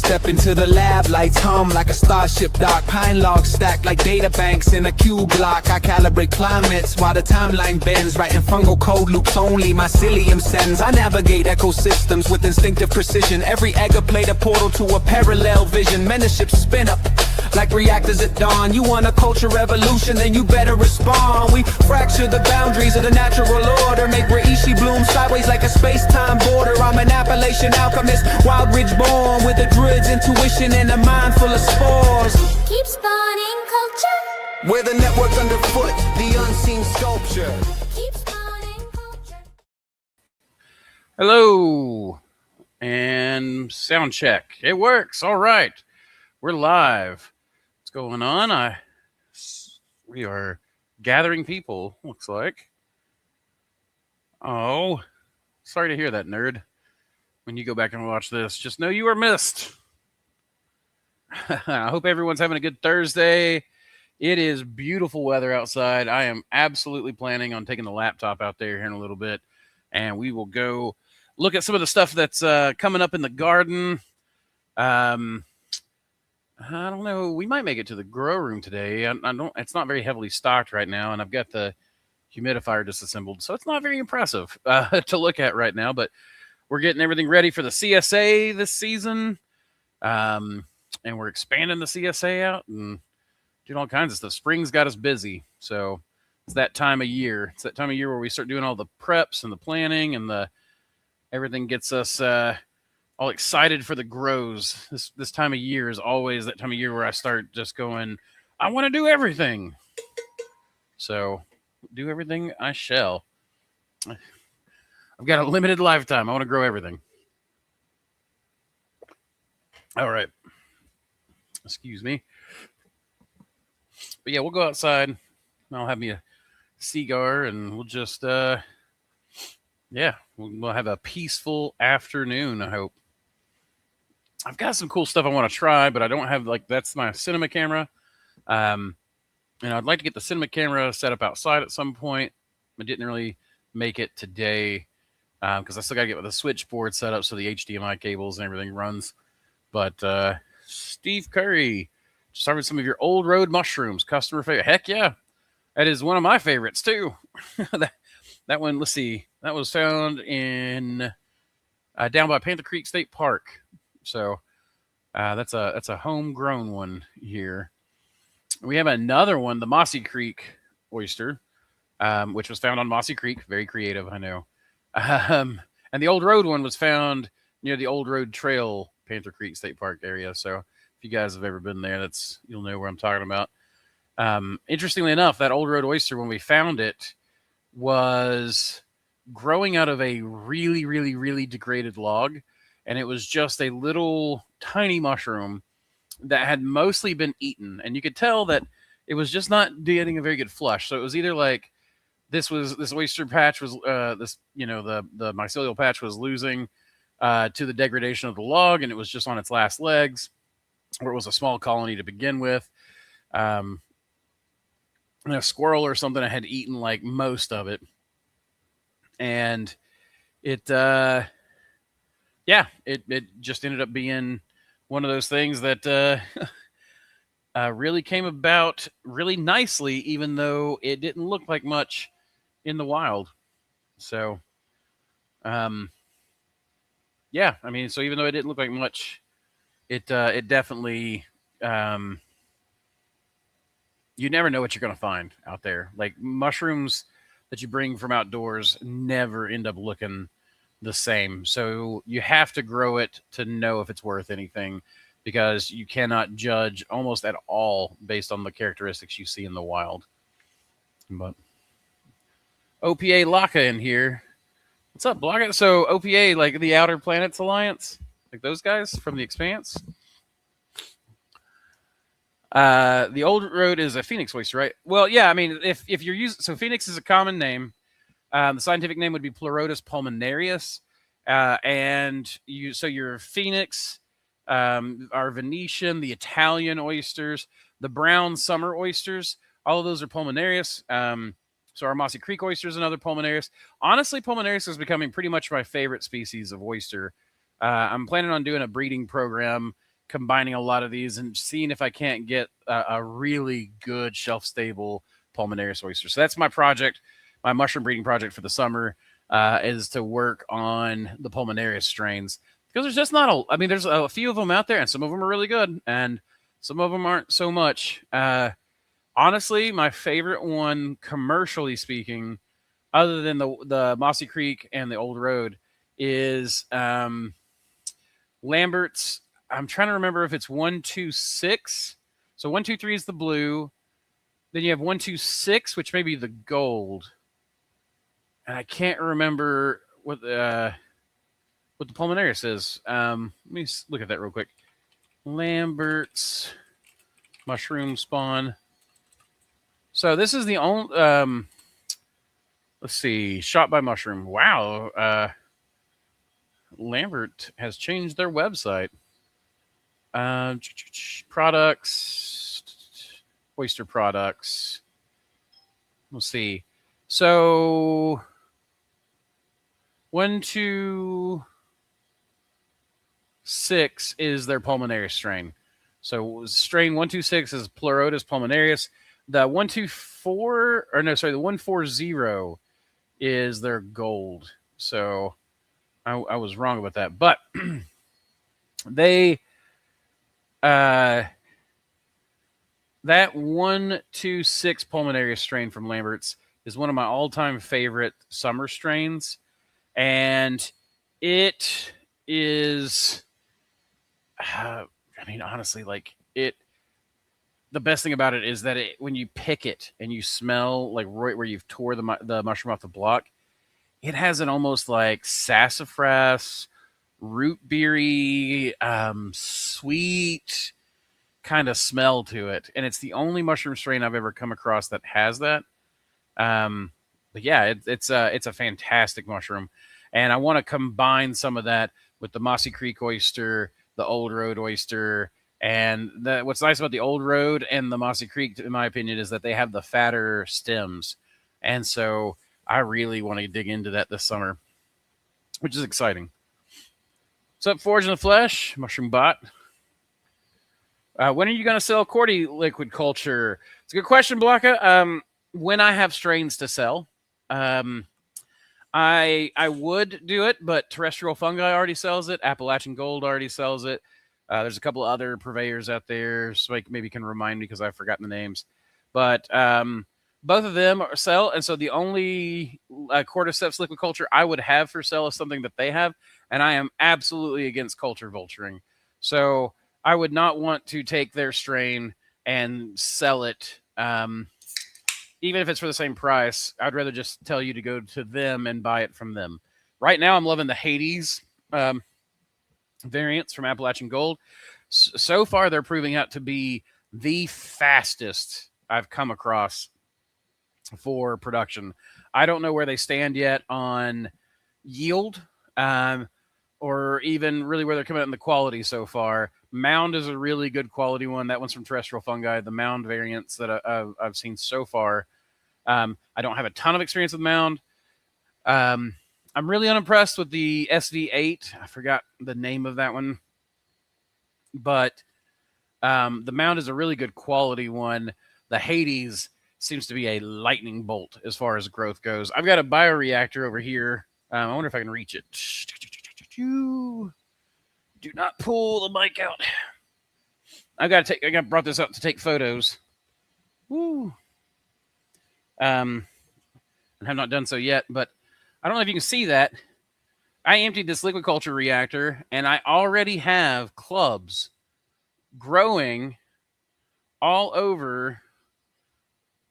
Step into the lab, lights hum like a starship dock. Pine logs stacked like data banks in a cube block. I calibrate climates while the timeline bends. Writing fungal code loops only mycelium sends. I navigate ecosystems with instinctive precision. Every egg played a portal to a parallel vision. Menaships spin up like reactors at dawn. You want a culture revolution, then you better respond. We fracture the boundaries of the natural order. Make Reishi bloom sideways like a space-time border. I'm an Appalachian alchemist, wild ridge born, with a druid's intuition and a mind full of spores. Keep spawning culture. We're the network underfoot, the unseen sculpture. Keep spawning culture. Hello, and sound check. It works. All right, we're live. What's going on? We are gathering people. Looks like. Oh, sorry to hear that, nerd. When you go back and watch this, just know you are missed. I hope everyone's having a good Thursday. It is beautiful weather outside. I am absolutely planning on taking the laptop out there here in a little bit, and we will go look at some of the stuff that's coming up in the garden. I don't know. We might make it to the grow room today. I don't. It's not very heavily stocked right now, and I've got the humidifier disassembled, so it's not very impressive to look at right now. But we're getting everything ready for the CSA this season, and we're expanding the CSA out and doing all kinds of stuff. Spring's got us busy, so it's that time of year. It's that time of year where we start doing all the preps and the planning, and everything gets us all excited for the grows. This time of year is always that time of year where I start just going, I want to do everything. So do everything I shall. I've got a limited lifetime. I want to grow everything. All right. Excuse me. But yeah, we'll go outside. I'll have me a cigar, and we'll just, we'll have a peaceful afternoon, I hope. I've got some cool stuff I want to try, but I don't have, that's my cinema camera. And I'd like to get the cinema camera set up outside at some point. I didn't really make it today because I still got to get the switchboard set up so the HDMI cables and everything runs. But Steve Curry, just harvested some of your old road mushrooms, customer favorite. Heck yeah, that is one of my favorites too. that one, let's see, that was found in down by Panther Creek State Park. So that's a homegrown one here. We have another one, the Mossy Creek oyster, which was found on Mossy Creek. Very creative, I know. And the Old Road one was found near the Old Road Trail, Panther Creek State Park area. So if you guys have ever been there, you'll know where I'm talking about. Interestingly enough, that Old Road oyster, when we found it, was growing out of a really, really, really degraded log. And it was just a little tiny mushroom that had mostly been eaten. And you could tell that it was just not getting a very good flush. So it was either like this oyster patch was, the mycelial patch was losing to the degradation of the log, and it was just on its last legs, or it was a small colony to begin with. And a squirrel or something had eaten like most of it. And it just ended up being one of those things that really came about really nicely, even though it didn't look like much in the wild. So, so even though it didn't look like much, it definitely, you never know what you're going to find out there. Like mushrooms that you bring from outdoors never end up looking the same. So you have to grow it to know if it's worth anything, because you cannot judge almost at all based on the characteristics you see in the wild. But OPA Laka in here. What's up, Blogger? So OPA, like the Outer Planets Alliance, like those guys from The Expanse. The Old Road is a phoenix oyster, right? Well, yeah. I mean, if you're using, so phoenix is a common name. The scientific name would be Pleurotus pulmonarius, and your phoenix, our Venetian, the Italian oysters, the brown summer oysters, all of those are pulmonarius. So our Mossy Creek oyster is another pulmonarius. Honestly, pulmonarius is becoming pretty much my favorite species of oyster. I'm planning on doing a breeding program combining a lot of these and seeing if I can't get a really good shelf-stable Pulmonarius oyster. So that's my project, my mushroom breeding project for the summer, is to work on the Pulmonarius strains. Because there's just not I mean, there's a few of them out there, and some of them are really good, and some of them aren't so much. Honestly, my favorite one, commercially speaking, other than the Mossy Creek and the Old Road, is Lambert's. I'm trying to remember if it's 126. So 123 is the blue. Then you have 126, which may be the gold. And I can't remember what the Pulmonarius is. Let me look at that real quick. Lambert's mushroom spawn. So this is the only. Let's see. Shot by mushroom. Wow. Lambert has changed their website. Products, oyster products. We'll see. So 126 is their Pulmonarius strain. So strain 126 is Pleurotus pulmonarius. The 124, or no, sorry, the 140 is their gold. So I was wrong about that, but they. That 126 Pulmonarius strain from Lambert's is one of my all-time favorite summer strains, and it is, I mean, honestly, like it. The best thing about it is that when you pick it and you smell like right where you've tore the mushroom off the block, it has an almost like sassafras, root beery, sweet kind of smell to it, and it's the only mushroom strain I've ever come across that has that. But yeah, it's a fantastic mushroom, and I want to combine some of that with the Mossy Creek oyster, the Old Road oyster, and what's nice about the Old Road and the Mossy Creek, in my opinion, is that they have the fatter stems, and so I really want to dig into that this summer, which is exciting. What's up, Forge in the Flesh, Mushroom Bot? When are you going to sell Cordy liquid culture? It's a good question, Blocka. When I have strains to sell, I would do it, but Terrestrial Fungi already sells it. Appalachian Gold already sells it. There's a couple other purveyors out there, so maybe can remind me because I've forgotten the names. But both of them sell, and so the only Cordyceps liquid culture I would have for sale is something that they have, and I am absolutely against culture vulturing. So I would not want to take their strain and sell it, even if it's for the same price. I'd rather just tell you to go to them and buy it from them. Right now, I'm loving the Hades variants from Appalachian Gold. So far, they're proving out to be the fastest I've come across for production. I don't know where they stand yet on yield, or even really where they're coming out in the quality so far. Mound is a really good quality one. That one's from Terrestrial Fungi. The Mound variants that I've seen so far. I don't have a ton of experience with Mound. I'm really unimpressed with the SD8. I forgot the name of that one. But the Mound is a really good quality one. The Hades seems to be a lightning bolt as far as growth goes. I've got a bioreactor over here. I wonder if I can reach it. Do not pull the mic out. I brought this up to take photos. Woo. And have not done so yet, but I don't know if you can see that. I emptied this liquid culture reactor, and I already have clubs growing all over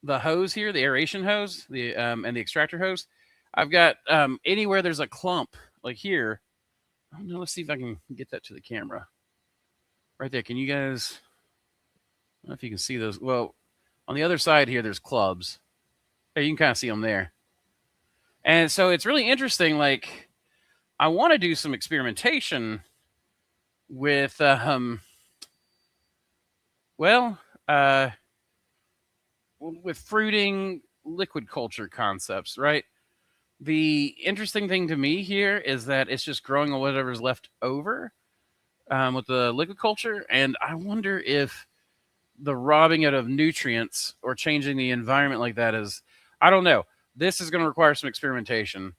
the hose here, the aeration hose, and the extractor hose. I've got anywhere there's a clump, like here. I don't know, let's see if I can get that to the camera. Right there. Can you guys? I don't know if you can see those. Well, on the other side here, there's clubs. Hey, you can kind of see them there. And so it's really interesting. Like, I want to do some experimentation with, with fruiting liquid culture concepts, right? The interesting thing to me here is that it's just growing on whatever's left over. with the liquid culture, and I wonder if the robbing it of nutrients or changing the environment like that is, I don't know. This is going to require some experimentation.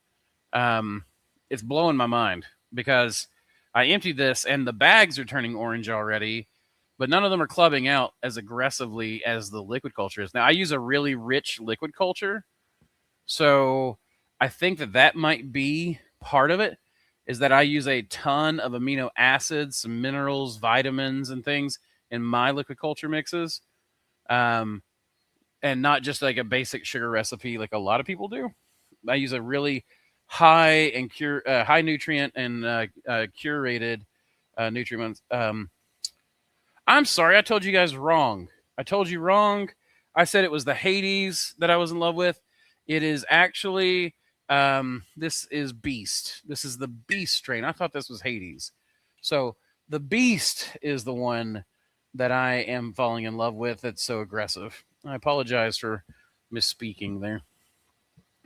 Um, it's blowing my mind because I emptied this and the bags are turning orange already, but none of them are clubbing out as aggressively as the liquid culture is. Now, I use a really rich liquid culture, so I think that that might be part of it, is that I use a ton of amino acids, some minerals, vitamins, and things in my liquid culture mixes. Um, and not just like a basic sugar recipe like a lot of people do. I use a really high nutrient and curated nutrients. I'm sorry, I told you guys wrong. I told you wrong. I said it was the Hades that I was in love with. It is actually this is Beast. This is the Beast strain. I thought this was Hades. So the Beast is the one that I am falling in love with. That's so aggressive. I apologize for misspeaking there.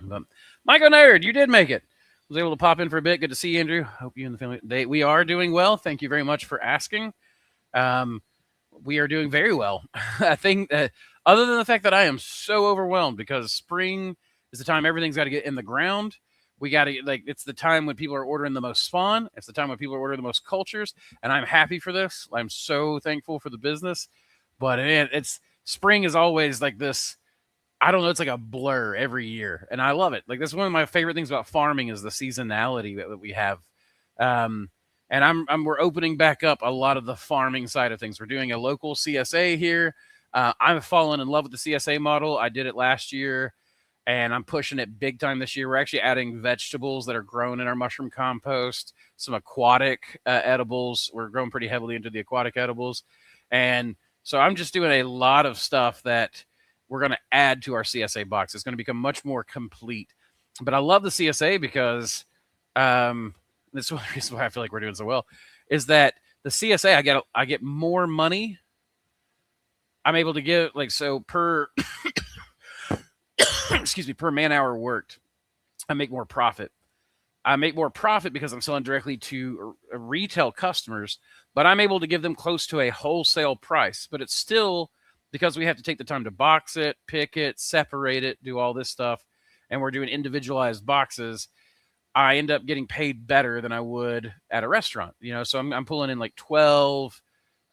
But Michael Nerd, you did make it. Was able to pop in for a bit. Good to see you, Andrew. Hope you and the family. We are doing well. Thank you very much for asking. We are doing very well. I think other than the fact that I am so overwhelmed because spring is the time everything's got to get in the ground. We got to it's the time when people are ordering the most spawn. It's the time when people are ordering the most cultures, and I'm happy for this. I'm so thankful for the business. But it's spring is always like this. I don't know. It's like a blur every year, and I love it. Like, that's one of my favorite things about farming is the seasonality that we have. And we're opening back up a lot of the farming side of things. We're doing a local CSA here. I'm falling in love with the CSA model. I did it last year, and I'm pushing it big time this year. We're actually adding vegetables that are grown in our mushroom compost, some aquatic edibles. We're growing pretty heavily into the aquatic edibles. And so I'm just doing a lot of stuff that we're going to add to our CSA box. It's going to become much more complete. But I love the CSA because this is one of the reasons why I feel like we're doing so well, is that the CSA, I get more money. I'm able to give per excuse me, per man hour worked, I make more profit. I make more profit because I'm selling directly to retail customers, but I'm able to give them close to a wholesale price. But it's still, because we have to take the time to box it, pick it, separate it, do all this stuff, and we're doing individualized boxes, I end up getting paid better than I would at a restaurant. So I'm pulling in like $10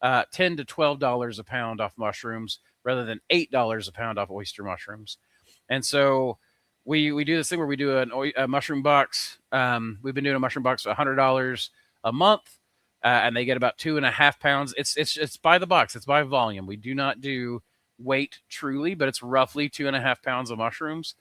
to $12 a pound off mushrooms rather than $8 a pound off oyster mushrooms. And so we do this thing where we do a mushroom box. We've been doing a mushroom box for $100 a month, and they get about 2.5 pounds. It's by the box. It's by volume. We do not do weight truly, but it's roughly 2.5 pounds of mushrooms,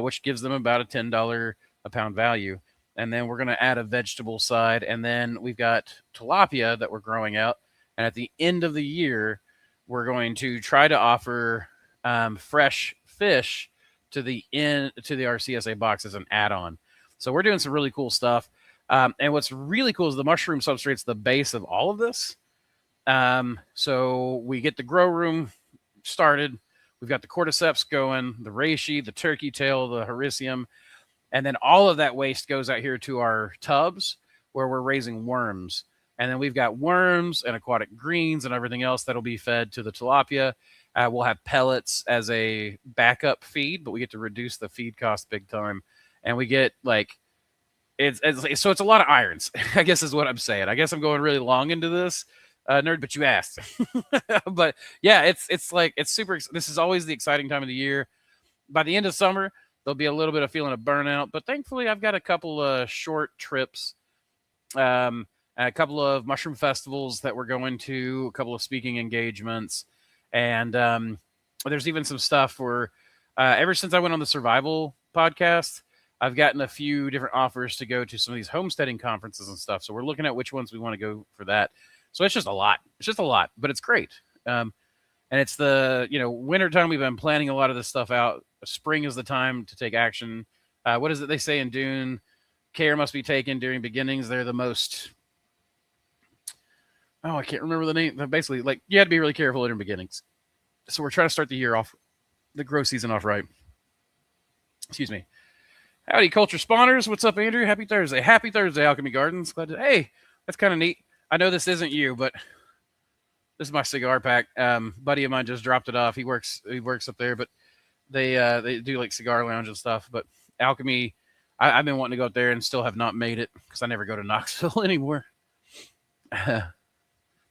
which gives them about a $10 a pound value. And then we're going to add a vegetable side, and then we've got tilapia that we're growing out. And at the end of the year, we're going to try to offer fresh fish to the RCSA box as an add-on. So we're doing some really cool stuff. And what's really cool is the mushroom substrate's the base of all of this. So we get the grow room started. We've got the Cordyceps going, the reishi, the turkey tail, the hericium. And then all of that waste goes out here to our tubs where we're raising worms. And then we've got worms and aquatic greens and everything else that'll be fed to the tilapia. We'll have pellets as a backup feed, but we get to reduce the feed cost big time. And we get so it's a lot of irons, I guess is what I'm saying. I guess I'm going really long into this, nerd, but you asked. But yeah, it's super. This is always the exciting time of the year. By the end of summer, there'll be a little bit of feeling of burnout, but thankfully I've got a couple of short trips, a couple of mushroom festivals that we're going to, a couple of speaking engagements, and there's even some stuff where ever since I went on the survival podcast, I've gotten a few different offers to go to some of these homesteading conferences and stuff. So we're looking at which ones we want to go for that. So it's just a lot. It's just a lot, but it's great. And it's the, winter time. We've been planning a lot of this stuff out. Spring is the time to take action. What is it they say in Dune? Care must be taken during beginnings. They're the most, I can't remember the name. But basically, you had to be really careful during beginnings. So we're trying to start the grow season off right. Excuse me. Howdy, culture spawners. What's up, Andrew? Happy Thursday. Happy Thursday, Alchemy Gardens. Hey, that's kind of neat. I know this isn't you, but this is my cigar pack. Buddy of mine just dropped it off. He works up there, but they do like cigar lounge and stuff. But Alchemy, I've been wanting to go up there and still have not made it because I never go to Knoxville anymore. But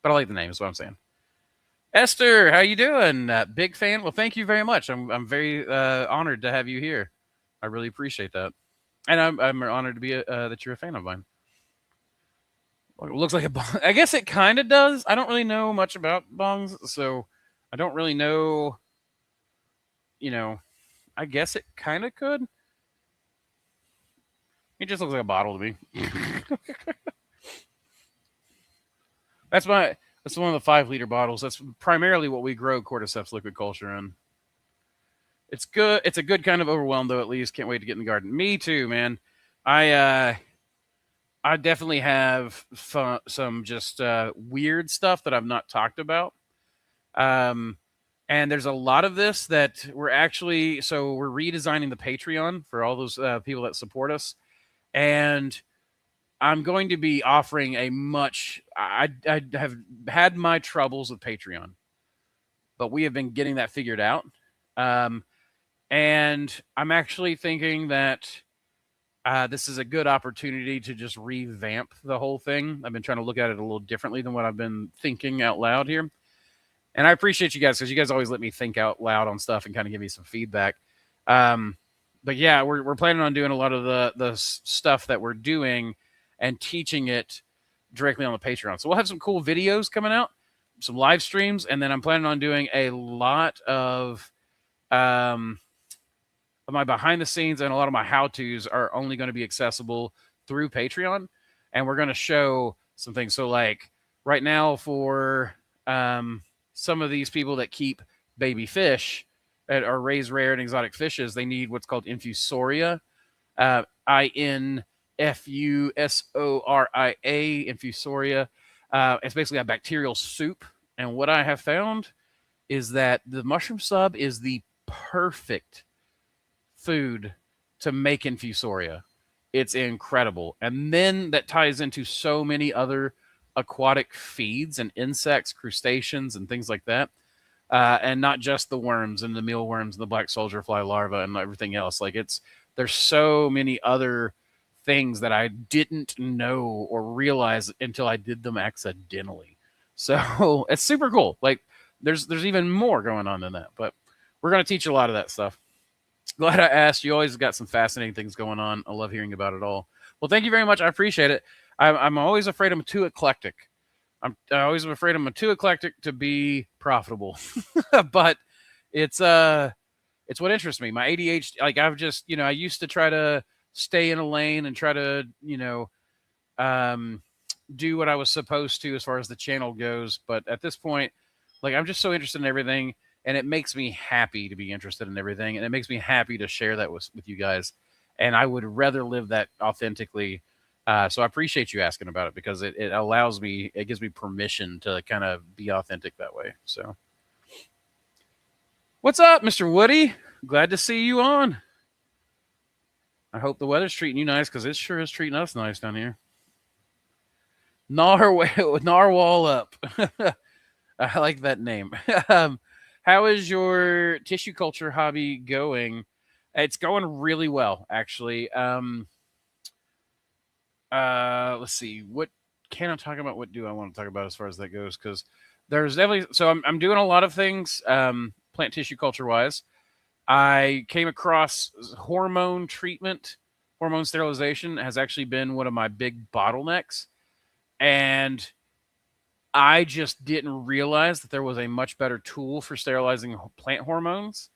I like the name, is what I'm saying. Esther, how you doing? Big fan. Well, thank you very much. I'm very honored to have you here. I really appreciate that, and I'm honored to be that you're a fan of mine. Well, it looks like a bong. I guess it kind of does. I don't really know much about bongs, so I don't really know. You know, I guess it kind of could. It just looks like a bottle to me. That's one of the 5-liter bottles. That's primarily what we grow Cordyceps liquid culture in. It's good. It's a good kind of overwhelmed though. At least can't wait to get in the garden. Me too, man. I definitely have some just weird stuff that I've not talked about. And there's a lot of this that we're redesigning the Patreon for all those people that support us, and I'm going to be offering a much. I have had my troubles with Patreon, but we have been getting that figured out. And I'm actually thinking that this is a good opportunity to just revamp the whole thing. I've been trying to look at it a little differently than what I've been thinking out loud here. And I appreciate you guys because you guys always let me think out loud on stuff and kind of give me some feedback. But yeah, we're planning on doing a lot of the stuff that we're doing and teaching it directly on the Patreon. So we'll have some cool videos coming out, some live streams, and then I'm planning on doing a lot of my behind the scenes, and a lot of my how-tos are only going to be accessible through Patreon. And we're going to show some things. So like right now for some of these people that keep baby fish or raise rare and exotic fishes, they need what's called infusoria, INFUSORIA, infusoria. It's basically a bacterial soup. And what I have found is that the mushroom sub is the perfect food to make infusoria. It's incredible. And then that ties into so many other aquatic feeds and insects, crustaceans, and things like that. And not just the worms and the mealworms and the black soldier fly larvae and everything else. Like there's so many other things that I didn't know or realize until I did them accidentally. So it's super cool. Like there's even more going on than that, but we're going to teach a lot of that stuff. Glad I asked. You always got some fascinating things going on. I love hearing about it all. Well, thank you very much. I appreciate it. I'm always afraid I'm too eclectic. I'm always afraid I'm too eclectic to be profitable. But it's what interests me. My ADHD, like I've just, I used to try to stay in a lane and try to, do what I was supposed to as far as the channel goes. But at this point, like I'm just so interested in everything. And it makes me happy to be interested in everything. And it makes me happy to share that with you guys. And I would rather live that authentically. So I appreciate you asking about it because it allows me, it gives me permission to kind of be authentic that way. So what's up, Mr. Woody? Glad to see you on. I hope the weather's treating you nice because it sure is treating us nice down here. Narwhal up. I like that name. How is your tissue culture hobby going? It's going really well, actually. Let's see. What can I talk about? What do I want to talk about as far as that goes? Because there's definitely... So I'm doing a lot of things plant tissue culture-wise. I came across hormone treatment. Hormone sterilization has actually been one of my big bottlenecks. And I just didn't realize that there was a much better tool for sterilizing plant hormones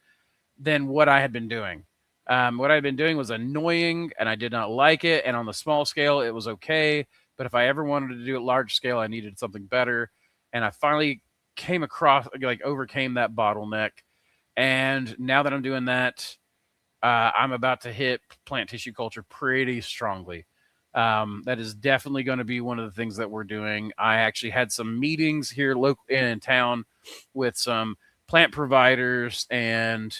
than what I had been doing. What I had been doing was annoying, and I did not like it. And on the small scale, it was okay. But if I ever wanted to do it large scale, I needed something better. And I finally came across, overcame that bottleneck. And now that I'm doing that, I'm about to hit plant tissue culture pretty strongly. That is definitely going to be one of the things that we're doing. I actually had some meetings here in town with some plant providers and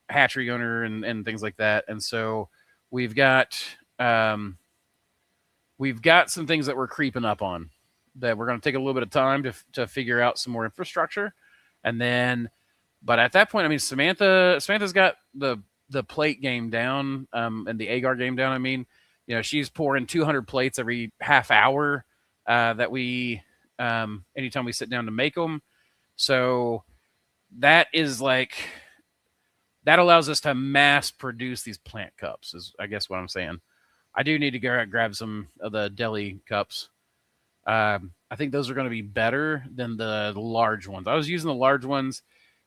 hatchery owner and things like that. And so we've got we've got some things that we're creeping up on that we're going to take a little bit of time to figure out some more infrastructure. And then, but at that point, I mean, Samantha's got the plate game down, and the agar game down. I mean, she's pouring 200 plates every half hour, that we, anytime we sit down to make them. So that is like, that allows us to mass produce these plant cups, is I guess what I'm saying. I do need to go grab some of the deli cups. I think those are going to be better than the large ones. I was using the large ones,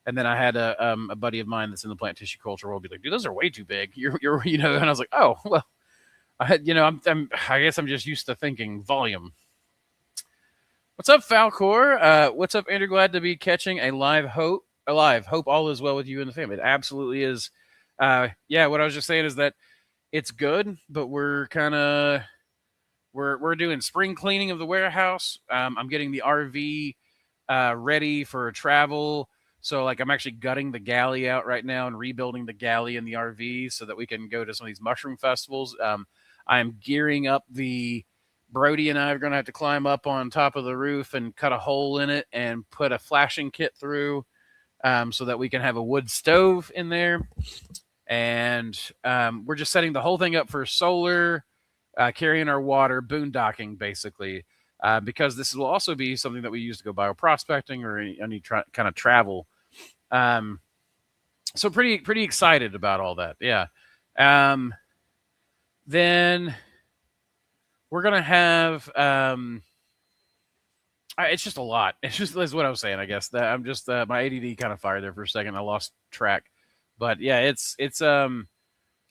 and then I had a buddy of mine that's in the plant tissue culture world be like, "Dude, those are way too big." You're and I was like, "Oh, well, I guess I'm just used to thinking volume." What's up, Falcor? What's up, Andrew? Glad to be catching a live hope. Alive. Hope all is well with you and the family. It absolutely is. Yeah, what I was just saying is that it's good, but we're kind of we're doing spring cleaning of the warehouse. I'm getting the RV ready for travel. So like I'm actually gutting the galley out right now and rebuilding the galley in the RV so that we can go to some of these mushroom festivals. I'm gearing up the Brody and I are going to have to climb up on top of the roof and cut a hole in it and put a flashing kit through, so that we can have a wood stove in there. And we're just setting the whole thing up for solar, carrying our water, boondocking basically, because this will also be something that we use to go bioprospecting or any kind of travel. So pretty excited about all that. Yeah. Then we're going to have, it's just a lot. It's just that's what I was saying, I guess. That I'm just my ADD kind of fired there for a second. I lost track. But yeah, it's a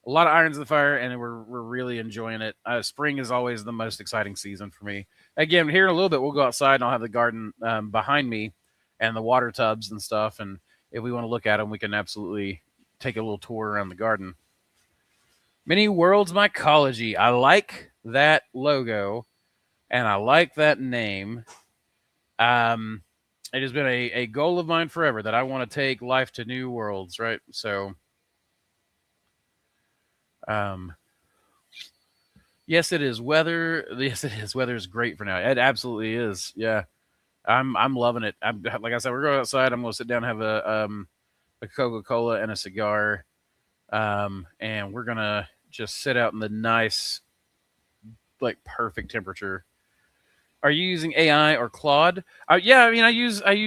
lot of irons in the fire, and we're really enjoying it. Spring is always the most exciting season for me. Again, here in a little bit, we'll go outside, and I'll have the garden behind me and the water tubs and stuff. And if we want to look at them, we can absolutely take a little tour around the garden. Many Worlds Mycology. I like that logo, and I like that name. It has been a goal of mine forever that I want to take life to new worlds, right? So, yes, it is weather. Yes, it is. Weather is great for now. It absolutely is. Yeah, I'm loving it. Like I said, we're going outside. I'm going to sit down and have a Coca-Cola and a cigar, and we're gonna just sit out in the nice, like perfect temperature. Are you using AI or Claude? Yeah, I mean,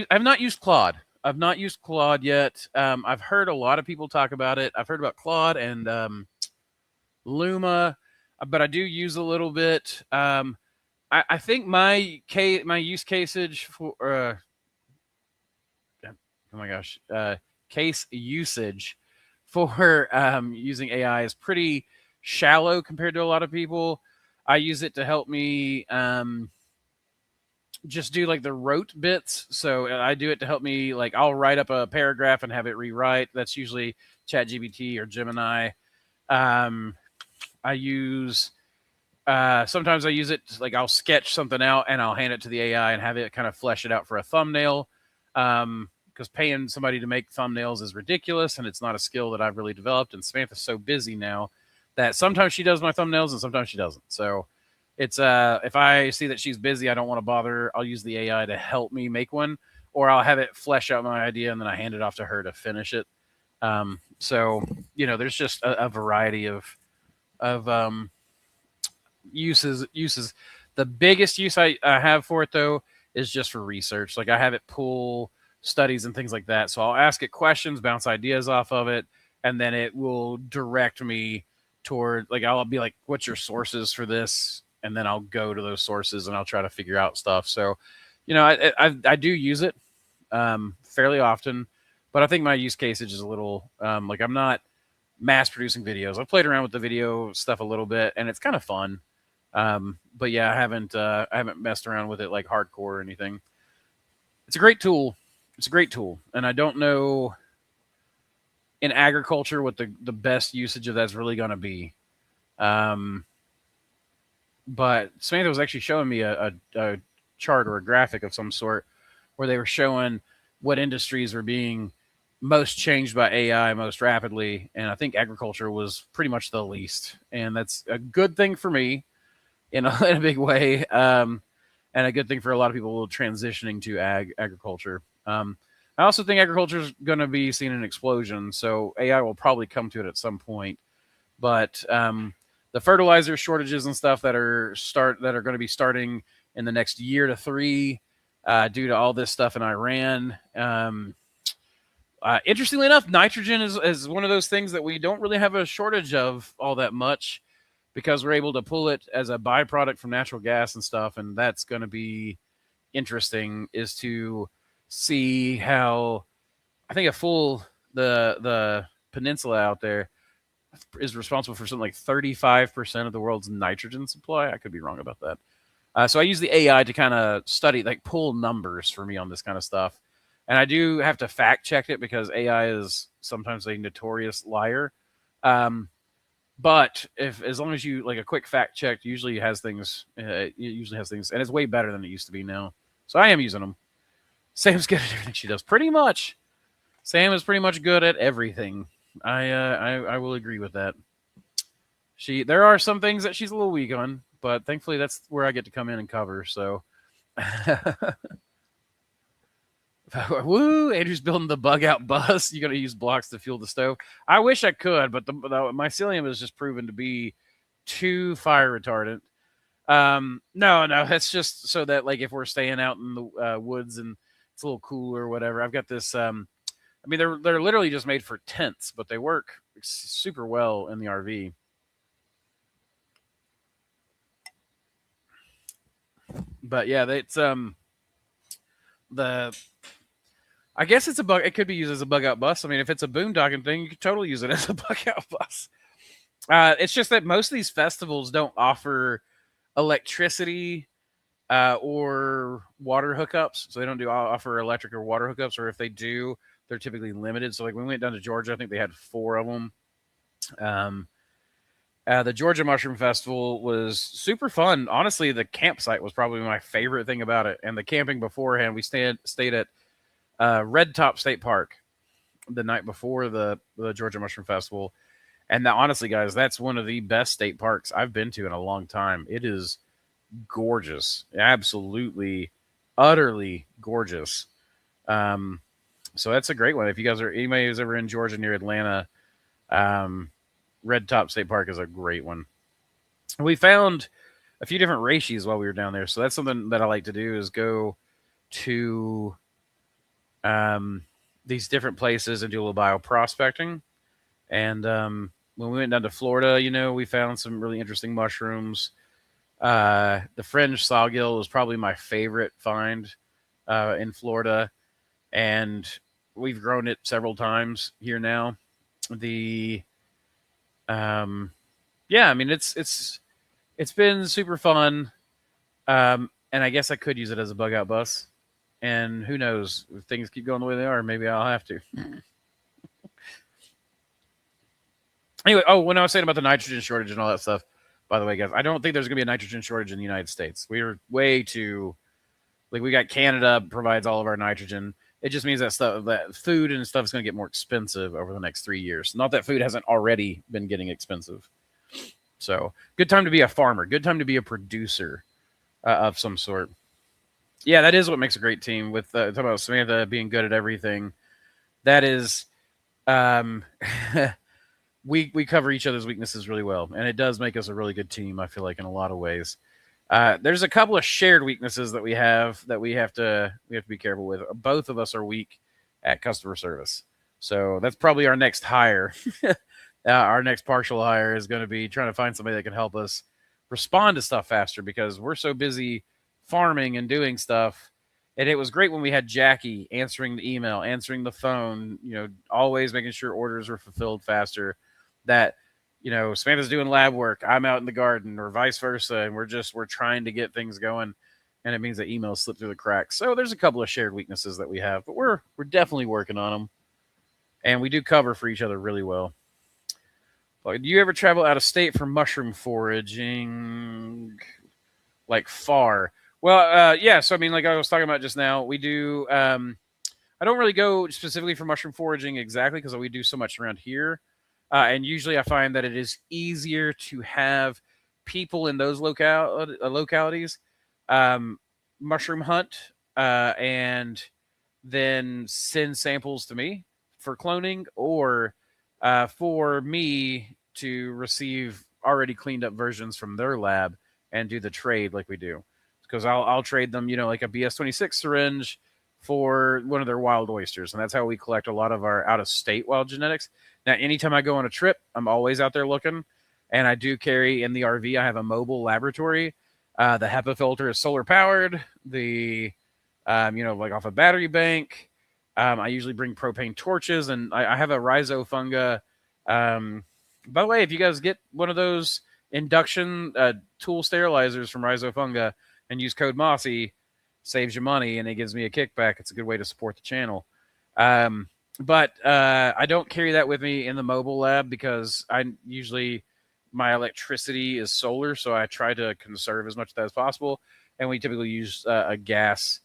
I've not used Claude. I've not used Claude yet. I've heard a lot of people talk about it. I've heard about Claude and Luma, but I do use a little bit. I think my use caseage for oh my gosh, case usage for using AI is pretty shallow compared to a lot of people. I use it to help me just do like the rote bits. So I do it to help me, like I'll write up a paragraph and have it rewrite. That's usually ChatGPT or Gemini. I use sometimes I use it like I'll sketch something out and I'll hand it to the AI and have it kind of flesh it out for a thumbnail. Because paying somebody to make thumbnails is ridiculous and it's not a skill that I've really developed. And Samantha's so busy now that sometimes she does my thumbnails and sometimes she doesn't. So it's if I see that she's busy, I don't want to bother her, I'll use the AI to help me make one, or I'll have it flesh out my idea and then I hand it off to her to finish it. So there's just a variety of uses. The biggest use I have for it though is just for research. Like I have it pull studies and things like that. So I'll ask it questions, bounce ideas off of it, and then it will direct me toward, like I'll be like, what's your sources for this? And then I'll go to those sources and I'll try to figure out stuff. So, I do use it fairly often, but I think my use case is just a little like I'm not mass producing videos. I've played around with the video stuff a little bit and it's kind of fun. But yeah, I haven't messed around with it like hardcore or anything. It's a great tool. And I don't know in agriculture what the best usage of that's really going to be. But Samantha was actually showing me a chart or a graphic of some sort where they were showing what industries were being most changed by AI most rapidly. And I think agriculture was pretty much the least. And that's a good thing for me. in a big way, and a good thing for a lot of people transitioning to agriculture. I also think agriculture is going to be seeing an explosion, so AI will probably come to it at some point. But the fertilizer shortages and stuff that are going to be starting in the next year to three, due to all this stuff in Iran. Interestingly enough, nitrogen is one of those things that we don't really have a shortage of all that much, because we're able to pull it as a byproduct from natural gas and stuff, and that's going to be interesting, is to see how, I think the peninsula out there is responsible for something like 35% of the world's nitrogen supply. I could be wrong about that. So I use the AI to kind of study, like pull numbers for me on this kind of stuff. And I do have to fact check it because AI is sometimes a notorious liar. But as long as you like a quick fact check, usually has things. It usually has things, and it's way better than it used to be now. So I am using them. Sam's good at everything she does, pretty much. Sam is pretty much good at everything. I will agree with that. There are some things that she's a little weak on, but thankfully that's where I get to come in and cover. So, woo! Andrew's building the bug out bus. You got to use blocks to fuel the stove. I wish I could, but the mycelium is just proven to be too fire retardant. No, that's just so that like if we're staying out in the woods and it's a little cooler or whatever. I've got this. I mean, they're literally just made for tents, but they work super well in the RV. But yeah, it's the. I guess it's a bug. It could be used as a bug out bus. I mean, if it's a boondocking thing, you could totally use it as a bug out bus. It's just that most of these festivals don't offer electricity or water hookups, so they don't offer electric or water hookups, or if they do, they're typically limited. So like when we went down to Georgia, I think they had 4 of them. The Georgia Mushroom Festival was super fun. Honestly, the campsite was probably my favorite thing about it, and the camping beforehand. We stayed at Red Top State Park the night before the Georgia Mushroom Festival. And now, honestly, guys, that's one of the best state parks I've been to in a long time. It is gorgeous. Absolutely, utterly gorgeous. So that's a great one. If you guys anybody who's ever in Georgia near Atlanta, Red Top State Park is a great one. We found a few different reishi while we were down there. So that's something that I like to do, is go to these different places and do a little bioprospecting. And when we went down to Florida, we found some really interesting mushrooms. The fringe sawgill was probably my favorite find in Florida, and we've grown it several times here now. I mean it's been super fun, and I guess I could use it as a bug out bus. And who knows, if things keep going the way they are, maybe I'll have to. Anyway, when I was saying about the nitrogen shortage and all that stuff, by the way, guys, I don't think there's going to be a nitrogen shortage in the United States. We're way too, like, we got Canada provides all of our nitrogen. It just means that food and stuff is going to get more expensive over the next 3 years. Not that food hasn't already been getting expensive. So, good time to be a farmer. Good time to be a producer of some sort. Yeah, that is what makes a great team. With talking about Samantha being good at everything, that is, we cover each other's weaknesses really well, and it does make us a really good team. I feel like in a lot of ways. There's a couple of shared weaknesses that we have to be careful with. Both of us are weak at customer service, so that's probably our next hire. Our next partial hire is going to be trying to find somebody that can help us respond to stuff faster, because we're so busy farming and doing stuff. And it was great when we had Jackie answering the email, answering the phone, always making sure orders were fulfilled faster. That, Samantha's doing lab work, I'm out in the garden, or vice versa, and we're trying to get things going, and it means that emails slip through the cracks. So there's a couple of shared weaknesses that we have, but we're definitely working on them, and we do cover for each other really well. But do you ever travel out of state for mushroom foraging, like far? Well, yeah. So I mean, like I was talking about just now, we do. I don't really go specifically for mushroom foraging exactly, because we do so much around here. And usually I find that it is easier to have people in those localities mushroom hunt and then send samples to me for cloning, or for me to receive already cleaned up versions from their lab and do the trade like we do. Because I'll trade them, like a BS26 syringe for one of their wild oysters. And that's how we collect a lot of our out-of-state wild genetics. Now, anytime I go on a trip, I'm always out there looking. And I do carry in the RV, I have a mobile laboratory. The HEPA filter is solar powered. The, like off a battery bank. I usually bring propane torches, and I have a rhizofunga. By the way, if you guys get one of those induction tool sterilizers from rhizofunga and use code Mossy, saves you money and it gives me a kickback. It's a good way to support the channel. But I don't carry that with me in the mobile lab because my electricity is solar, so I try to conserve as much of that as possible. And we typically use a gas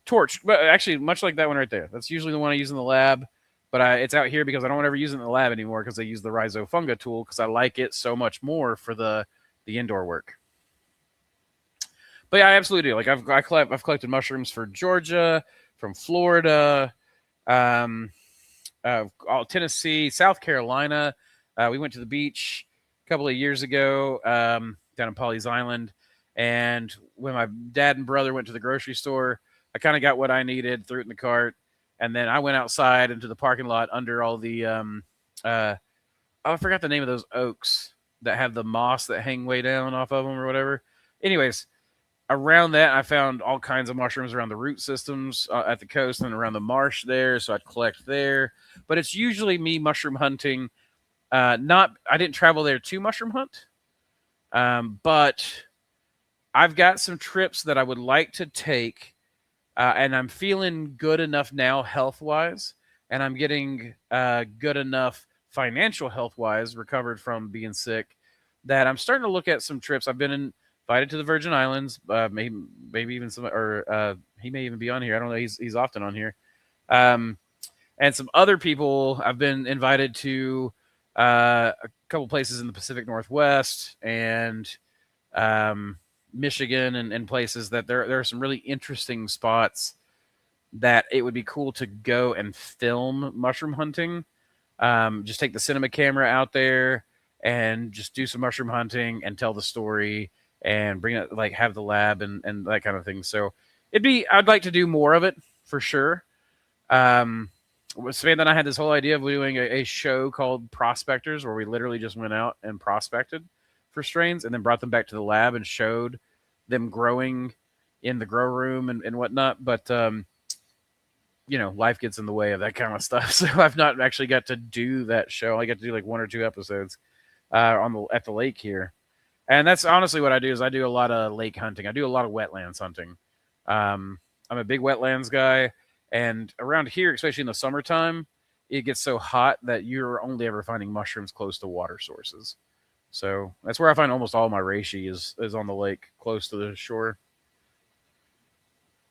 torch. But actually, much like that one right there. That's usually the one I use in the lab. But it's out here because I don't ever use it in the lab anymore because I use the rhizofunga tool because I like it so much more for the indoor work. But yeah, I absolutely do. Like I've collected mushrooms for Georgia, from Florida, Tennessee, South Carolina. We went to the beach a couple of years ago down in Pawleys Island, and when my dad and brother went to the grocery store, I kind of got what I needed, threw it in the cart, and then I went outside into the parking lot under all the I forgot the name of those oaks that have the moss that hang way down off of them or whatever. Anyways, around that, I found all kinds of mushrooms around the root systems at the coast and around the marsh there, so I'd collect there. But it's usually me mushroom hunting. I didn't travel there to mushroom hunt, but I've got some trips that I would like to take, and I'm feeling good enough now health-wise, and I'm getting good enough financial health-wise, recovered from being sick, that I'm starting to look at some trips. I've been invited to the Virgin Islands, maybe even some, or he may even be on here. I don't know. He's often on here. And some other people I've been invited to a couple places in the Pacific Northwest and Michigan and places that there are some really interesting spots that it would be cool to go and film mushroom hunting. Just take the cinema camera out there and just do some mushroom hunting and tell the story and bring it, like have the lab and that kind of thing. So I'd like to do more of it for sure. Savannah and I had this whole idea of doing a show called Prospectors, where we literally just went out and prospected for strains and then brought them back to the lab and showed them growing in the grow room and whatnot. But, life gets in the way of that kind of stuff. So I've not actually got to do that show. I got to do like 1 or 2 episodes at the lake here. And that's honestly what I do is I do a lot of lake hunting. I do a lot of wetlands hunting. I'm a big wetlands guy. And around here, especially in the summertime, it gets so hot that you're only ever finding mushrooms close to water sources. So that's where I find almost all my reishi is on the lake, close to the shore.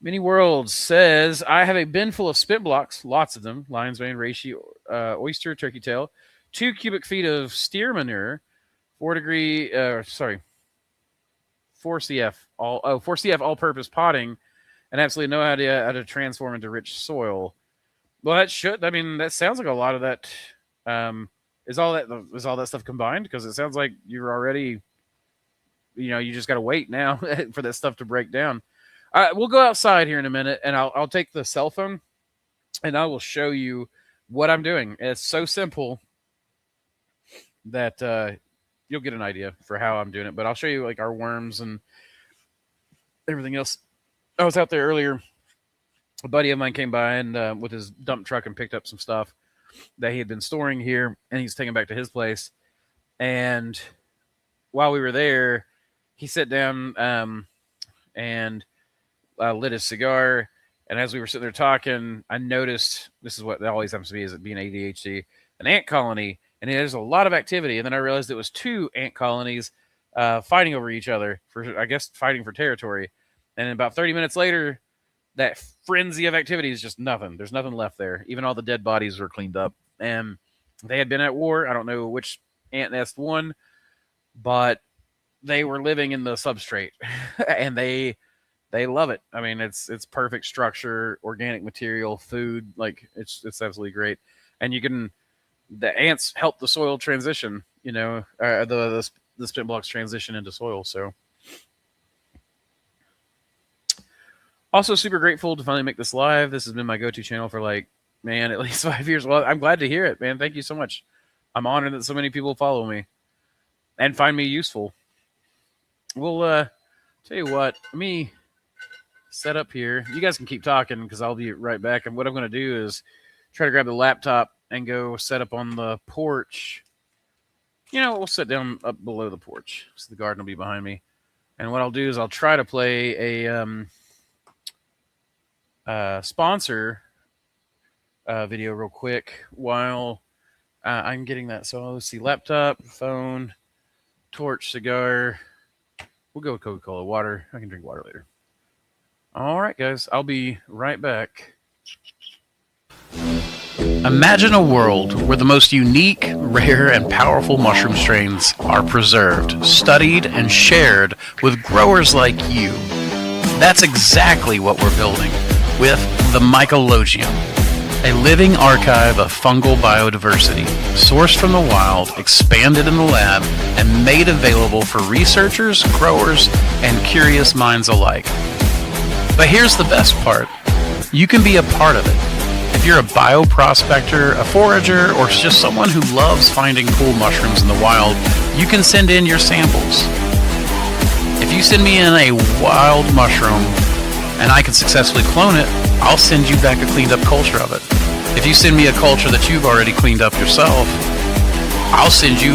Mini World says, I have a bin full of spit blocks, lots of them, lion's mane, reishi, oyster, turkey tail, 2 cubic feet of steer manure, 4 CF all-purpose potting, and absolutely no idea how to transform into rich soil. Well, that sounds like a lot of that. Is all that stuff combined? Because it sounds like you're already, you just got to wait now for that stuff to break down. We'll go outside here in a minute, and I'll take the cell phone, and I will show you what I'm doing. It's so simple that you'll get an idea for how I'm doing it. But I'll show you like our worms and everything else. I was out there earlier. A buddy of mine came by and with his dump truck and picked up some stuff that he had been storing here, and he's taking back to his place. And while we were there, he sat down and lit his cigar. And as we were sitting there talking, I noticed, this is what that always happens to me, is it being ADHD, an ant colony. And there's a lot of activity. And then I realized it was 2 ant colonies fighting over each other, fighting for territory. And about 30 minutes later, that frenzy of activity is just nothing. There's nothing left there. Even all the dead bodies were cleaned up. And they had been at war. I don't know which ant nest won, but they were living in the substrate, and they love it. I mean, it's perfect structure, organic material, food. Like it's absolutely great, and the ants help the soil transition. You know, the spit blocks transition into soil. So, also super grateful to finally make this live. This has been my go-to channel for like, man, at least 5 years. Well, I'm glad to hear it, man. Thank you so much. I'm honored that so many people follow me and find me useful. Well, tell you what, let me set up here. You guys can keep talking because I'll be right back. And what I'm going to do is try to grab the laptop and go set up on the porch. You know, we'll sit down up below the porch, so the garden will be behind me. And what I'll do is I'll try to play a sponsor video real quick while I'm getting that. So let's see, laptop, phone, torch, cigar. We'll go with Coca-Cola, water. I can drink water later. All right, guys, I'll be right back. Imagine a world where the most unique, rare, and powerful mushroom strains are preserved, studied, and shared with growers like you. That's exactly what we're building with the Micheloseum, a living archive of fungal biodiversity, sourced from the wild, expanded in the lab, and made available for researchers, growers, and curious minds alike. But here's the best part. You can be a part of it. If you're a bioprospector, a forager, or just someone who loves finding cool mushrooms in the wild, you can send in your samples. If you send me in a wild mushroom and I can successfully clone it, I'll send you back a cleaned up culture of it. If you send me a culture that you've already cleaned up yourself, I'll send you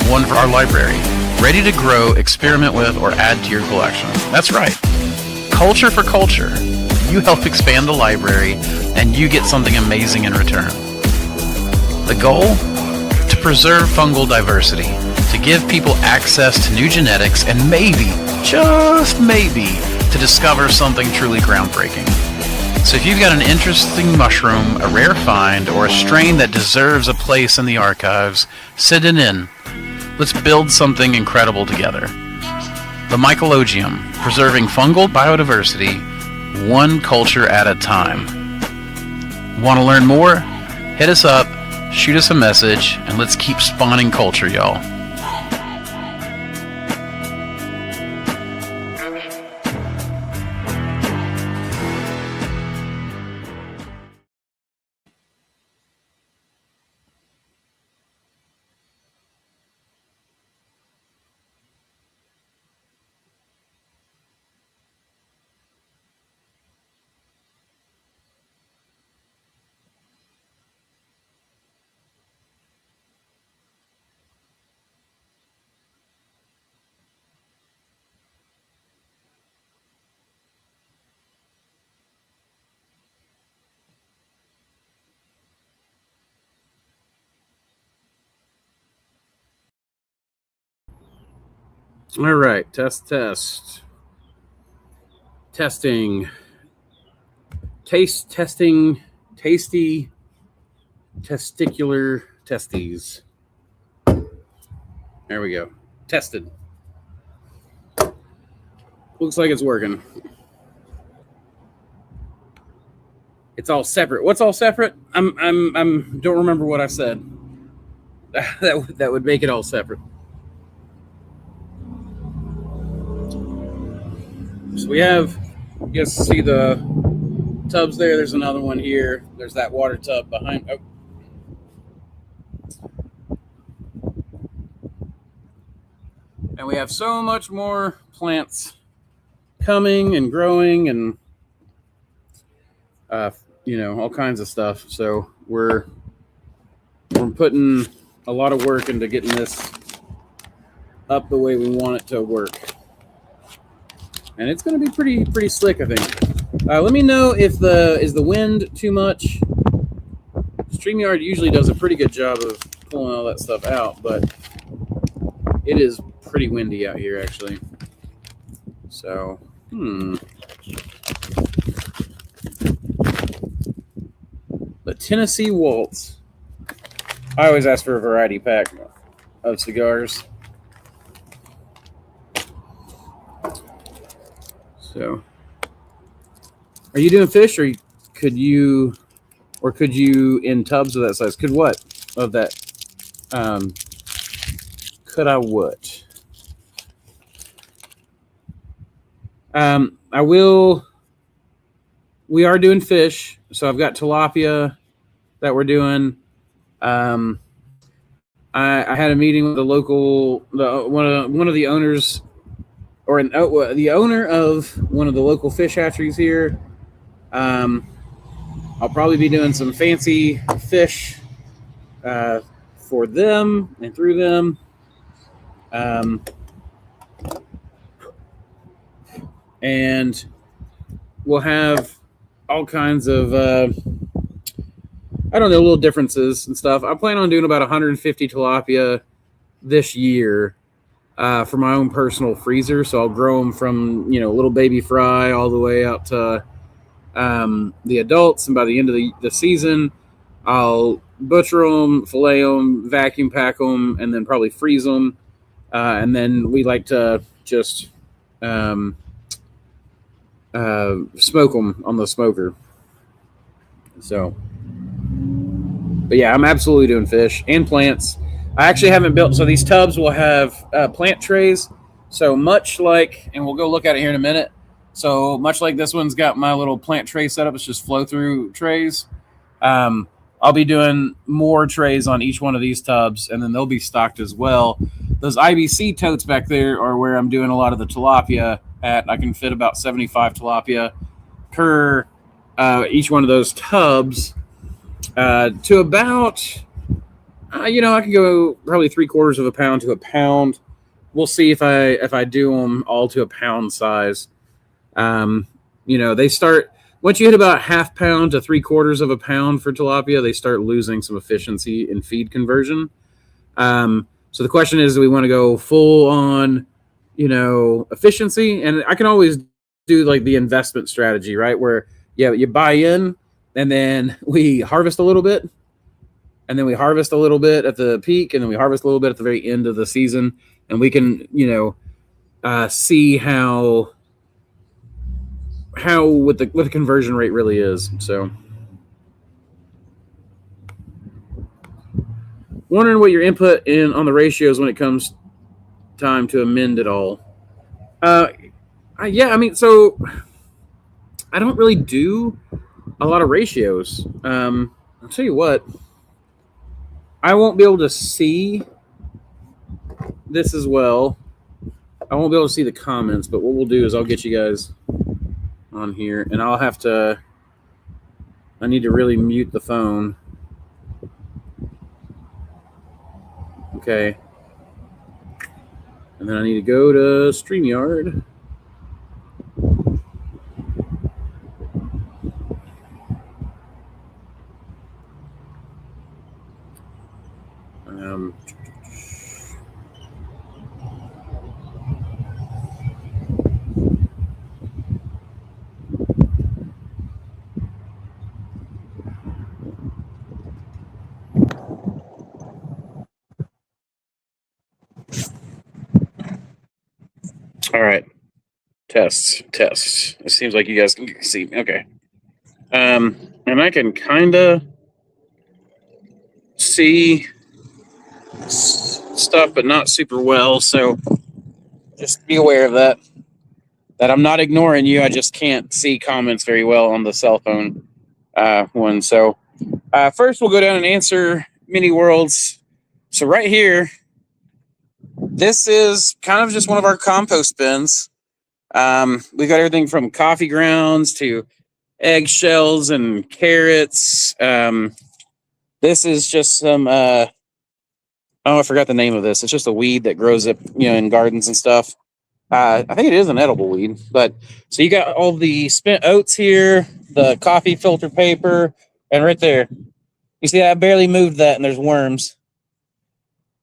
one for our library, ready to grow, experiment with, or add to your collection. That's right. Culture for culture. You help expand the library, and you get something amazing in return. The goal? To preserve fungal diversity, to give people access to new genetics, and maybe, just maybe, to discover something truly groundbreaking. So if you've got an interesting mushroom, a rare find, or a strain that deserves a place in the archives, send it in. Let's build something incredible together. The Micheloseum, preserving fungal biodiversity, one culture at a time. Want to learn more? Hit us up, shoot us a message, and let's keep spawning culture, y'all. All right, testing, taste testing, tasty, testicular testes. There we go. Tested. Looks like it's working. It's all separate. What's all separate? I'm don't remember what I said. That would make it all separate. So we have, you guys see the tubs there. There's another one here. There's that water tub behind. Oh. And we have so much more plants coming and growing and, all kinds of stuff. So we're putting a lot of work into getting this up the way we want it to work. And it's going to be pretty slick, I think. Let me know if is the wind too much. StreamYard usually does a pretty good job of pulling all that stuff out, but it is pretty windy out here, actually. So, The Tennessee Waltz. I always ask for a variety pack of cigars. So, are you doing fish, or could you in tubs of that size? Could what of that? Could I what? I will. We are doing fish, so I've got tilapia that we're doing. I had a meeting with the local, one of the owners, the owner of one of the local fish hatcheries here. I'll probably be doing some fancy fish for them and through them. And we'll have all kinds of I don't know, little differences and stuff. I plan on doing about 150 tilapia this year for my own personal freezer. So I'll grow them from, little baby fry all the way out to the adults. And by the end of the season, I'll butcher them, fillet them, vacuum pack them, and then probably freeze them. And then we like to just smoke them on the smoker. So, but yeah, I'm absolutely doing fish and plants. I actually haven't built, so these tubs will have plant trays. So much like, and we'll go look at it here in a minute. So much like this one's got my little plant tray setup, it's just flow through trays. I'll be doing more trays on each one of these tubs, and then they'll be stocked as well. Those IBC totes back there are where I'm doing a lot of the tilapia at. I can fit about 75 tilapia per each one of those tubs to about, I can go probably 3/4 of a pound to a pound. We'll see if I do them all to a pound size. They start, once you hit about 1/2 pound to 3/4 of a pound for tilapia, they start losing some efficiency in feed conversion. So the question is, do we want to go full on, efficiency? And I can always do like the investment strategy, right? Where, you buy in and then we harvest a little bit, and then we harvest a little bit at the peak, and then we harvest a little bit at the very end of the season. And we can, see how what the conversion rate really is. So, wondering what your input on the ratios when it comes time to amend it all. So I don't really do a lot of ratios. I'll tell you what, I won't be able to see this as well. I won't be able to see the comments, but what we'll do is I'll get you guys on here, and I need to really mute the phone. Okay. And then I need to go to StreamYard. All right. Tests. It seems like you guys can see. Okay. And I can kind of see stuff, but not super well. So just be aware of that. That I'm not ignoring you. I just can't see comments very well on the cell phone one. So first, we'll go down and answer mini worlds. So right here, this is kind of just one of our compost bins. We've got everything from coffee grounds to eggshells and carrots. This is just some, I forgot the name of this. It's just a weed that grows up, in gardens and stuff. I think it is an edible weed, but so you got all the spent oats here, the coffee filter paper, and right there, you see I barely moved that, and there's worms.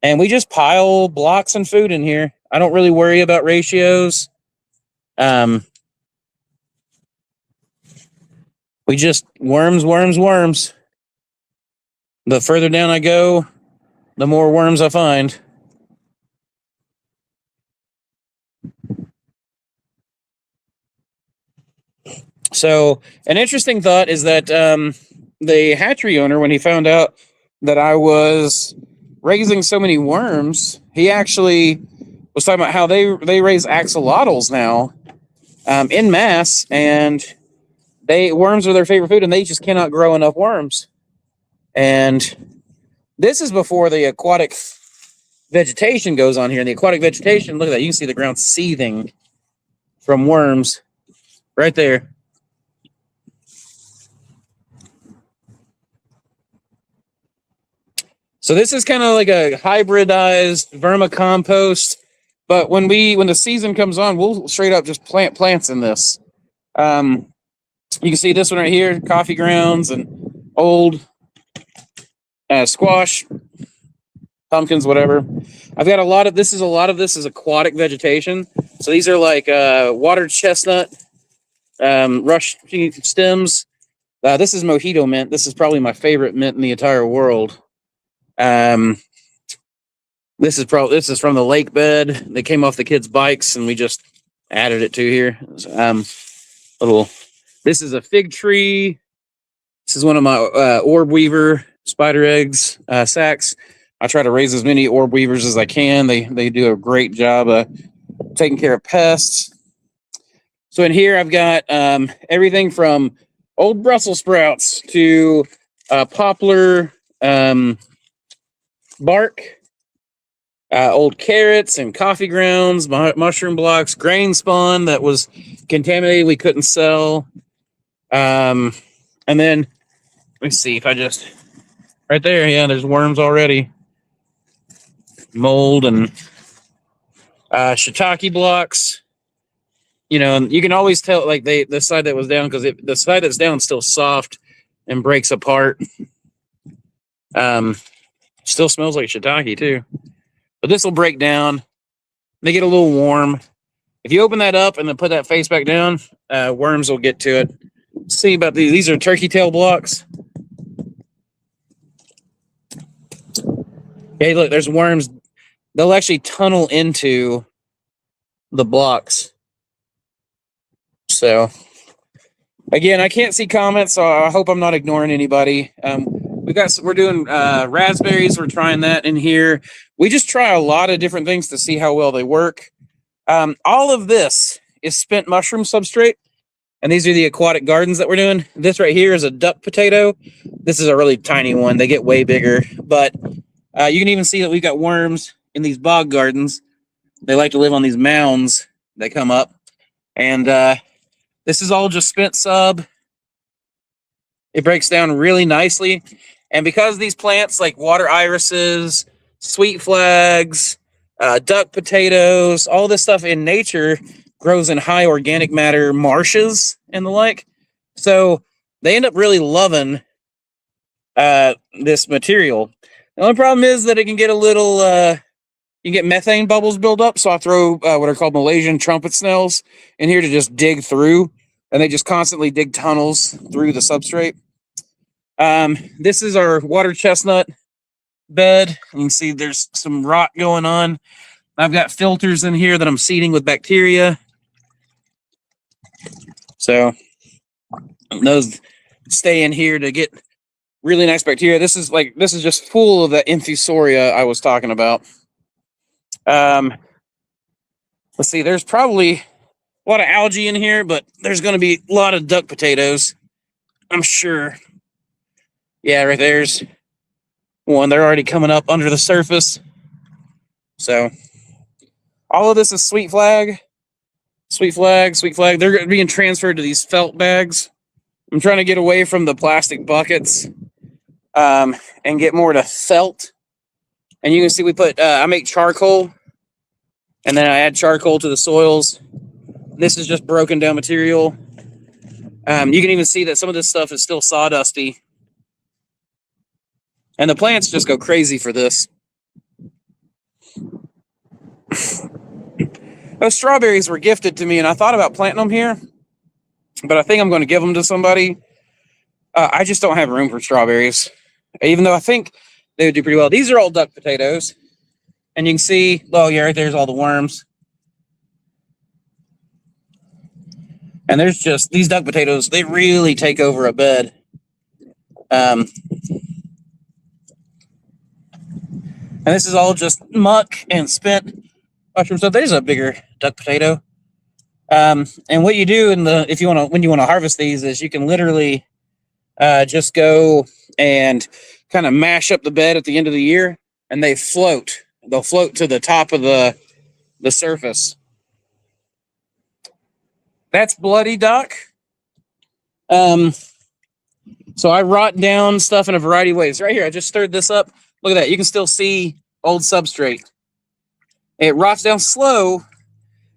And we just pile blocks and food in here. I don't really worry about ratios. We just worms. The further down I go, the more worms I find. So an interesting thought is that the hatchery owner, when he found out that I was raising so many worms, he actually was talking about how they raise axolotls now in mass, and worms are their favorite food, and they just cannot grow enough worms. And this is before the aquatic vegetation goes on here. And the aquatic vegetation, look at that. You can see the ground seething from worms right there. So this is kind of like a hybridized vermicompost. But when the season comes on, we'll straight up just plant plants in this. You can see this one right here, coffee grounds and old squash, pumpkins, whatever. I've got a lot of this is aquatic vegetation. So these are like water chestnut, rush stems. This is mojito mint. This is probably my favorite mint in the entire world. This is from the lake bed. They came off the kids' bikes, and we just added it to here. This is a fig tree. This is one of my orb weaver spider eggs sacs. I try to raise as many orb weavers as I can. They do a great job of taking care of pests. So in here, I've got everything from old Brussels sprouts to poplar bark, old carrots and coffee grounds, mushroom blocks, grain spawn that was contaminated, we couldn't sell. And then let me see if I just right there, yeah, there's worms already. Mold and shiitake blocks. You know, and you can always tell like the side that was down, because the side that's down is still soft and breaks apart. Still smells like shiitake too. But this will break down. They get a little warm. If you open that up and then put that face back down, worms will get to it. See about these. These are turkey tail blocks. Hey, look, there's worms. They'll actually tunnel into the blocks. So, again, I can't see comments, so I hope I'm not ignoring anybody. We're doing raspberries. We're trying that in here. We just try a lot of different things to see how well they work. All of this is spent mushroom substrate, and these are the aquatic gardens that we're doing. This right here is a duck potato. This is a really tiny one. They get way bigger, but you can even see that we've got worms in these bog gardens. They like to live on these mounds that come up, and this is all just spent sub. It breaks down really nicely. And because these plants like water irises, sweet flags, duck potatoes, all this stuff in nature grows in high organic matter marshes and the like. So they end up really loving this material. The only problem is that it can get a little, you get methane bubbles build up. So I throw what are called Malaysian trumpet snails in here to just dig through. And they just constantly dig tunnels through the substrate. This is our water chestnut bed. You can see there's some rot going on. I've got filters in here that I'm seeding with bacteria. So those stay in here to get really nice bacteria. This is just full of the infusoria I was talking about. Let's see, there's probably a lot of algae in here, but there's going to be a lot of duck potatoes, I'm sure. Yeah, right there's one. They're already coming up under the surface. So all of this is sweet flag. Sweet flag. They're being transferred to these felt bags. I'm trying to get away from the plastic buckets and get more to felt. And you can see we put, I make charcoal, and then I add charcoal to the soils. This is just broken down material. You can even see that some of this stuff is still sawdusty. And the plants just go crazy for this. Those strawberries were gifted to me, and I thought about planting them here, but I think I'm going to give them to somebody. I just don't have room for strawberries, even though I think they would do pretty well. These are all duck potatoes, and you can see, oh yeah, right there's all the worms. And there's just these duck potatoes, they really take over a bed. And this is all just muck and spent mushrooms. So there's a bigger duck potato. And what you do when you want to harvest these is you can literally just go and kind of mash up the bed at the end of the year, and they float. They'll float to the top of the surface. That's bloody duck. So I rot down stuff in a variety of ways. Right here, I just stirred this up. Look at that. You can still see old substrate. It rots down slow,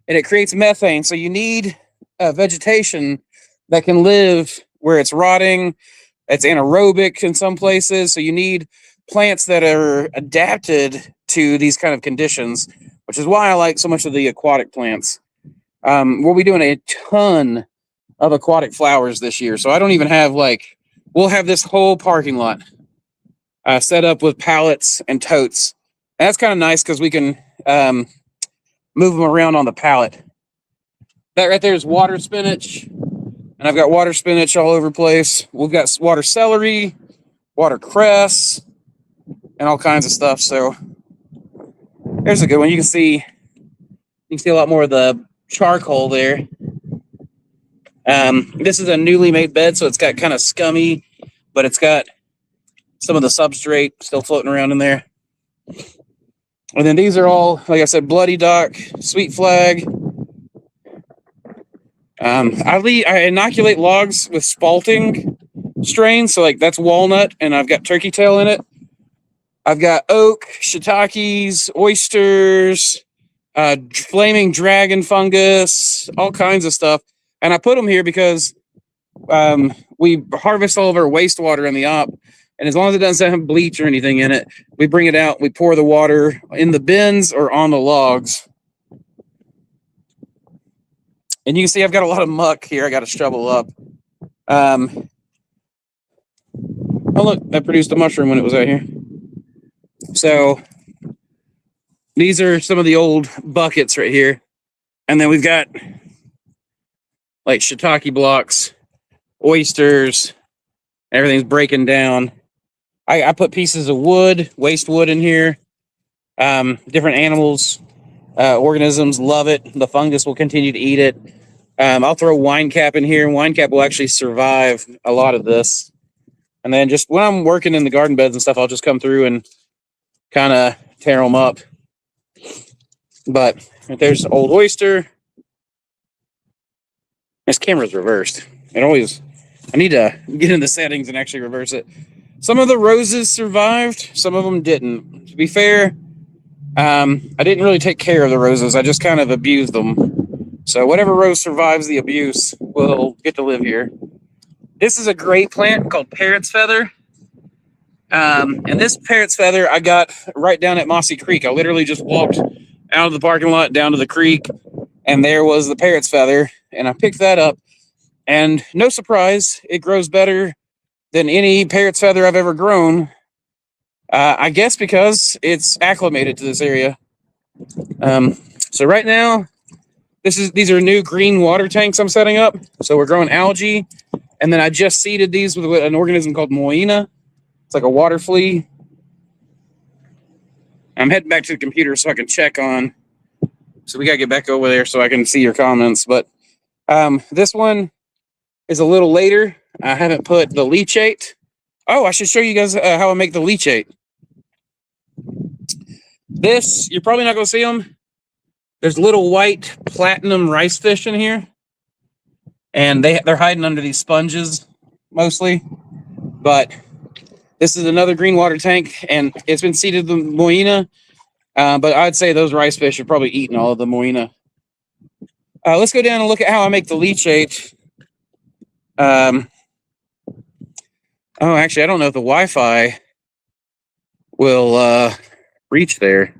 and it creates methane. So you need vegetation that can live where it's rotting. It's anaerobic in some places. So you need plants that are adapted to these kind of conditions, which is why I like so much of the aquatic plants. We'll be doing a ton of aquatic flowers this year. So I don't even have we'll have this whole parking lot set up with pallets and totes. And that's kind of nice because we can move them around on the pallet. That right there is water spinach. And I've got water spinach all over the place. We've got water celery, water cress, and all kinds of stuff. So there's a good one. You can see a lot more of the charcoal there. This is a newly made bed, so it's got kind of scummy, but it's got some of the substrate still floating around in there. And then these are all, like I said, bloody duck, sweet flag. I inoculate logs with spalting strains, so that's walnut, and I've got turkey tail in it. I've got oak, shiitakes, oysters, flaming dragon fungus, all kinds of stuff. And I put them here because we harvest all of our wastewater in the op, and as long as it doesn't have bleach or anything in it, we bring it out, we pour the water in the bins or on the logs. And you can see I've got a lot of muck here I got to shovel up. Oh, look, that produced a mushroom when it was out here. So these are some of the old buckets right here. And then we've got shiitake blocks, oysters, everything's breaking down. I put pieces of wood, waste wood in here. Different animals, organisms love it. The fungus will continue to eat it. I'll throw wine cap in here. Wine cap will actually survive a lot of this. And then just when I'm working in the garden beds and stuff, I'll just come through and kind of tear them up. But there's old oyster. This camera's reversed. I need to get in the settings and actually reverse it. Some of the roses survived. Some of them didn't. To be fair, I didn't really take care of the roses. I just kind of abused them. So whatever rose survives the abuse will get to live here. This is a great plant called parrot's feather. And this parrot's feather I got right down at Mossy Creek. I literally just walked out of the parking lot down to the creek, and there was the parrot's feather, and I picked that up. And no surprise, it grows better than any parrot's feather I've ever grown. I guess because it's acclimated to this area. So right now, these are new green water tanks I'm setting up. So we're growing algae, and then I just seeded these with an organism called moina. It's like a water flea. I'm heading back to the computer so I can check on. So we gotta get back over there so I can see your comments. But this one is a little later. I haven't put the leachate. Oh, I should show you guys how I make the leachate. This, you're probably not going to see them. There's little white platinum rice fish in here. And they're hiding under these sponges, mostly. But this is another green water tank, and it's been seeded with moina. But I'd say those rice fish are probably eating all of the moina. Let's go down and look at how I make the leachate. Oh, actually, I don't know if the Wi-Fi will reach there.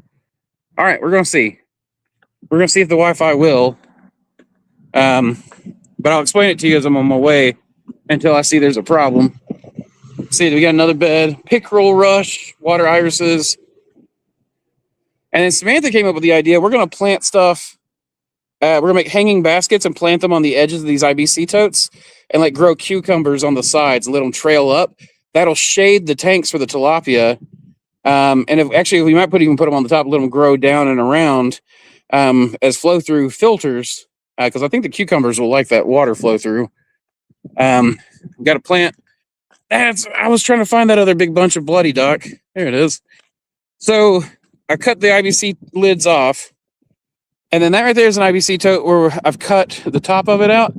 All right, we're going to see. We're going to see if the Wi-Fi will. But I'll explain it to you as I'm on my way until I see there's a problem. See, we got another bed, pickerel rush, water irises. And then Samantha came up with the idea, we're going to plant stuff we're gonna make hanging baskets and plant them on the edges of these IBC totes, and like grow cucumbers on the sides and let them trail up. That'll shade the tanks for the tilapia. And if we might even put them on the top, let them grow down and around as flow through filters, because I think the cucumbers will like that water flow through. Got a plant. I was trying to find that other big bunch of bloody, Doc. There it is. So I cut the IBC lids off, and then that right there is an IBC tote where I've cut the top of it out.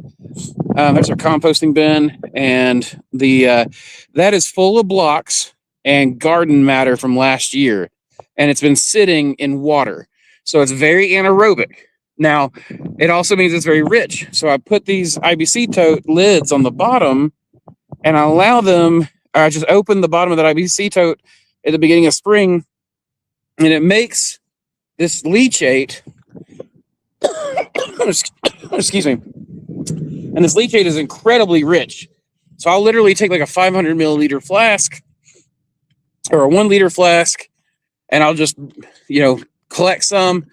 There's our composting bin, and that is full of blocks and garden matter from last year, and it's been sitting in water, so it's very anaerobic. Now, it also means it's very rich. So I put these IBC tote lids on the bottom, and I allow them. I just open the bottom of that IBC tote at the beginning of spring, and it makes this leachate. Excuse me. And this leachate is incredibly rich. So I'll literally take like a 500 milliliter flask or a 1 liter flask, and I'll just, collect some,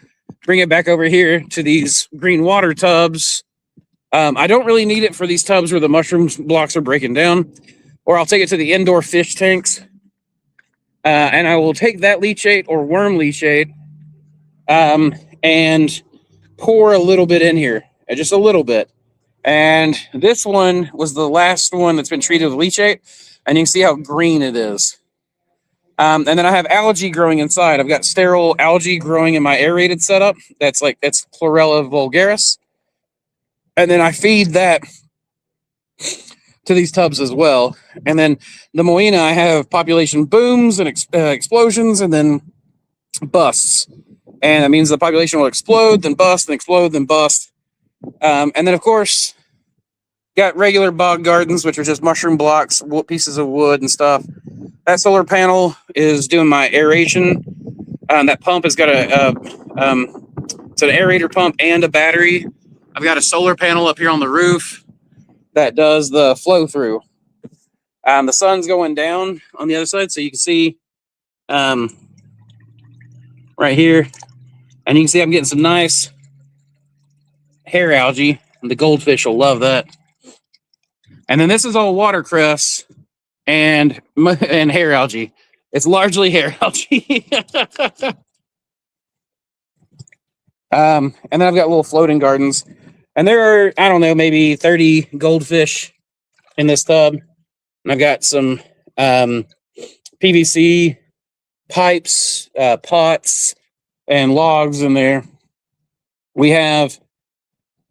bring it back over here to these green water tubs. I don't really need it for these tubs where the mushroom blocks are breaking down, or I'll take it to the indoor fish tanks. And I will take that leachate or worm leachate and pour a little bit in here, just a little bit. And this one was the last one that's been treated with leachate, and you can see how green it is. And then I have algae growing inside. I've got sterile algae growing in my aerated setup. That's Chlorella vulgaris. And then I feed that to these tubs as well. And then the Moina, I have population booms and explosions and then busts. And that means the population will explode, then bust, then explode, then bust. And then, of course, got regular bog gardens, which are just mushroom blocks, pieces of wood and stuff. That solar panel is doing my aeration. That pump has got it's an aerator pump and a battery. I've got a solar panel up here on the roof that does the flow through. The sun's going down on the other side, so you can see right here, and you can see I'm getting some nice hair algae, and the goldfish will love that. And then this is all watercress and hair algae. It's largely hair algae. And then I've got little floating gardens, and there are, I don't know, maybe 30 goldfish in this tub. And I've got some PVC pipes, pots, and logs in there. We have,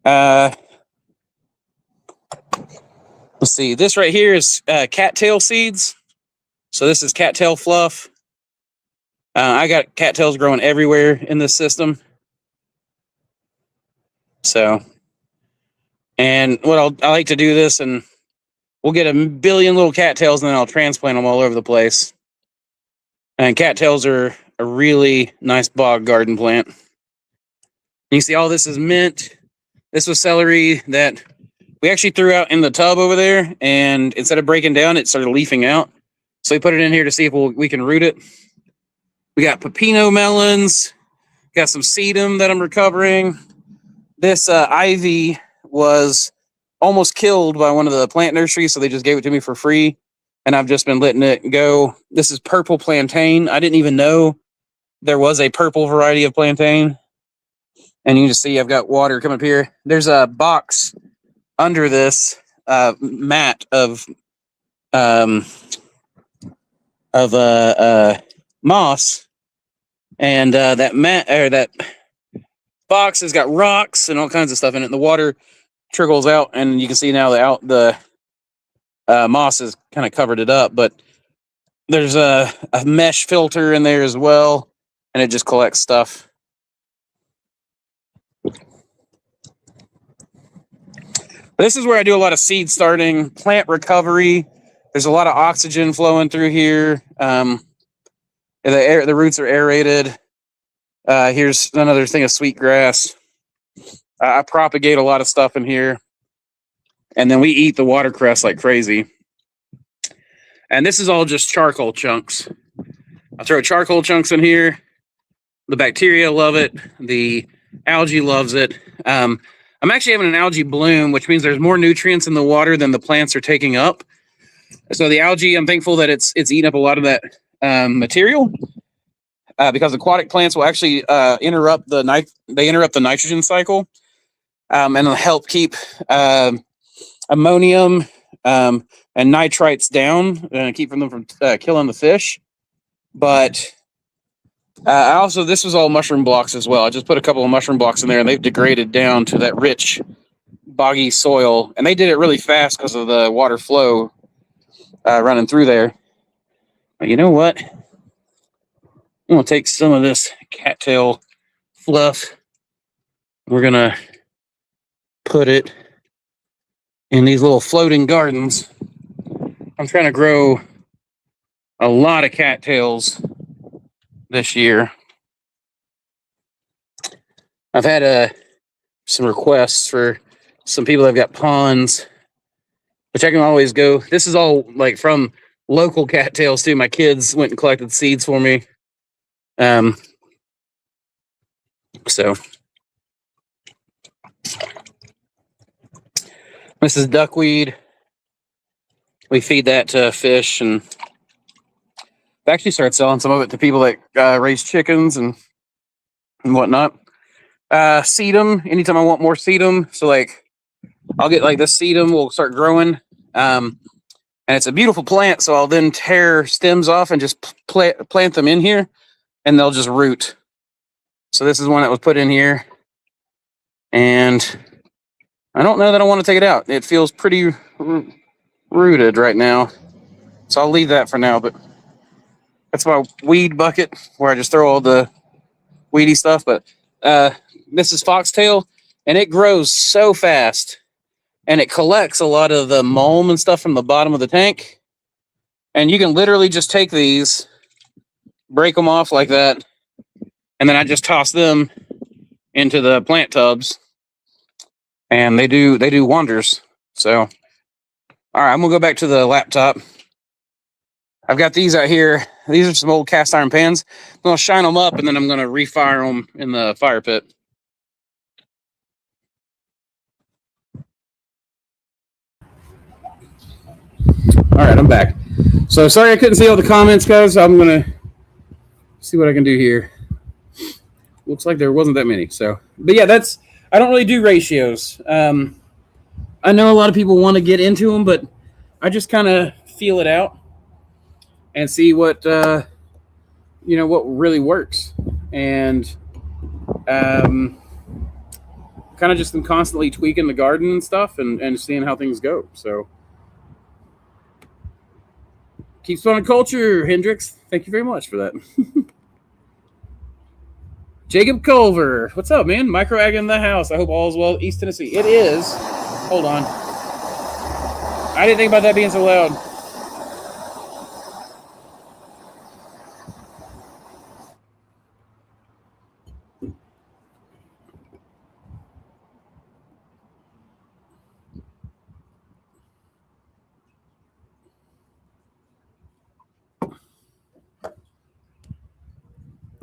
let's see, this right here is cattail seeds. So this is cattail fluff. I got cattails growing everywhere in this system. So, and I like to do this, and we'll get a billion little cattails, and then I'll transplant them all over the place. And cattails are a really nice bog garden plant. You can see all this is mint. This was celery that we actually threw out in the tub over there, and instead of breaking down, it started leafing out. So we put it in here to see if we can root it. We got pepino melons. Got some sedum that I'm recovering. This ivy was almost killed by one of the plant nurseries, so they just gave it to me for free, and I've just been letting it go. This is purple plantain. I didn't even know there was a purple variety of plantain. And you can just see I've got water coming up here. There's a box under this mat of moss, and that mat or that box has got rocks and all kinds of stuff in it. And the water trickles out, and you can see now the moss has kind of covered it up. But there's a mesh filter in there as well, and it just collects stuff. This is where I do a lot of seed starting, plant recovery. There's a lot of oxygen flowing through here. The roots are aerated. Here's another thing of sweetgrass. I propagate a lot of stuff in here. And then we eat the watercress like crazy. And this is all just charcoal chunks. I throw charcoal chunks in here. The bacteria love it. The Algae loves it. I'm actually having an algae bloom, which means there's more nutrients in the water than the plants are taking up. So the algae, I'm thankful that it's eating up a lot of that material, because aquatic plants will actually interrupt the nitrogen cycle, and it'll help keep ammonium and nitrites down and keep them from killing the fish. But this was all mushroom blocks as well. I just put a couple of mushroom blocks in there, and they've degraded down to that rich, boggy soil. And they did it really fast because of the water flow running through there. But you know what? I'm going to take some of this cattail fluff. We're going to put it in these little floating gardens. I'm trying to grow a lot of cattails this year. I've had some requests for some people that have got ponds, which I can always go. This is all like from local cattails too. My kids went and collected seeds for me. So this is duckweed. We feed that to fish, and I actually started selling some of it to people that raise chickens and whatnot. Sedum, anytime I want more sedum. So like I'll get like this sedum will start growing. And it's a beautiful plant. So I'll then tear stems off and just plant them in here, and they'll just root. So this is one that was put in here, and I don't know that I want to take it out. It feels pretty rooted right now. So I'll leave that for now, but that's my weed bucket where I just throw all the weedy stuff. But this is foxtail, and it grows so fast, and it collects a lot of the mulm and stuff from the bottom of the tank. And you can literally just take these, break them off like that, and then I just toss them into the plant tubs, and they do wonders. So, all right, I'm gonna go back to the laptop. I've got these out here. These are some old cast iron pans. I'm gonna shine them up, and then I'm gonna refire them in the fire pit. All right, I'm back. So sorry I couldn't see all the comments, guys. I'm gonna see what I can do here. Looks like there wasn't that many. So, but yeah, I don't really do ratios. I know a lot of people want to get into them, but I just kind of feel it out and see what what really works, and kind of just am constantly tweaking the garden and stuff, and seeing how things go. So keep spawning culture, Hendrix. Thank you very much for that. Jacob Culver, what's up, man? Micro Ag in the house. I hope all is well. East Tennessee. It is. Hold on. I didn't think about that being so loud.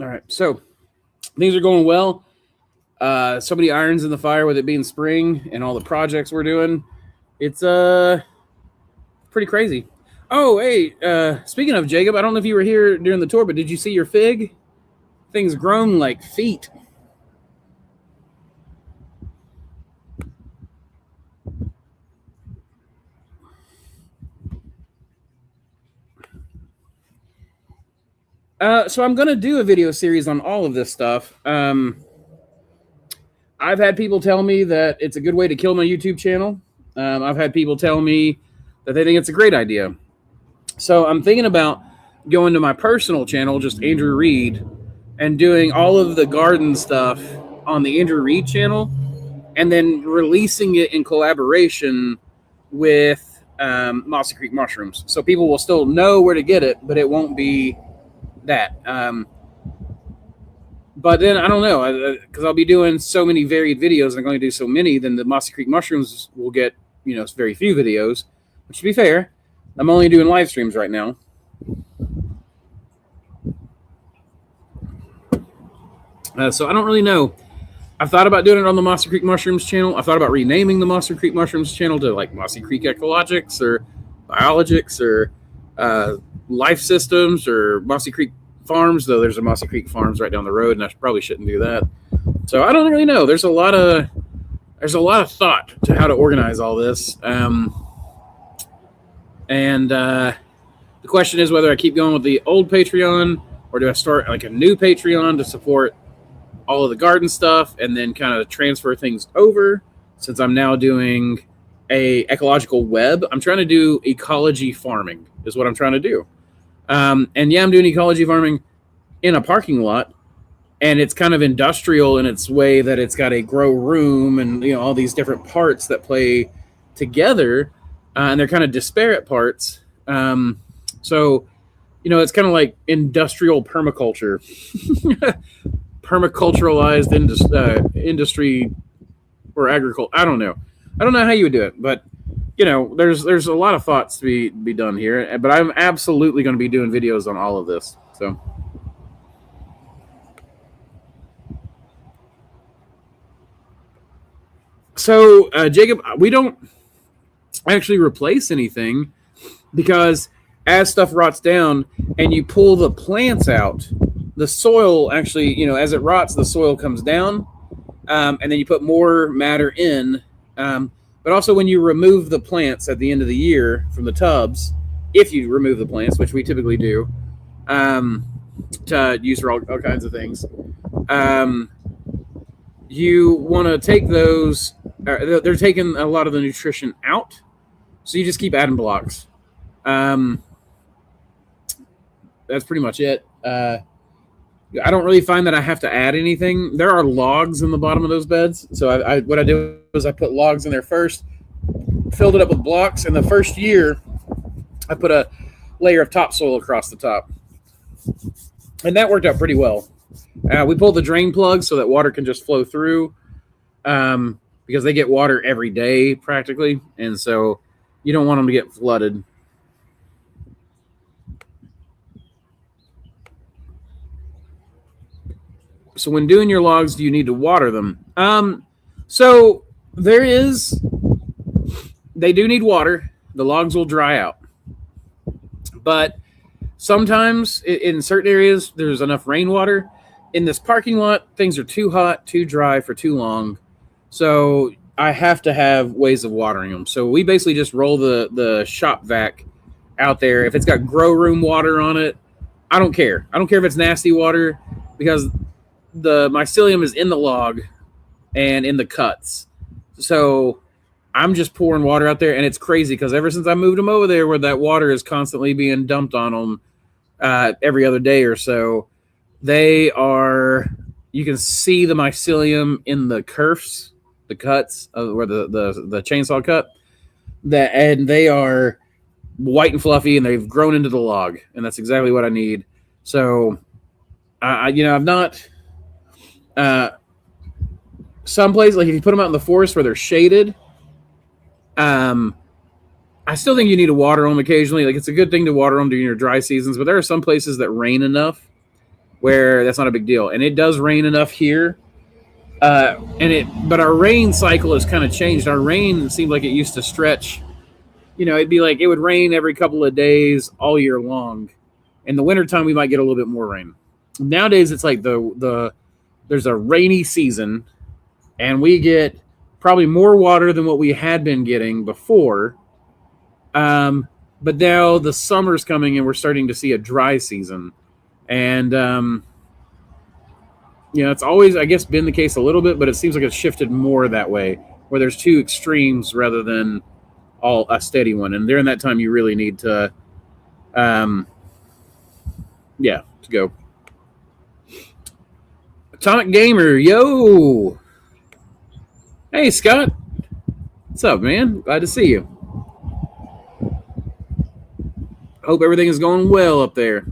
All right, so things are going well. So many irons in the fire with it being spring and all the projects we're doing. It's pretty crazy. Oh, hey, speaking of Jacob, I don't know if you were here during the tour, but did you see your fig? Things grown like feet. So I'm going to do a video series on all of this stuff. I've had people tell me that it's a good way to kill my YouTube channel. I've had people tell me that they think it's a great idea. So I'm thinking about going to my personal channel, just Andrew Reed, and doing all of the garden stuff on the Andrew Reed channel, and then releasing it in collaboration with Mossy Creek Mushrooms. So people will still know where to get it, but it won't be that. But then I don't know, because I'll be doing so many varied videos, and I'm going to do so many, then the Mossy Creek Mushrooms will get, very few videos. Which, to be fair, I'm only doing live streams right now. So I don't really know. I've thought about doing it on the Mossy Creek Mushrooms channel. I've thought about renaming the Mossy Creek Mushrooms channel to like Mossy Creek Ecologics or Biologics or Life Systems or Mossy Creek Farms, though there's a Mossy Creek Farms right down the road, and I probably shouldn't do that. So I don't really know. There's a lot of thought to how to organize all this. The question is whether I keep going with the old Patreon or do I start like a new Patreon to support all of the garden stuff and then kind of transfer things over, since I'm now doing a ecological web. I'm trying to do ecology farming is what I'm trying to do. And yeah, I'm doing ecology farming in a parking lot, and it's kind of industrial in its way that it's got a grow room and, you know, all these different parts that play together, and they're kind of disparate parts. So, you know, it's kind of like industrial permaculture, permaculturalized industry or agriculture. I don't know how you would do it, but you know, there's a lot of thoughts to be done here. But I'm absolutely going to be doing videos on all of this. So Jacob, we don't actually replace anything because as stuff rots down and you pull the plants out, the soil actually, you know, as it rots, the soil comes down, and then you put more matter in. But also when you remove the plants at the end of the year from the tubs, if you remove the plants, which we typically do, to use for all kinds of things, you want to take those, they're taking a lot of the nutrition out, so you just keep adding blocks. That's pretty much it. I don't really find that I have to add anything. There are logs in the bottom of those beds. So what I do is I put logs in there first, filled it up with blocks, and the first year I put a layer of topsoil across the top. And that worked out pretty well. We pulled the drain plug so that water can just flow through, because they get water every day practically. And so you don't want them to get flooded. So when doing your logs, do you need to water them? So they do need water. The logs will dry out. But sometimes in certain areas, there's enough rainwater. In this parking lot, things are too hot, too dry for too long. So I have to have ways of watering them. So we basically just roll the shop vac out there. If it's got grow room water on it, I don't care. I don't care if it's nasty water, because the mycelium is in the log and in the cuts. So I'm just pouring water out there, and it's crazy because ever since I moved them over there where that water is constantly being dumped on them every other day or so, you can see the mycelium in the kerfs, the cuts of where the chainsaw cut, and they are white and fluffy, and they've grown into the log, and that's exactly what I need. So I've not some places, like if you put them out in the forest where they're shaded, I still think you need to water them occasionally. Like, it's a good thing to water them during your dry seasons, but there are some places that rain enough where that's not a big deal. And it does rain enough here. But our rain cycle has kind of changed. Our rain seemed like it used to stretch. You know, it'd be like it would rain every couple of days all year long. In the wintertime, we might get a little bit more rain. Nowadays, it's like there's a rainy season, and we get probably more water than what we had been getting before. But now the summer's coming, and we're starting to see a dry season. And, it's always, I guess, been the case a little bit, but it seems like it's shifted more that way, where there's two extremes rather than all a steady one. And during that time, you really need to, to go. Atomic Gamer, yo! Hey, Scott. What's up, man? Glad to see you. Hope everything is going well up there.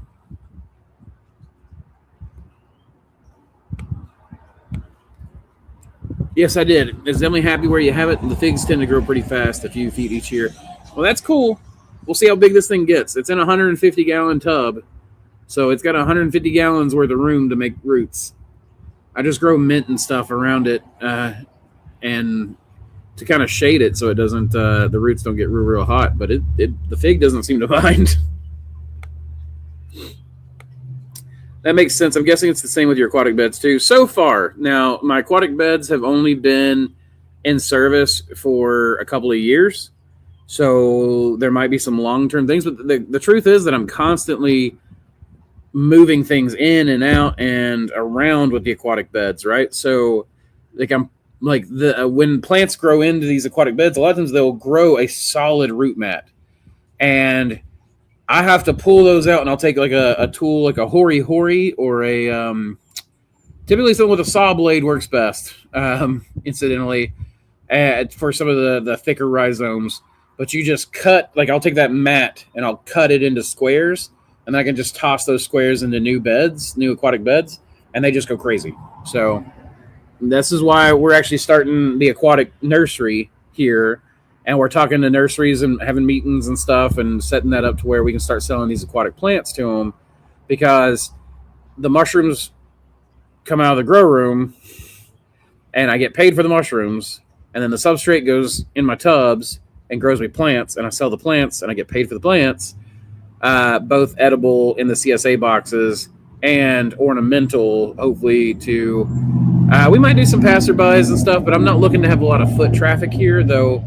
Yes, I did. It's definitely happy where you have it. And the figs tend to grow pretty fast, a few feet each year. Well, that's cool. We'll see how big this thing gets. It's in a 150-gallon tub, so it's got 150 gallons worth of room to make roots. I just grow mint and stuff around it, and to kind of shade it so it doesn't the roots don't get real hot. But the fig doesn't seem to mind. That makes sense. I'm guessing it's the same with your aquatic beds too. So far, now my aquatic beds have only been in service for a couple of years, so there might be some long-term things. But the truth is that I'm constantly moving things in and out and around with the aquatic beds, right? So, like when plants grow into these aquatic beds, a lot of times they'll grow a solid root mat, and I have to pull those out, and I'll take like a tool, like a hori or a typically something with a saw blade works best, incidentally, for some of the thicker rhizomes. But you just cut, like I'll take that mat and I'll cut it into squares, and I can just toss those squares into new aquatic beds, and they just go crazy. So this is why we're actually starting the aquatic nursery here. And we're talking to nurseries and having meetings and stuff and setting that up to where we can start selling these aquatic plants to them, because the mushrooms come out of the grow room and I get paid for the mushrooms. And then the substrate goes in my tubs and grows me plants. And I sell the plants and I get paid for the plants, both edible in the CSA boxes and ornamental, hopefully to, we might do some passerbys and stuff, but I'm not looking to have a lot of foot traffic here, though.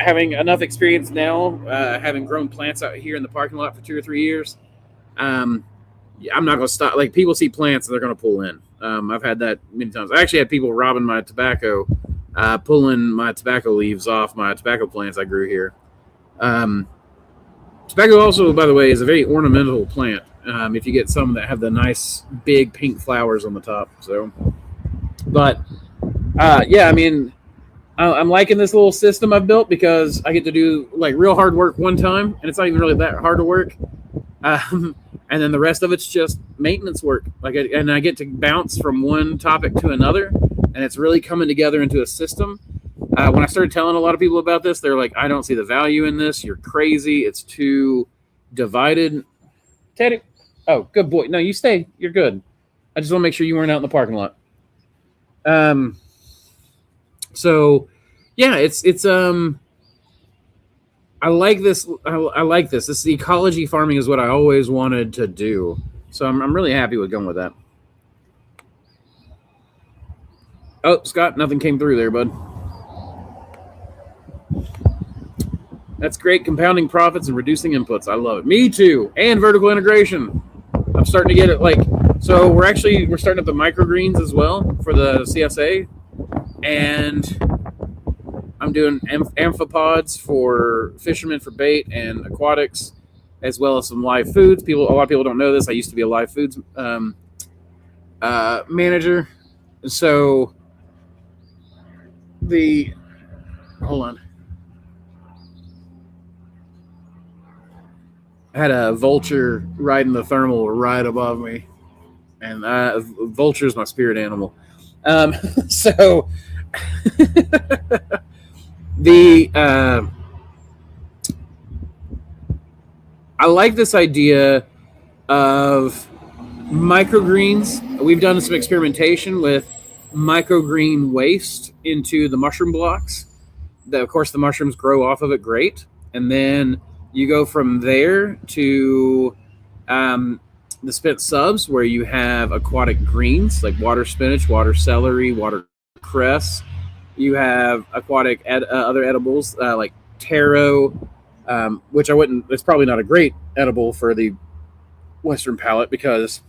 Having enough experience now, having grown plants out here in the parking lot for 2 or 3 years, I'm not going to stop. Like, people see plants and they're going to pull in. I've had that many times. I actually had people robbing my tobacco, pulling my tobacco leaves off my tobacco plants I grew here. Tobacco also, by the way, is a very ornamental plant. If you get some that have the nice big pink flowers on the top. So, but yeah, I mean, I'm liking this little system I've built, because I get to do like real hard work one time, and it's not even really that hard to work. And then the rest of it's just maintenance work. And I get to bounce from one topic to another, and it's really coming together into a system. When I started telling a lot of people about this, they're like, "I don't see the value in this. You're crazy. It's too divided." Teddy, oh, good boy. No, you stay. You're good. I just want to make sure you weren't out in the parking lot. So, yeah, it's I like this. I like this. This ecology farming is what I always wanted to do. So I'm really happy with going with that. Oh, Scott, nothing came through there, bud. That's great. Compounding profits and reducing inputs. I love it. Me too. And vertical integration. I'm starting to get it. So we're starting up the microgreens as well for the CSA. And I'm doing amphipods for fishermen for bait and aquatics, as well as some live foods. A lot of people don't know this. I used to be a live foods manager. So hold on. I had a vulture riding the thermal right above me, and vulture is my spirit animal. So I like this idea of microgreens. We've done some experimentation with microgreen waste into the mushroom blocks. Of course, the mushrooms grow off of it great, and then you go from there to the spent subs, where you have aquatic greens like water spinach, water celery, water cress. You have aquatic other edibles like taro, which it's probably not a great edible for the Western palate, because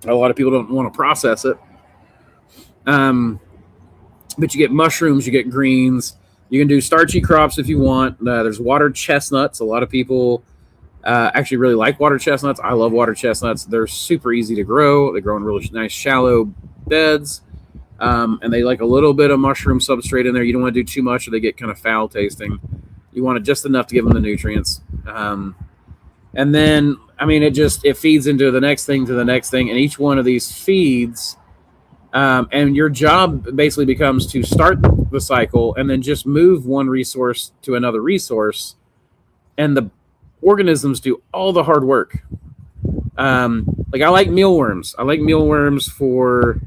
a lot of people don't want to process it. But you get mushrooms, you get greens. You can do starchy crops if you want. There's water chestnuts. A lot of people actually really like water chestnuts. I love water chestnuts. They're super easy to grow. They grow in really nice shallow beds. And they like a little bit of mushroom substrate in there. You don't want to do too much or they get kind of foul tasting. You want it just enough to give them the nutrients. And then, I mean, it feeds into the next thing to the next thing. And each one of these feeds, and your job basically becomes to start the cycle and then just move one resource to another resource. And the organisms do all the hard work. Like I like mealworms. I like mealworms for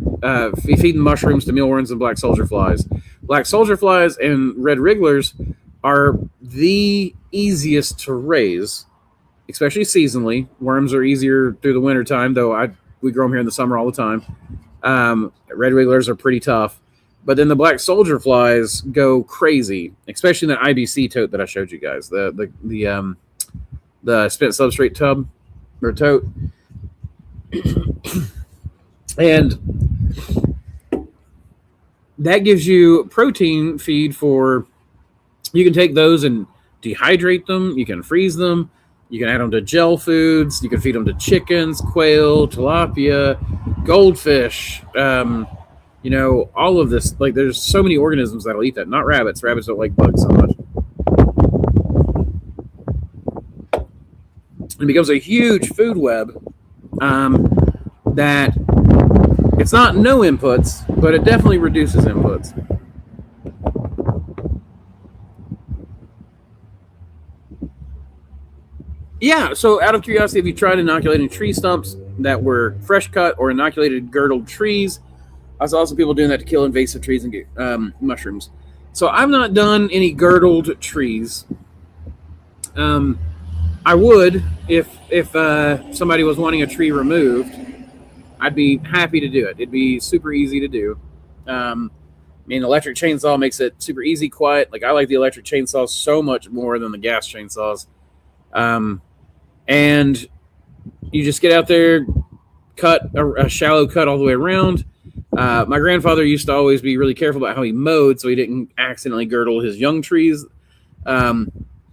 feeding mushrooms to mealworms and black soldier flies. Black soldier flies and red wrigglers are the easiest to raise, especially seasonally. Worms are easier through the winter time, though we grow them here in the summer all the time. Red wigglers are pretty tough, but then the black soldier flies go crazy, especially in that IBC tote that I showed you guys. The spent substrate tub or tote. And that gives you protein feed for, you can take those and dehydrate them, you can freeze them, you can add them to gel foods, you can feed them to chickens, quail, tilapia, goldfish, all of this. Like there's so many organisms that'll eat that, not rabbits. Rabbits don't like bugs so much. It becomes a huge food web that it's not no inputs, but it definitely reduces inputs. Yeah, so out of curiosity, have you tried inoculating tree stumps that were fresh cut or inoculated girdled trees? I saw some people doing that to kill invasive trees and get mushrooms. So I've not done any girdled trees. I would if somebody was wanting a tree removed. I'd be happy to do it. It'd be super easy to do. Electric chainsaw makes it super easy, quiet. Like I like the electric chainsaws so much more than the gas chainsaws. And you just get out there, cut a shallow cut all the way around. My grandfather used to always be really careful about how he mowed so he didn't accidentally girdle his young trees.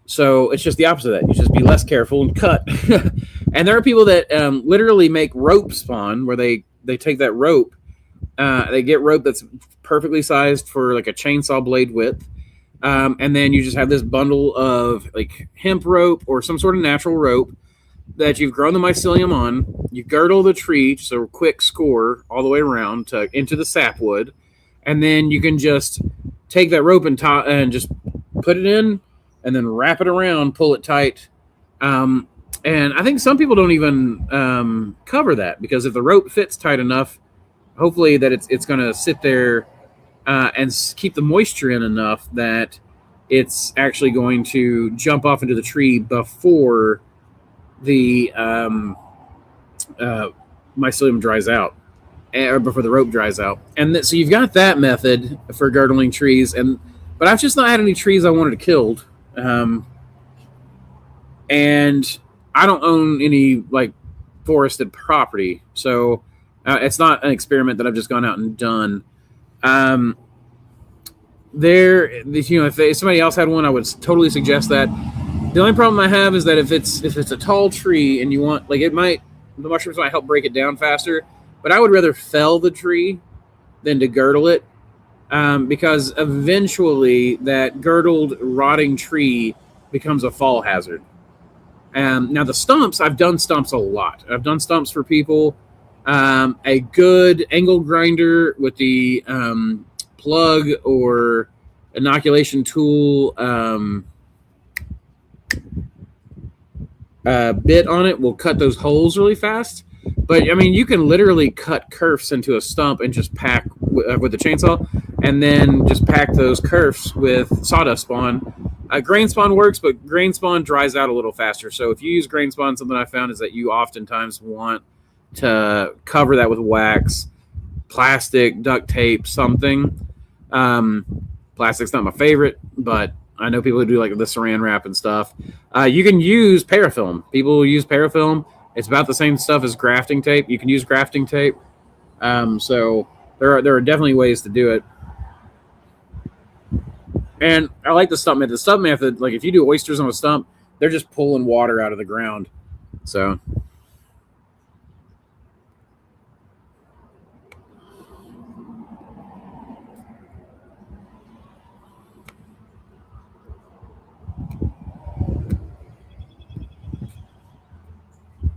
So it's just the opposite of that. You just be less careful and cut. And there are people that literally make rope spawn where they take that rope, they get rope that's perfectly sized for like a chainsaw blade width. And then you just have this bundle of like hemp rope or some sort of natural rope that you've grown the mycelium on. You girdle the tree, just a quick score all the way around into the sapwood. And then you can just take that rope and just put it in and then wrap it around, pull it tight. And I think some people don't even cover that, because if the rope fits tight enough, hopefully that it's going to sit there and keep the moisture in enough that it's actually going to jump off into the tree before the mycelium dries out, or before the rope dries out. And so you've got that method for girdling trees, but I've just not had any trees I wanted to kill. And I don't own any like forested property, so it's not an experiment that I've just gone out and done. If somebody else had one, I would totally suggest that. The only problem I have is that if it's a tall tree and you want, like, the mushrooms might help break it down faster, but I would rather fell the tree than to girdle it, because eventually that girdled rotting tree becomes a fall hazard. Now the stumps, I've done stumps a lot. I've done stumps for people. A good angle grinder with the plug or inoculation tool bit on it will cut those holes really fast. But you can literally cut kerfs into a stump and just pack with the chainsaw, and then just pack those kerfs with sawdust spawn. Grain spawn works, but grain spawn dries out a little faster. So if you use grain spawn, something I found is that you oftentimes want to cover that with wax, plastic, duct tape, something. Plastic's not my favorite, but I know people who do like the saran wrap and stuff. You can use parafilm. People use parafilm. It's about the same stuff as grafting tape. You can use grafting tape. So there are definitely ways to do it. And I like the stump method. The stump method, like if you do oysters on a stump, they're just pulling water out of the ground. So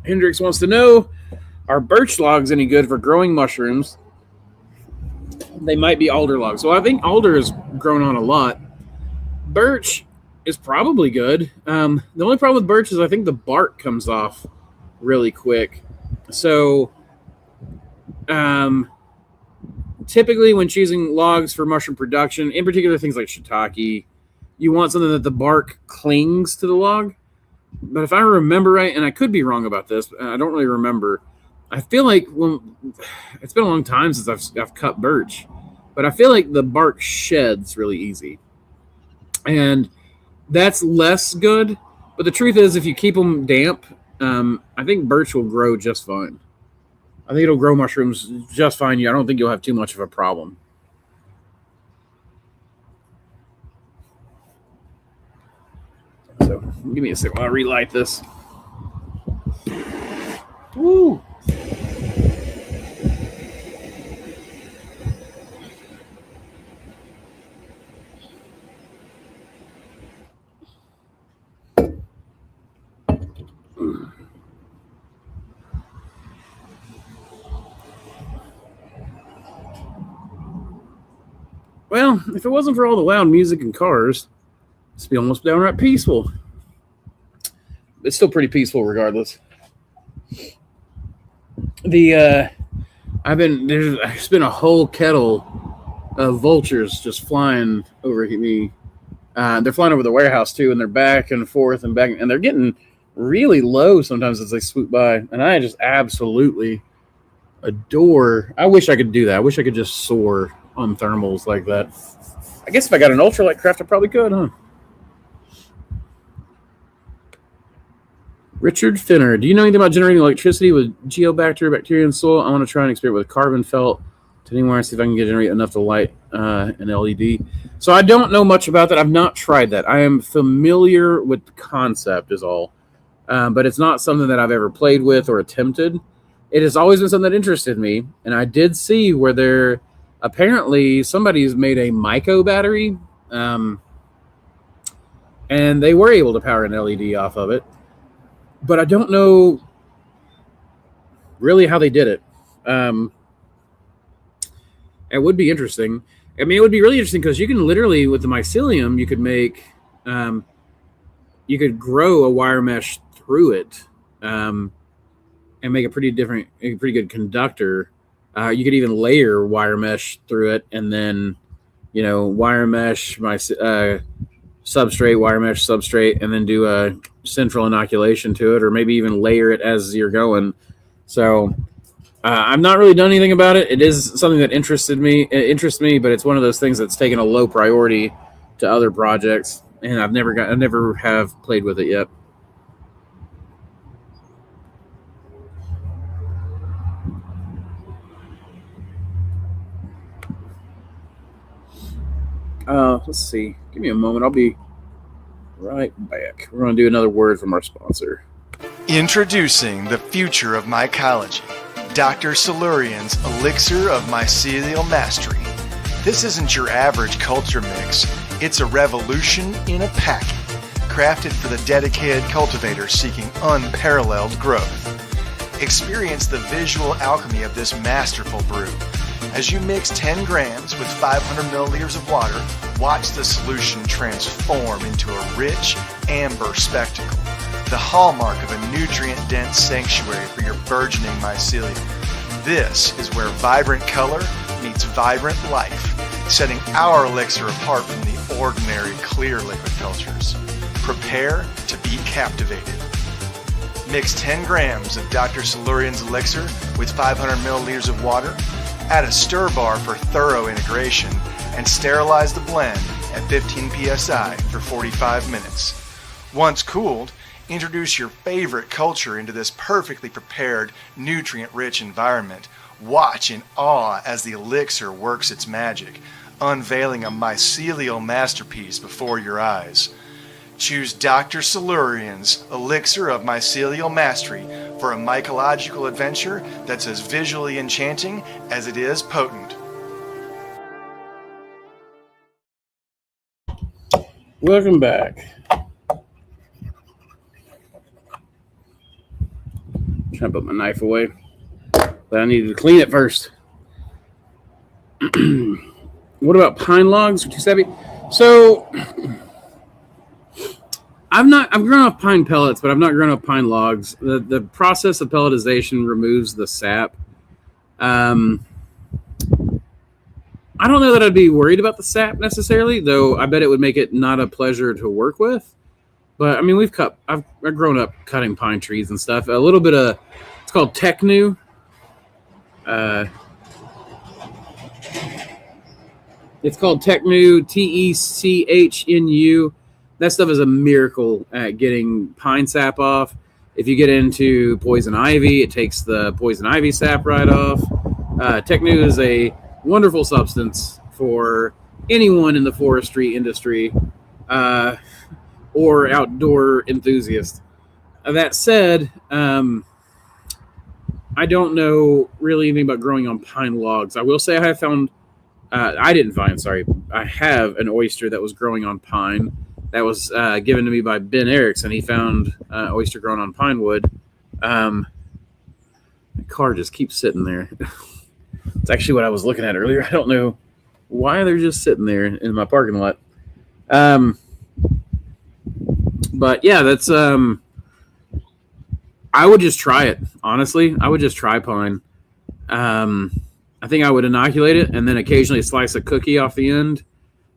Hendrix wants to know, are birch logs any good for growing mushrooms? They might be alder logs. So I think alder is grown on a lot. Birch is probably good. The only problem with birch is I think the bark comes off really quick. So, typically when choosing logs for mushroom production, in particular things like shiitake, you want something that the bark clings to the log. But if I remember right, and I could be wrong about this, I don't really remember. I feel like it's been a long time since I've cut birch, but I feel like the bark sheds really easy, and that's less good. But the truth is, if you keep them damp, I think birch will grow just fine. I think it'll grow mushrooms just fine. I don't think you'll have too much of a problem. So give me a second while I relight this. Woo! Well, if it wasn't for all the loud music and cars, it'd be almost downright peaceful. It's still pretty peaceful regardless. There's been a whole kettle of vultures just flying over me. They're flying over the warehouse too, and they're back and forth and back, and they're getting really low sometimes as they swoop by. And I just absolutely adore. I wish I could do that. I wish I could just soar on thermals like that. I guess if I got an ultralight craft, I probably could, huh? Richard Finner, do you know anything about generating electricity with geobacteria, bacteria in soil? I want to try and experiment with carbon felt to anywhere and see if I can generate enough to light an LED. So I don't know much about that. I've not tried that. I am familiar with the concept is all, but it's not something that I've ever played with or attempted. It has always been something that interested me, and I did see where apparently somebody's made a Myco battery, and they were able to power an LED off of it. But I don't know really how they did it. It would be interesting. I mean, it would be really interesting because you can literally, with the mycelium, you could make, you could grow a wire mesh through it, and make a pretty good conductor. You could even layer wire mesh through it, and then, wire mesh substrate, wire mesh substrate, and then do a central inoculation to it, or maybe even layer it as you're going. So I've not really done anything about it. It is something that interests me, but it's one of those things that's taken a low priority to other projects, and I never have played with it yet. Let's see. Give me a moment. I'll be right back. We're going to do another word from our sponsor. Introducing the future of mycology, Dr. Silurian's Elixir of Mycelial Mastery. This isn't your average culture mix. It's a revolution in a packet, crafted for the dedicated cultivator seeking unparalleled growth. Experience the visual alchemy of this masterful brew. As you mix 10 grams with 500 milliliters of water, watch the solution transform into a rich, amber spectacle, the hallmark of a nutrient-dense sanctuary for your burgeoning mycelium. This is where vibrant color meets vibrant life, setting our elixir apart from the ordinary clear liquid cultures. Prepare to be captivated. Mix 10 grams of Dr. Silurian's elixir with 500 milliliters of water, add a stir bar for thorough integration, and sterilize the blend at 15 psi for 45 minutes. Once cooled, introduce your favorite culture into this perfectly prepared, nutrient-rich environment. Watch in awe as the elixir works its magic, unveiling a mycelial masterpiece before your eyes. Choose Dr. Silurian's Elixir of Mycelial Mastery for a mycological adventure that's as visually enchanting as it is potent. Welcome back. Trying to put my knife away, but I needed to clean it first. What about pine logs? Are too savvy? So I've grown off pine pellets, but I've not grown off pine logs. The process of pelletization removes the sap. I don't know that I'd be worried about the sap necessarily, though I bet it would make it not a pleasure to work with. But I mean, I've grown up cutting pine trees and stuff. A little bit of, it's called Technu. It's called Technu, Technu. That stuff is a miracle at getting pine sap off. If you get into poison ivy, it takes the poison ivy sap right off. Technu is a wonderful substance for anyone in the forestry industry or outdoor enthusiast. That said, I don't know really anything about growing on pine logs. I will say I have I have an oyster that was growing on pine that was given to me by Ben Erickson. He found oyster growing on pine wood. The car just keeps sitting there. It's actually what I was looking at earlier. I don't know why they're just sitting there in my parking lot. But yeah, that's I would just try it. Honestly, I would just try pine. I think I would inoculate it and then occasionally slice a cookie off the end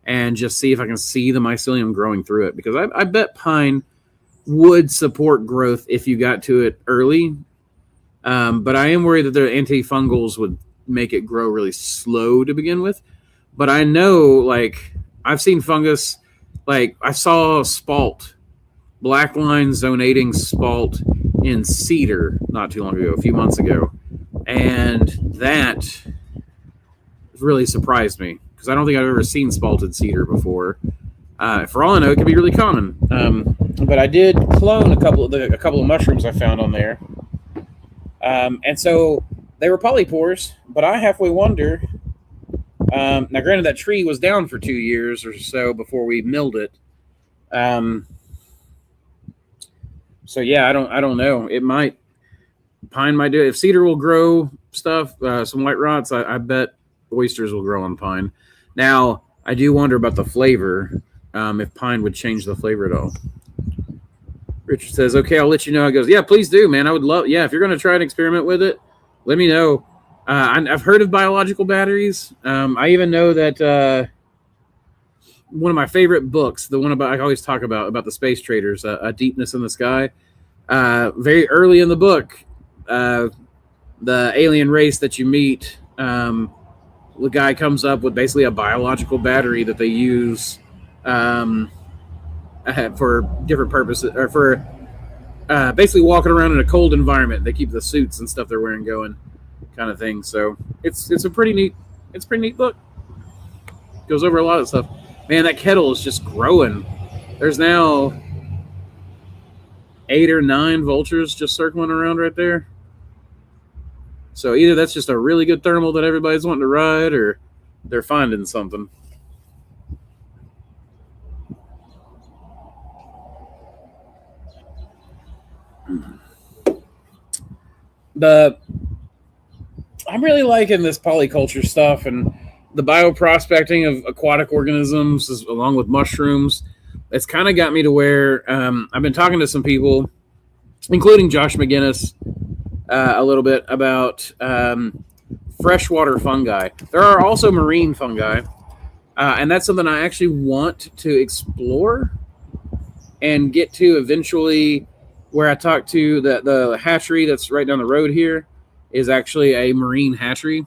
and just see if I can see the mycelium growing through it, because I bet pine would support growth if you got to it early. But I am worried that the antifungals would make it grow really slow to begin with. But I know, like, I've seen fungus, like I saw spalt, black line zonating spalt in cedar not too long ago, a few months ago. And that really surprised me because I don't think I've ever seen spalted cedar before. For all I know, it could be really common. But I did clone a couple of mushrooms I found on there. And so they were polypores, but I halfway wonder. Now, granted, that tree was down for 2 years or so before we milled it. So yeah, I don't know. Pine might do it. If cedar will grow stuff, some white rots, I bet oysters will grow on pine. Now, I do wonder about the flavor. If pine would change the flavor at all. Richard says, "Okay, I'll let you know." He goes, "Yeah, please do, man. I would love. Yeah, if you're going to try and experiment with it, let me know." I've heard of biological batteries. I even know that one of my favorite books, the one I always talk about the space traders, A Deepness in the Sky. Very early in the book, the alien race that you meet, the guy comes up with basically a biological battery that they use for different purposes, or for basically walking around in a cold environment. They keep the suits and stuff they're wearing going, kind of thing. So it's a pretty neat book. Goes over a lot of stuff. Man, that kettle is just growing. There's now 8 or 9 vultures just circling around right there. So either that's just a really good thermal that everybody's wanting to ride, or they're finding something. I'm really liking this polyculture stuff and the bioprospecting of aquatic organisms along with mushrooms. It's kind of got me to where I've been talking to some people, including Josh McGinnis, a little bit about freshwater fungi. There are also marine fungi, and that's something I actually want to explore and get to eventually, where I talked to the hatchery that's right down the road here is actually a marine hatchery.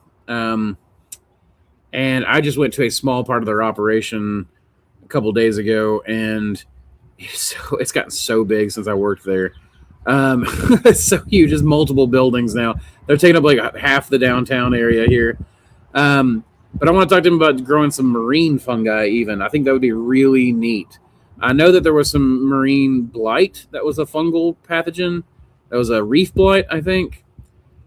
And I just went to a small part of their operation a couple days ago, and it's gotten so big since I worked there. It's so huge, just multiple buildings now. They're taking up like half the downtown area here. But I want to talk to them about growing some marine fungi even. I think that would be really neat. I know that there was some marine blight that was a fungal pathogen. That was a reef blight, I think.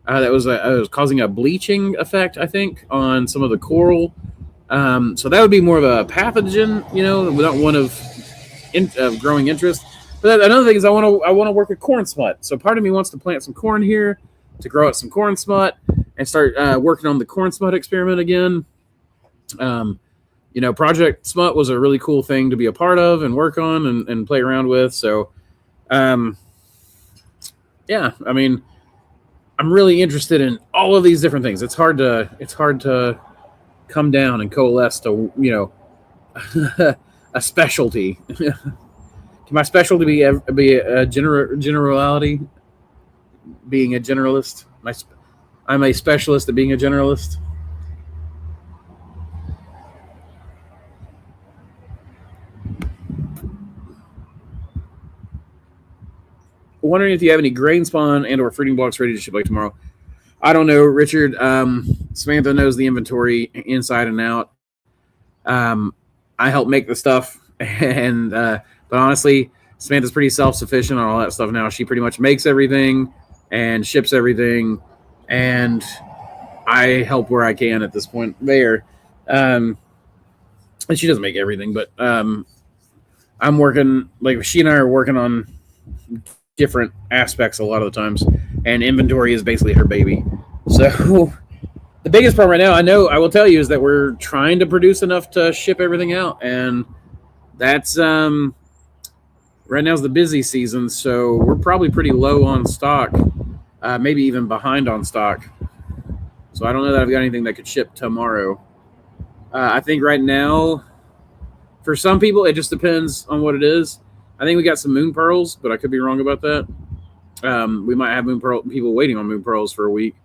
That was causing a bleaching effect, I think, on some of the coral. So that would be more of a pathogen, without one of growing interest. But another thing is I want to work with corn smut. So part of me wants to plant some corn here to grow out some corn smut and start working on the corn smut experiment again. Project Smut was a really cool thing to be a part of and work on and play around with. So, yeah, I mean, I'm really interested in all of these different things. It's hard to come down and coalesce to, a specialty. Can my specialty be a generality? Being a generalist? I'm a specialist at being a generalist. Wondering if you have any grain spawn and or fruiting blocks ready to ship like tomorrow. I don't know, Richard. Samantha knows the inventory inside and out. I help make the stuff, and but honestly, Samantha's pretty self-sufficient on all that stuff now. She pretty much makes everything and ships everything, and I help where I can at this point there. And she doesn't make everything, but I'm working, like she and I are working on different aspects a lot of the times, and inventory is basically her baby. So the biggest problem right now, I will tell you, is that we're trying to produce enough to ship everything out, and that's right now is the busy season, so we're probably pretty low on stock, maybe even behind on stock. So I don't know that I've got anything that could ship tomorrow. I think right now, for some people, it just depends on what it is. I think we got some moon pearls, but I could be wrong about that. We might have people waiting on moon pearls for a week.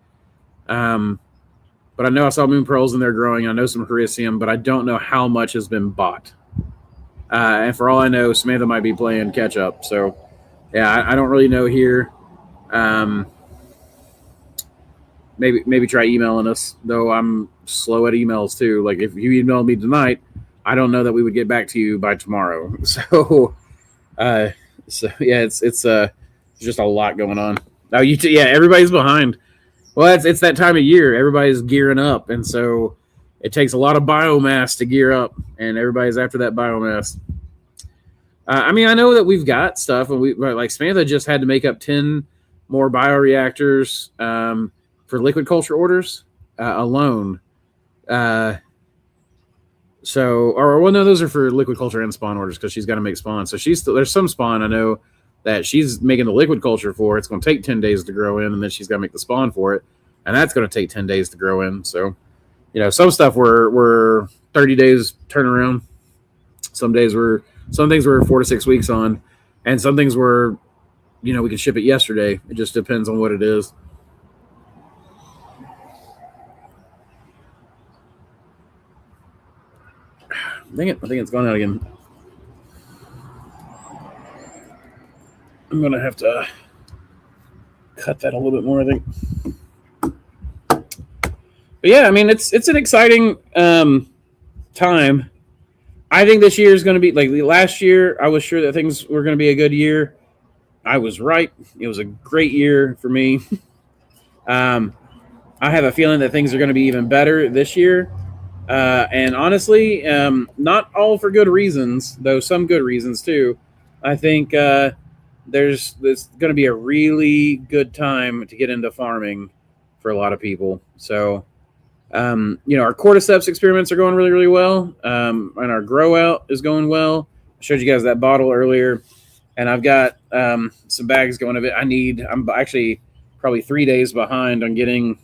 But I know I saw moon pearls and they're growing. I know some Cordyceps, but I don't know how much has been bought. And for all I know, Samantha might be playing catch up. So, yeah, I don't really know here. Maybe try emailing us, though I'm slow at emails too. Like if you email me tonight, I don't know that we would get back to you by tomorrow. So yeah, it's just a lot going on. Now everybody's behind. Well, it's that time of year. Everybody's gearing up, and so it takes a lot of biomass to gear up, and everybody's after that biomass. I mean, I know that we've got stuff, and like Samantha just had to make up 10 more bioreactors for liquid culture orders alone. No, those are for liquid culture and spawn orders because she's got to make spawn. So there's some spawn I know that she's making the liquid culture for. It's going to take 10 days to grow in, and then she's got to make the spawn for it, and that's going to take 10 days to grow in. So, some stuff were 30 days turnaround. Some things were 4 to 6 weeks on, and some things were, we could ship it yesterday. It just depends on what it is. Dang it, I think it's gone out again. I'm going to have to cut that a little bit more, I think. But yeah, I mean, it's an exciting time. I think this year is going to be, like last year, I was sure that things were going to be a good year. I was right. It was a great year for me. I have a feeling that things are going to be even better this year. And honestly, not all for good reasons, though some good reasons too. I think there's going to be a really good time to get into farming for a lot of people. So, our Cordyceps experiments are going really, really well. And our grow out is going well. I showed you guys that bottle earlier, and I've got some bags going of it. I'm actually probably 3 days behind on getting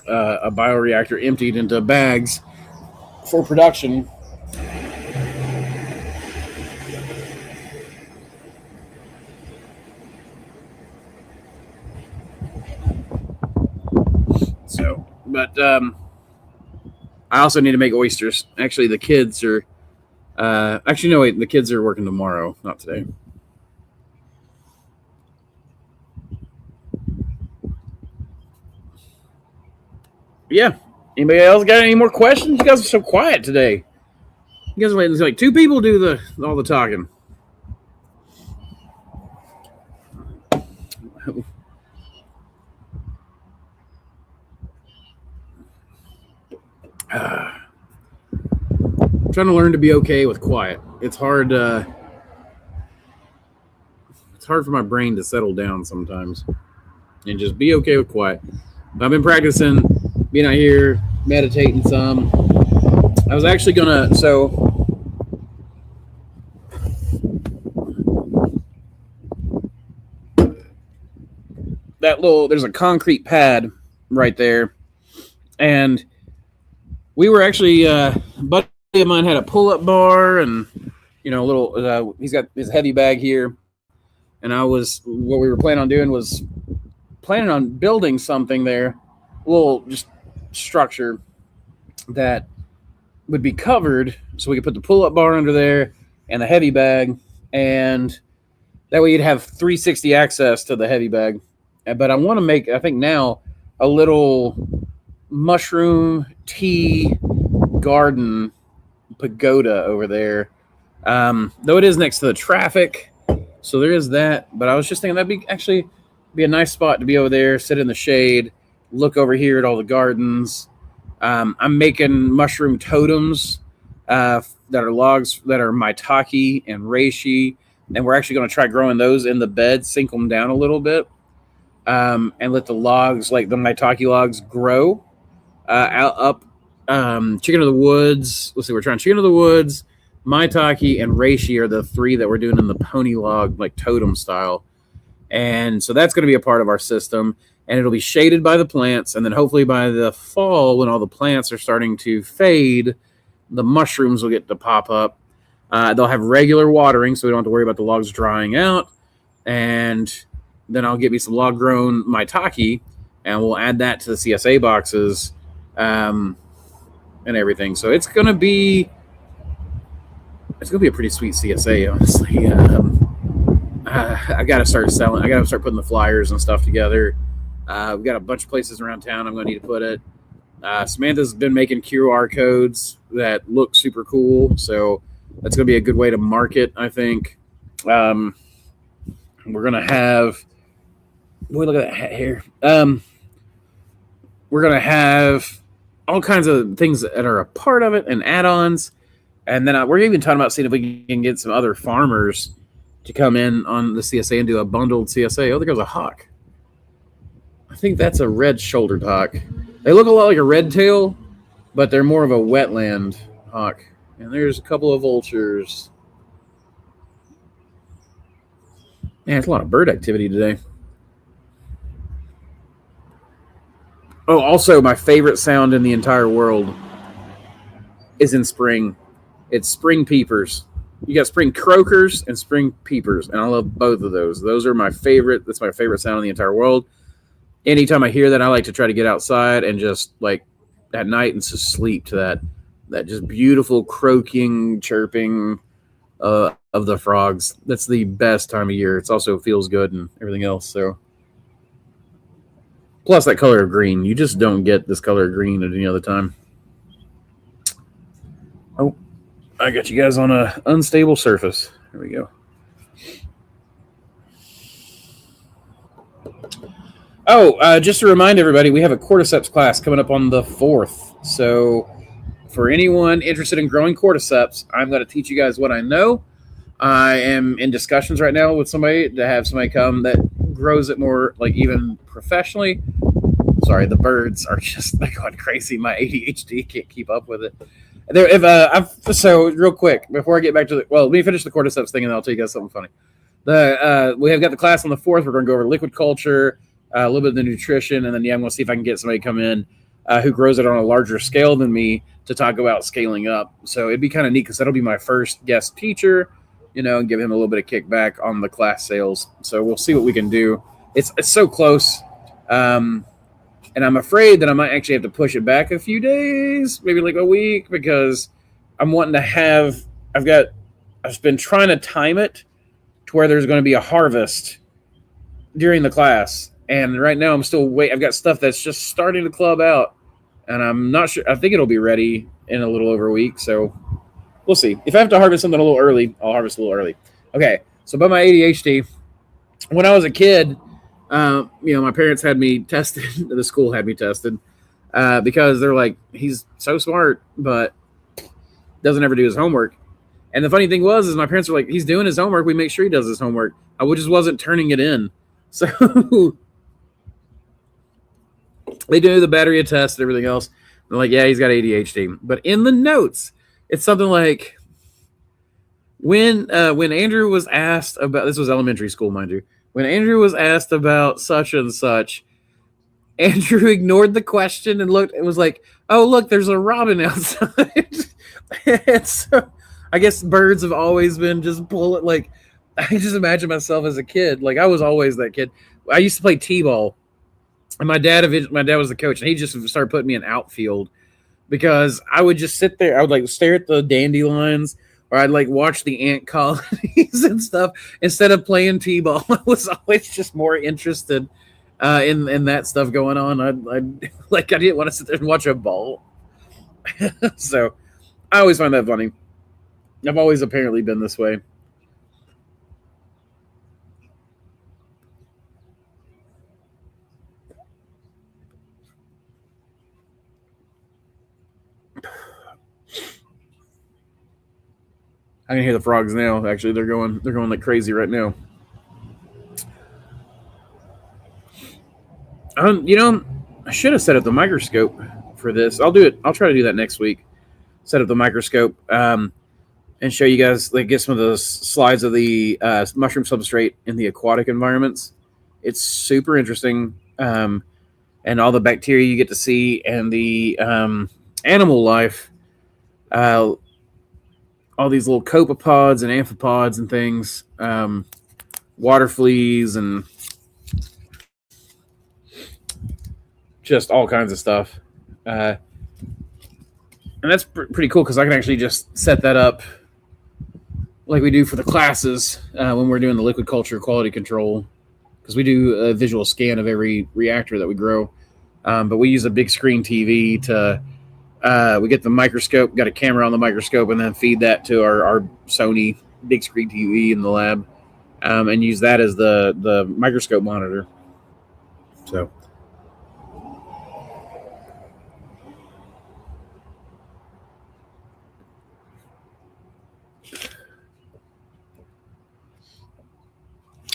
a bioreactor emptied into bags for production. So, but I also need to make oysters. Actually, the kids are the kids are working tomorrow, not today. Yeah. Anybody else got any more questions? You guys are so quiet today. You guys are waiting. Like 2 people do all the talking. I'm trying to learn to be okay with quiet. It's hard. It's hard for my brain to settle down sometimes and just be okay with quiet. I've been practicing being out here, meditating some, I was actually gonna there's a concrete pad right there, and we were actually a buddy of mine had a pull-up bar and a little he's got his heavy bag here, and what we were planning on doing was planning on building something there, a little just structure that would be covered so we could put the pull-up bar under there and the heavy bag, and that way you'd have 360 access to the heavy bag. But I want to make, I think now, a little mushroom tea garden pagoda over there. Though it is next to the traffic, so there is that. But I was just thinking that'd be a nice spot to be over there, sit in the shade, look over here at all the gardens. I'm making mushroom totems that are logs that are maitake and reishi, and we're actually going to try growing those in the bed, sink them down a little bit, and let the logs, like the maitake logs, grow up. Chicken of the woods. Let's see, we're trying chicken of the woods, maitake, and reishi are the three that we're doing in the pony log, like totem style. And so that's going to be a part of our system, and it'll be shaded by the plants. And then hopefully by the fall, when all the plants are starting to fade, the mushrooms will get to pop up. They'll have regular watering, so we don't have to worry about the logs drying out. And then I'll get me some log grown maitake, and we'll add that to the CSA boxes and everything. So it's going to be a pretty sweet CSA, honestly. I got to start selling. I got to start putting the flyers and stuff together. We've got a bunch of places around town I'm going to need to put it. Samantha's been making QR codes that look super cool, so that's going to be a good way to market, I think. We're going to have... Boy, look at that hat here. We're going to have all kinds of things that are a part of it and add-ons. And then we're even talking about seeing if we can get some other farmers to come in on the CSA and do a bundled CSA. Oh, there goes a hawk. I think that's a red-shouldered hawk. They look a lot like a red tail, but they're more of a wetland hawk. And there's a couple of vultures. Man, it's a lot of bird activity today. Oh, also, my favorite sound in the entire world is in spring. It's spring peepers. You got spring croakers and spring peepers, and I love both of those. Those are my favorite. That's my favorite sound in the entire world. Anytime I hear that, I like to try to get outside and just like at night and just sleep to that just beautiful croaking, chirping of the frogs. That's the best time of year. It also feels good and everything else. So, plus that color of green. You just don't get this color of green at any other time. Oh, I got you guys on an unstable surface. There we go. Oh, just to remind everybody, we have a Cordyceps class coming up on the 4th. So for anyone interested in growing Cordyceps, I'm going to teach you guys what I know. I am in discussions right now with somebody to have somebody come that grows it more, like even professionally. Sorry, the birds are just going crazy. My ADHD can't keep up with it. So real quick, before I get back to let me finish the Cordyceps thing and then I'll tell you guys something funny. We have got the class on the 4th. We're going to go over liquid culture, a little bit of the nutrition, and then I'm going to see if I can get somebody to come in who grows it on a larger scale than me to talk about scaling up. So it'd be kind of neat because that'll be my first guest teacher, and give him a little bit of kickback on the class sales. So we'll see what we can do. It's so close. And I'm afraid that I might actually have to push it back a few days, maybe like a week, because I'm wanting to have, I've been trying to time it to where there's going to be a harvest during the class. And right now I'm still waiting. I've got stuff that's just starting to club out, and I'm not sure. I think it'll be ready in a little over a week. So we'll see. If I have to harvest something a little early, I'll harvest a little early. Okay. So about my ADHD, when I was a kid, my parents had me tested. The school had me tested because they're like, he's so smart, but doesn't ever do his homework. And the funny thing is my parents were like, he's doing his homework. We make sure he does his homework. I just wasn't turning it in. So they do the battery test and everything else. I'm like, yeah, he's got ADHD. But in the notes, it's something like when Andrew was asked about, this was elementary school, mind you. When Andrew was asked about such and such, Andrew ignored the question and looked and was like, "Oh, look, there's a robin outside." And so I guess birds have always been just bullet. Like, I just imagine myself as a kid. Like, I was always that kid. I used to play t-ball, and my dad was the coach, and he just started putting me in outfield because I would just sit there. I would like stare at the dandelions, or I'd like watch the ant colonies and stuff instead of playing t-ball. I was always just more interested in that stuff going on. I didn't want to sit there and watch a ball. So I always find that funny. I've always apparently been this way. I can hear the frogs now. Actually, they're going like crazy right now. I should have set up the microscope for this. I'll do it. I'll try to do that next week. Set up the microscope and show you guys, like, get some of those slides of the mushroom substrate in the aquatic environments. It's super interesting, and all the bacteria you get to see, and the animal life. All these little copepods and amphipods and things, water fleas, and just all kinds of stuff. And that's pretty cool because I can actually just set that up like we do for the classes when we're doing the liquid culture quality control, because we do a visual scan of every reactor that we grow. But we use a big screen TV to we get the microscope, got a camera on the microscope, and then feed that to our Sony big screen TV in the lab, and use that as the microscope monitor. So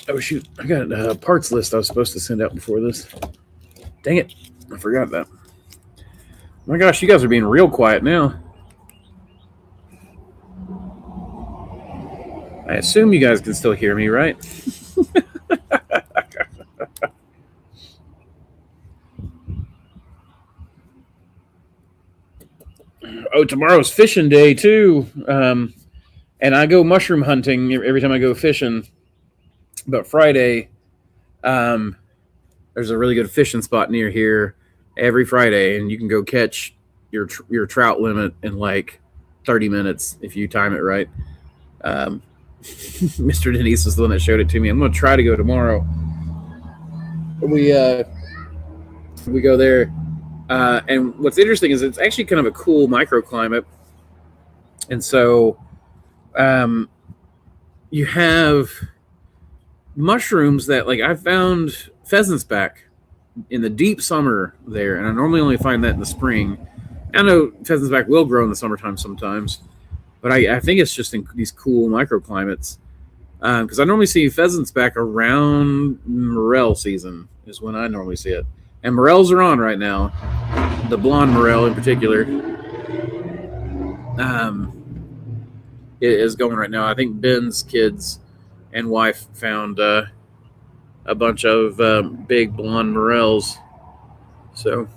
oh shoot, I got a parts list I was supposed to send out before this. Dang it, I forgot that. My gosh, you guys are being real quiet now. I assume you guys can still hear me, right? Oh, tomorrow's fishing day too. And I go mushroom hunting every time I go fishing. But Friday, there's a really good fishing spot near here every Friday, and you can go catch your trout limit in like 30 minutes if you time it right. Mr. Denise was the one that showed it to me. I'm going to try to go tomorrow. We go there, and what's interesting is it's actually kind of a cool microclimate, and so you have mushrooms that, like, I found pheasant's back in the deep summer there, and I normally only find that in the spring. I know pheasant's back will grow in the summertime sometimes, but I think it's just in these cool microclimates, because I normally see pheasant's back around morel season is when I normally see it, and morels are on right now, the blonde morel in particular. It is going right now. I think Ben's kids and wife found a bunch of big blonde morels. So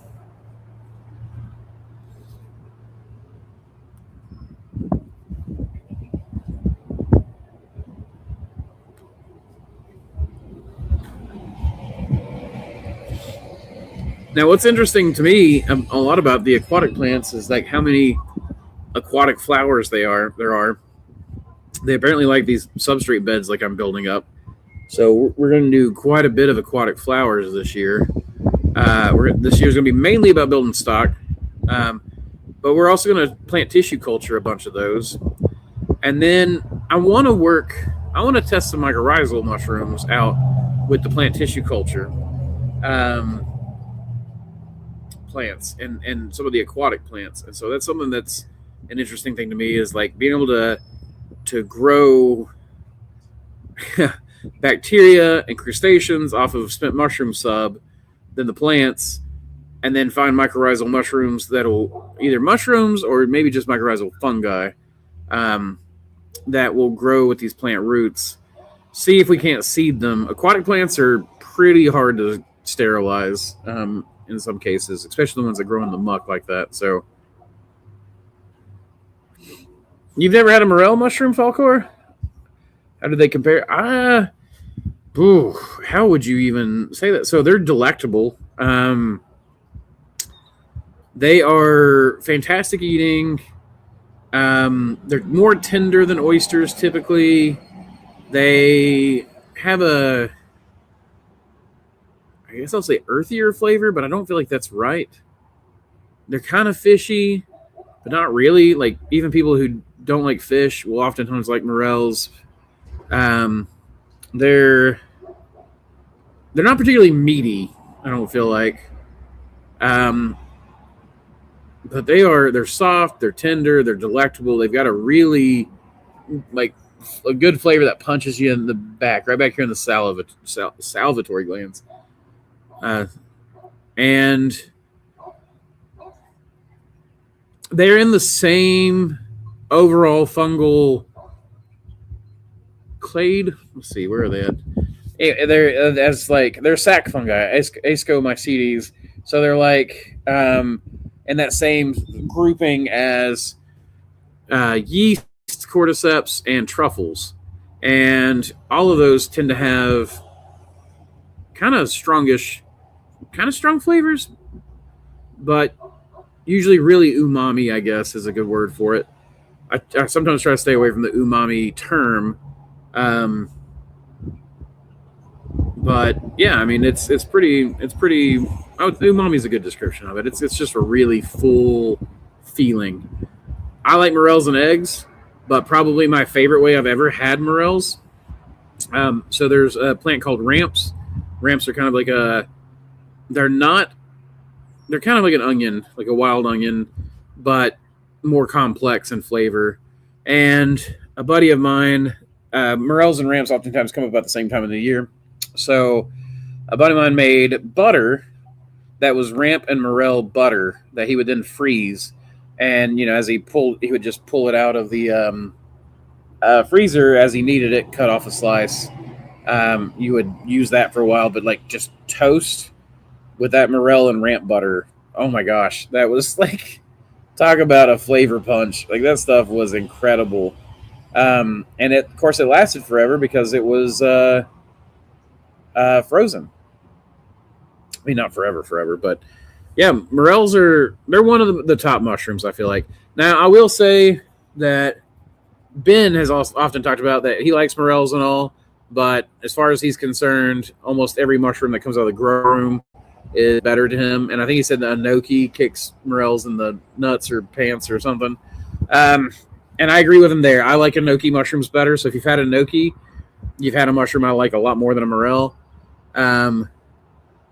now what's interesting to me a lot about the aquatic plants is like how many aquatic flowers there are. They apparently like these substrate beds like I'm building up. So we're going to do quite a bit of aquatic flowers this year. This year's going to be mainly about building stock. But we're also going to plant tissue culture a bunch of those. And then I want to test some mycorrhizal mushrooms out with the plant tissue culture plants and some of the aquatic plants. And so that's something that's an interesting thing to me, is like being able to grow bacteria and crustaceans off of spent mushroom sub, then the plants, and then find mycorrhizal mushrooms that'll either mushrooms or maybe just mycorrhizal fungi that will grow with these plant roots. See if we can't seed them. Aquatic plants are pretty hard to sterilize in some cases, especially the ones that grow in the muck like that. So, you've never had a morel mushroom, Falcor? How do they compare? How would you even say that? So they're delectable. They are fantastic eating. They're more tender than oysters typically. They have I guess I'll say earthier flavor, but I don't feel like that's right. They're kind of fishy, but not really. Like, even people who don't like fish will oftentimes like morels. They're not particularly meaty, I don't feel like. But they're soft, they're tender, they're delectable. They've got a really a good flavor that punches you in the back, right back here in the salivatory glands. And they're in the same overall fungal clade. Let's see, where are they at? They're sac fungi, Ascomycetes. So they're like in that same grouping as yeast, cordyceps, and truffles. And all of those tend to have kind of strong flavors, but usually really umami, I guess, is a good word for it. I sometimes try to stay away from the umami term. But yeah, I mean, it's pretty. Umami is a good description of it. It's just a really full feeling. I like morels and eggs, but probably my favorite way I've ever had morels. So there's a plant called ramps. Ramps are kind of like they're kind of like an onion, like a wild onion, but more complex in flavor. And a buddy of mine, morels and ramps oftentimes come about the same time of the year. So a buddy of mine made butter that was ramp and morel butter that he would then freeze. And, as he would just pull it out of the freezer as he needed it, cut off a slice. You would use that for a while, but just toast with that morel and ramp butter. Oh my gosh, that was talk about a flavor punch. That stuff was incredible. And of course it lasted forever because it was frozen. I mean, not forever, but yeah, morels they're one of the top mushrooms, I feel like. Now, I will say that Ben has also often talked about that he likes morels and all, but as far as he's concerned, almost every mushroom that comes out of the grow room is better to him. And I think he said the enoki kicks morels in the nuts or pants or something. And I agree with him there. I like enoki mushrooms better. So if you've had enoki, you've had a mushroom I like a lot more than a morel.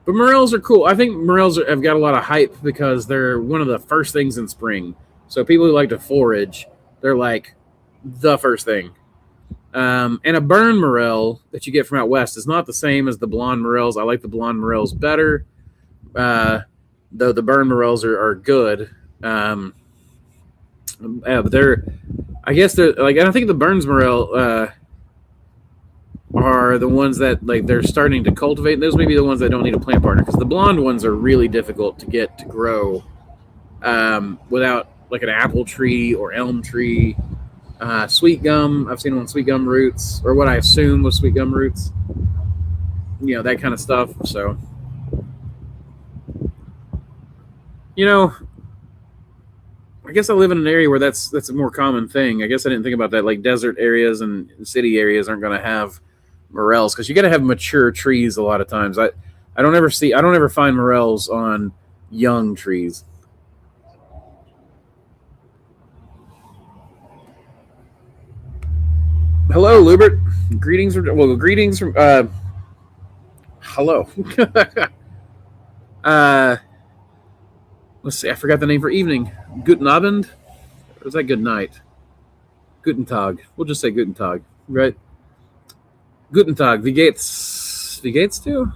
But morels are cool. I think morels have got a lot of hype because they're one of the first things in spring. So people who like to forage, they're like the first thing. And a burn morel that you get from out west is not the same as the blonde morels. I like the blonde morels better, though the burn morels are good. But I guess they're and I think the burns morel are the ones that they're starting to cultivate. And those may be the ones that don't need a plant partner, because the blonde ones are really difficult to get to grow without an apple tree or elm tree. Sweet gum, I've seen them on sweet gum roots, or what I assume was sweet gum roots. That kind of stuff. So, I guess I live in an area where that's a more common thing. I guess I didn't think about that. Desert areas and city areas aren't going to have morels, because you got to have mature trees a lot of times. I don't ever find morels on young trees. Hello, Lubert. Greetings from hello. Let's see, I forgot the name for evening. Guten Abend? Or is that good night? Guten Tag. We'll just say Guten Tag, right? Guten Tag. Wie geht's? Wie geht's du?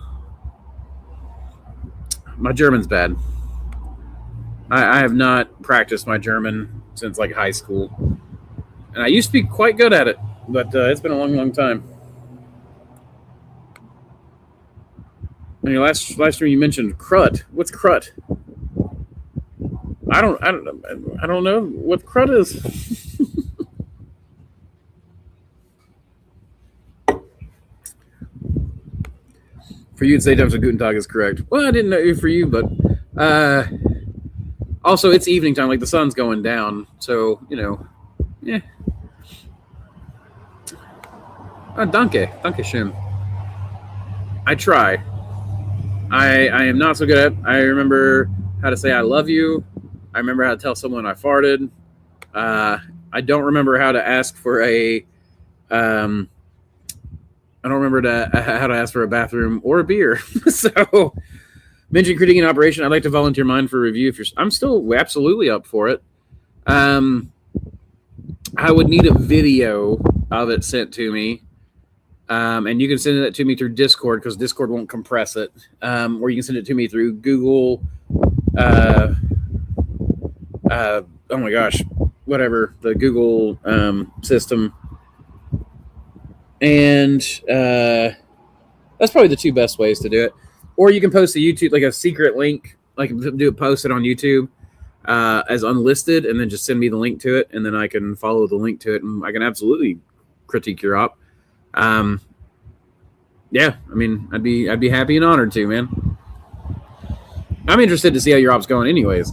My German's bad. I have not practiced my German since like high school, and I used to be quite good at it, but it's been a long, long time. And your last stream you mentioned crud. What's crud? I don't know what crud is. For you to say times of Guten Tag is correct. Well, I didn't know for you, but also it's evening time, like the sun's going down, so yeah. Danke schön. I try. I am not so good at. I remember how to say I love you. I remember how to tell someone I farted. I don't remember how to ask for a. I don't remember how to ask for a bathroom or a beer. So, mentioning critiquing operation. I'd like to volunteer mine for review. I'm still absolutely up for it. I would need a video of it sent to me. And you can send it to me through Discord because Discord won't compress it. Or you can send it to me through Google. Oh my gosh, whatever, the Google system. And that's probably the two best ways to do it. Or you can post a YouTube, like a secret link, like post it on YouTube as unlisted, and then just send me the link to it, and then I can follow the link to it, and I can absolutely critique your op. Yeah, I mean, I'd be happy and honored to, man. I'm interested to see how your op's going, anyways.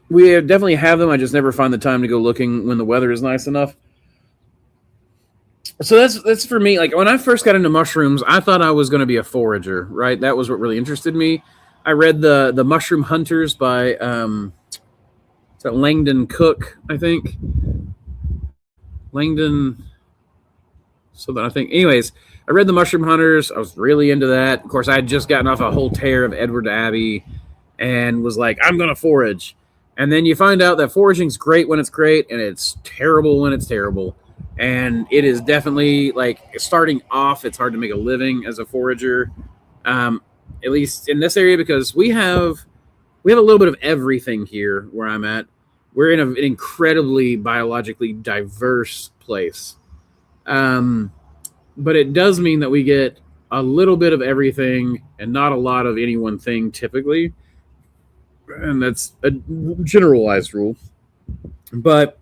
We definitely have them. I just never find the time to go looking when the weather is nice enough. So that's for me. Like when I first got into mushrooms, I thought I was going to be a forager, right? That was what really interested me. I read the Mushroom Hunters by is that Langdon Cook, I think. Langdon. So that I think. Anyways, I read the Mushroom Hunters. I was really into that. Of course, I had just gotten off a whole tear of Edward Abbey, and was like, I'm going to forage. And then you find out that foraging's great when it's great, and it's terrible when it's terrible. And it is definitely, like, starting off, it's hard to make a living as a forager, at least in this area, because we have a little bit of everything here where I'm at. We're in an incredibly biologically diverse place. But it does mean that we get a little bit of everything and not a lot of any one thing typically. And that's a generalized rule. But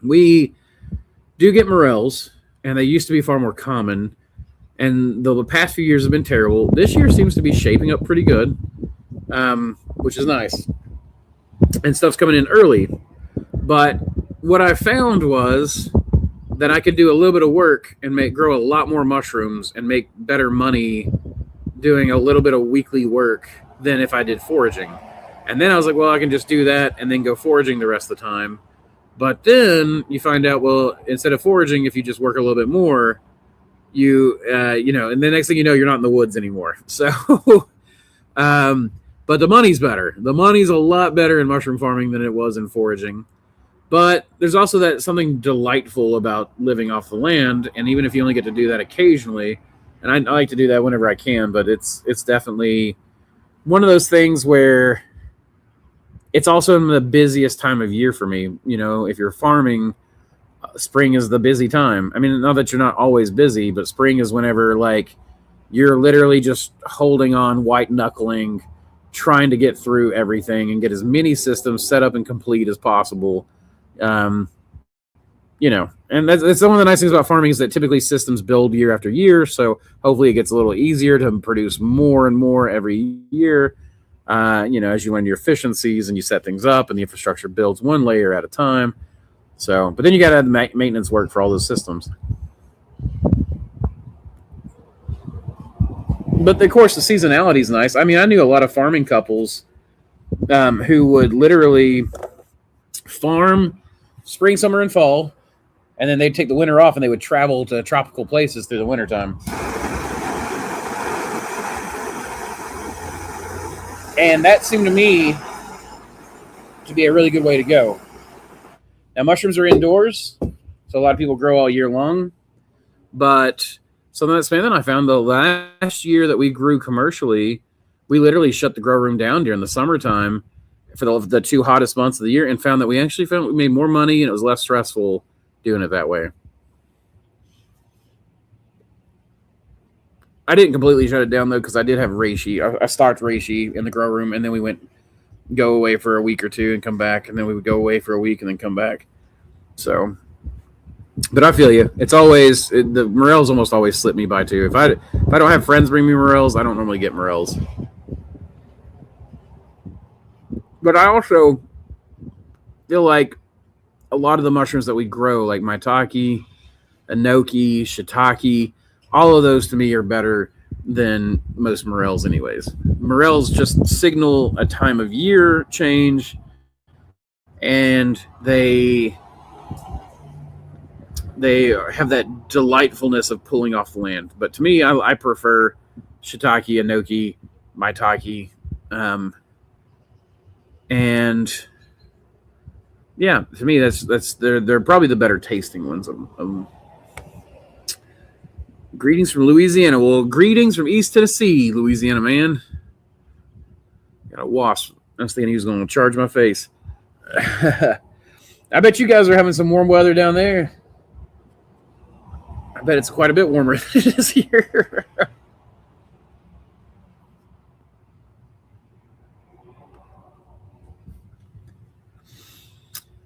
we do get morels, and they used to be far more common. And the past few years have been terrible. This year seems to be shaping up pretty good, which is nice. And stuff's coming in early. But what I found was that I could do a little bit of work and grow a lot more mushrooms and make better money doing a little bit of weekly work than if I did foraging. And then I was like, well, I can just do that and then go foraging the rest of the time. But then you find out, well, instead of foraging, if you just work a little bit more, and the next thing you know, you're not in the woods anymore. So, but the money's better. The money's a lot better in mushroom farming than it was in foraging. But there's also something delightful about living off the land. And even if you only get to do that occasionally, and I like to do that whenever I can, but it's definitely one of those things where it's also in the busiest time of year for me. You know, if you're farming, spring is the busy time. I mean, not that you're not always busy, but spring is whenever, like, you're literally just holding on, white knuckling, trying to get through everything and get as many systems set up and complete as possible. And that's one of the nice things about farming is that typically systems build year after year. So hopefully it gets a little easier to produce more and more every year. As you learn your efficiencies and you set things up and the infrastructure builds one layer at a time. So, but then you got to have the maintenance work for all those systems. But of course, the seasonality is nice. I mean, I knew a lot of farming couples who would literally farm spring, summer, and fall, and then they'd take the winter off and they would travel to tropical places through the wintertime. And that seemed to me to be a really good way to go. Now, mushrooms are indoors, so a lot of people grow all year long. But So then I found the last year that we grew commercially, we literally shut the grow room down during the summertime for the 2 hottest months of the year, and found that we made more money and it was less stressful doing it that way. I didn't completely shut it down though, because I did have reishi. I stocked reishi in the grow room, and then we went go away for a week or two and come back, and then we would go away for a week and then come back. So, but I feel you. It's always the morels almost always slip me by too. If I don't have friends bring me morels, I don't normally get morels. But I also feel like a lot of the mushrooms that we grow, like maitake, enoki, shiitake, all of those to me are better than most morels anyways. Morels just signal a time of year change, and they have that delightfulness of pulling off the land. But to me, I prefer shiitake, enoki, maitake, and yeah, to me they're probably the better tasting ones. Greetings from Louisiana. Well, greetings from East Tennessee, Louisiana man. Got a wasp. I was thinking he was going to charge my face. I bet you guys are having some warm weather down there. I bet it's quite a bit warmer than it is here.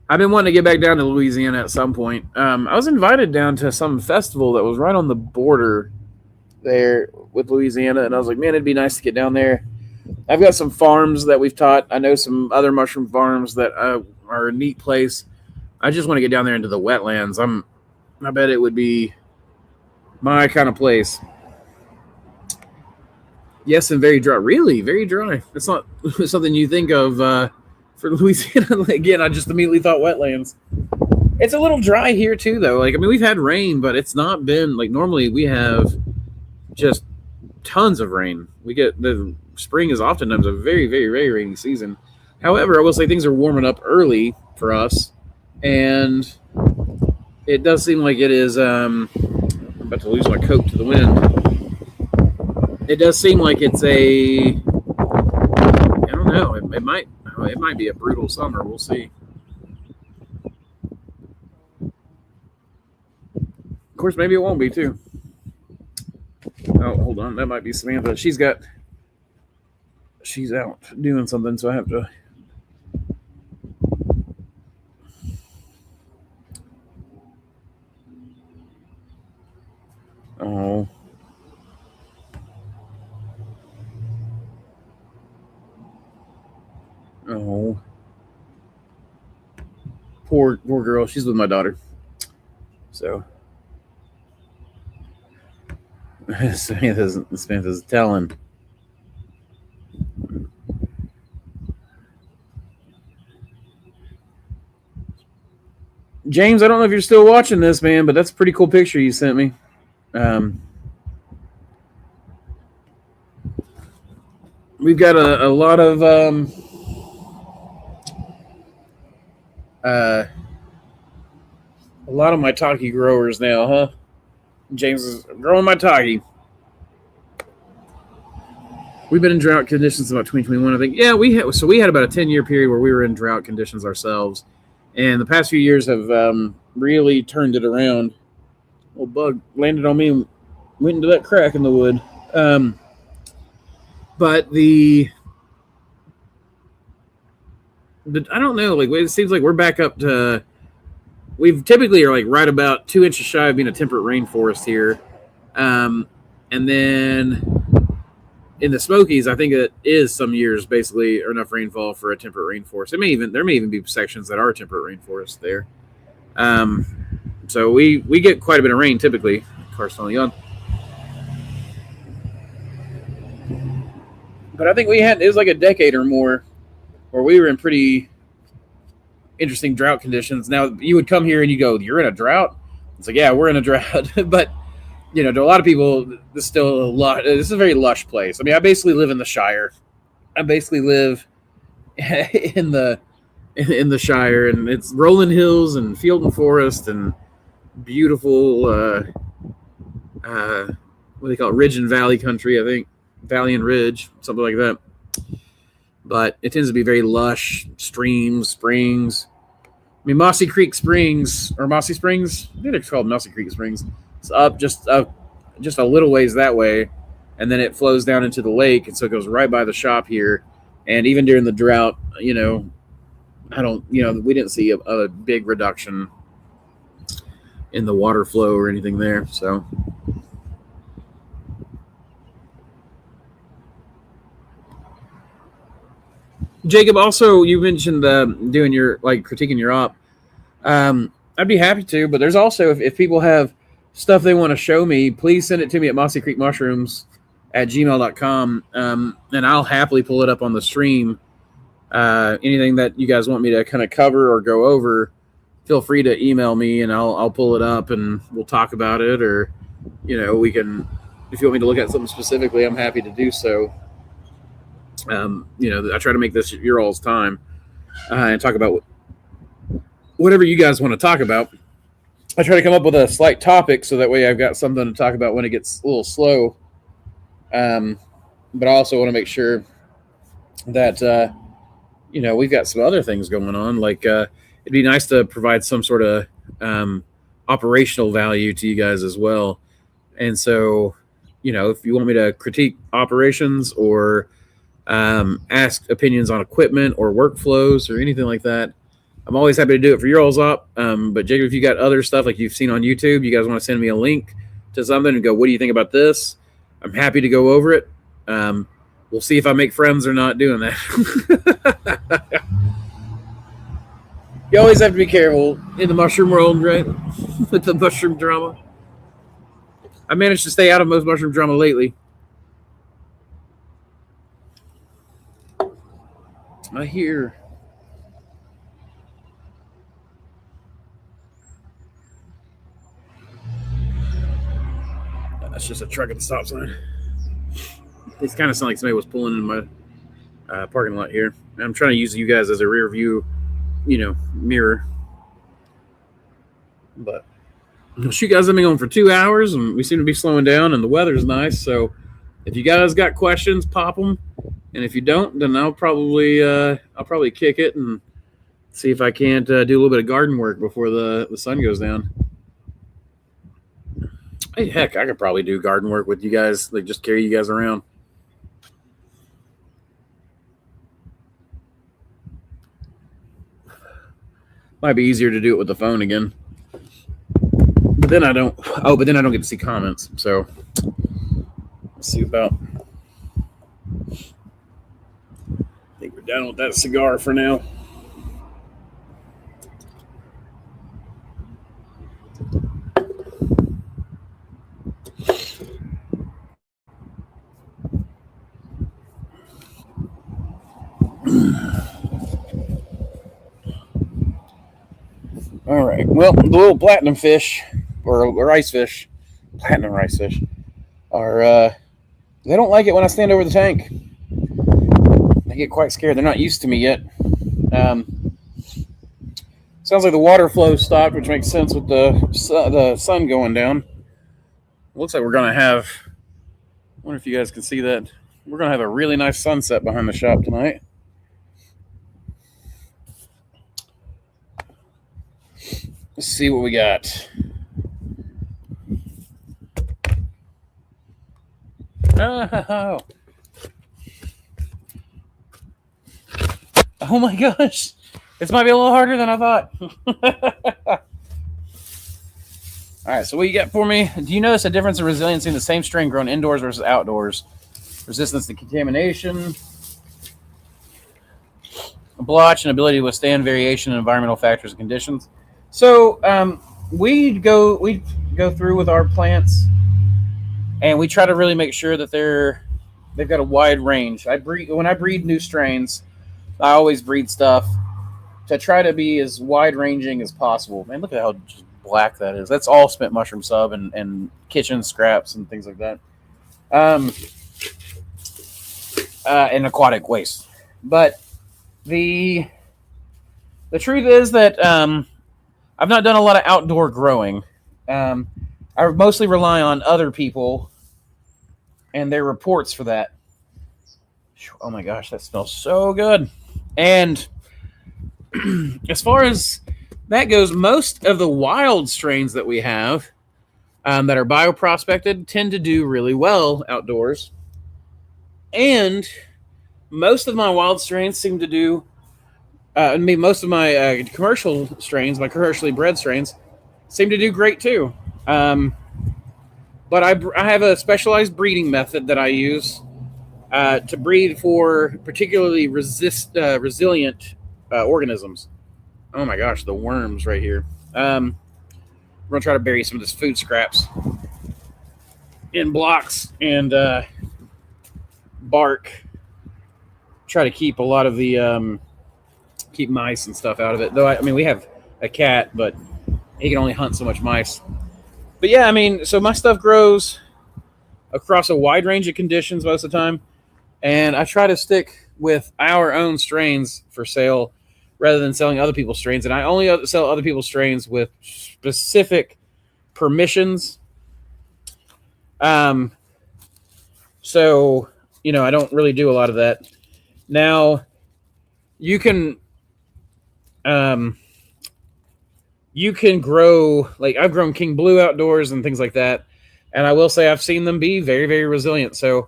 I've been wanting to get back down to Louisiana at some point. I was invited down to some festival that was right on the border there with Louisiana, and I was like, man, it'd be nice to get down there. I've got some farms that we've taught. I know some other mushroom farms that are a neat place. I just want to get down there into the wetlands. I bet it would be my kind of place. Yes, and very dry. Really, very dry. It's not something you think of for Louisiana. Again, I just immediately thought wetlands. It's a little dry here too, though. Like, I mean, we've had rain, but it's not been like normally we have just tons of rain. We get the spring is oftentimes a very, very, very rainy season. However, I will say things are warming up early for us, and it does seem like it is. I'm about to lose my coat to the wind. It does seem like it's I don't know. It might be a brutal summer. We'll see. Of course, maybe it won't be too. Oh, hold on. That might be Samantha. She's out doing something, so I have to. Oh. Oh. Poor girl. She's with my daughter. So. Samantha's telling. James, I don't know if you're still watching this, man, but that's a pretty cool picture you sent me. We've got a lot of maitake growers now, huh? James is growing maitake. We've been in drought conditions about 2021, I think. Yeah, we had about a 10-year period where we were in drought conditions ourselves, and the past few years have really turned it around. Little bug landed on me and went into that crack in the wood. But I don't know. Like, it seems like we're back up to. We've typically are like right about 2 inches shy of being a temperate rainforest here, and then in the Smokies, I think it is some years basically enough rainfall for a temperate rainforest. There may even be sections that are temperate rainforests there. So we get quite a bit of rain typically. Car's finally on. But I think it was like a decade or more where we were in pretty interesting drought conditions. Now, you would come here and you go, you're in a drought? It's like, yeah, we're in a drought. But, to a lot of people, this is a very lush place. I mean, I basically live in the Shire. I basically live in the Shire, and it's rolling hills and field and forest and beautiful what do they call it? Ridge and Valley country, I think. Valley and Ridge, something like that. But it tends to be very lush, streams, springs. I mean, Mossy Creek Springs, or Mossy Springs, I think it's called Mossy Creek Springs. It's up just a little ways that way, and then it flows down into the lake, and so it goes right by the shop here. And even during the drought, we didn't see a big reduction in the water flow or anything there. So, Jacob, also you mentioned doing your critiquing your op. I'd be happy to, but there's also if people have stuff they want to show me, please send it to me at mossycreekmushrooms@gmail.com, and I'll happily pull it up on the stream. Anything that you guys want me to kind of cover or go over, feel free to email me and I'll pull it up and we'll talk about it. Or, we can, if you want me to look at something specifically, I'm happy to do so. I try to make this your all's time and talk about whatever you guys want to talk about. I try to come up with a slight topic so that way I've got something to talk about when it gets a little slow. But I also want to make sure that, we've got some other things going on. It'd be nice to provide some sort of operational value to you guys as well. And so, if you want me to critique operations or ask opinions on equipment or workflows or anything like that, I'm always happy to do it for your all's op. But Jacob, if you got other stuff like you've seen on YouTube, you guys want to send me a link to something and go, what do you think about this? I'm happy to go over it. We'll see if I make friends or not doing that. You always have to be careful in the mushroom world, right? With the mushroom drama. I managed to stay out of most mushroom drama lately. I hear. That's just a truck at the stop sign. These kind of sound like somebody was pulling in my parking lot here. I'm trying to use you guys as a rear view, mirror. But you guys have been going for 2 hours, and we seem to be slowing down, and the weather's nice. So if you guys got questions, pop them. And if you don't, then I'll probably kick it and see if I can't do a little bit of garden work before the sun goes down. Hey, heck, I could probably do garden work with you guys, just carry you guys around. Might be easier to do it with the phone again. But then I don't get to see comments. So let's see about. I think we're done with that cigar for now. All right. Well, the little platinum fish or rice fish, platinum rice fish, are they don't like it when I stand over the tank. They get quite scared. They're not used to me yet. Sounds like the water flow stopped, which makes sense with the sun going down. Looks like we're gonna have. I wonder if you guys can see that. We're gonna have a really nice sunset behind the shop tonight. Let's see what we got. Oh my gosh. This might be a little harder than I thought. All right, so what you got for me? Do you notice a difference in resiliency in the same strain grown indoors versus outdoors? Resistance to contamination, blotch, and ability to withstand variation in environmental factors and conditions. So we go through with our plants, and we try to really make sure that they've got a wide range. When I breed new strains, I always breed stuff to try to be as wide ranging as possible. Man, look at how just black that is. That's all spent mushroom sub and kitchen scraps and things like that, and aquatic waste. But the truth is that I've not done a lot of outdoor growing. I mostly rely on other people and their reports for that. Oh my gosh, that smells so good. And as far as that goes, most of the wild strains that we have that are bioprospected tend to do really well outdoors. And most of my wild strains seem to do, most of my commercial strains, my commercially bred strains, seem to do great too. But I have a specialized breeding method that I use to breed for particularly resilient organisms. Oh my gosh, the worms right here. We're going to try to bury some of this food scraps in blocks and bark. Try to keep a lot of the keep mice and stuff out of it. Though I mean, we have a cat, but he can only hunt so much mice. But yeah, I mean, so my stuff grows across a wide range of conditions most of the time, and I try to stick with our own strains for sale rather than selling other people's strains. And I only sell other people's strains with specific permissions. So, you know, I don't really do a lot of that. Now, you can grow, like I've grown King Blue outdoors and things like that. And I will say I've seen them be very, very resilient. So,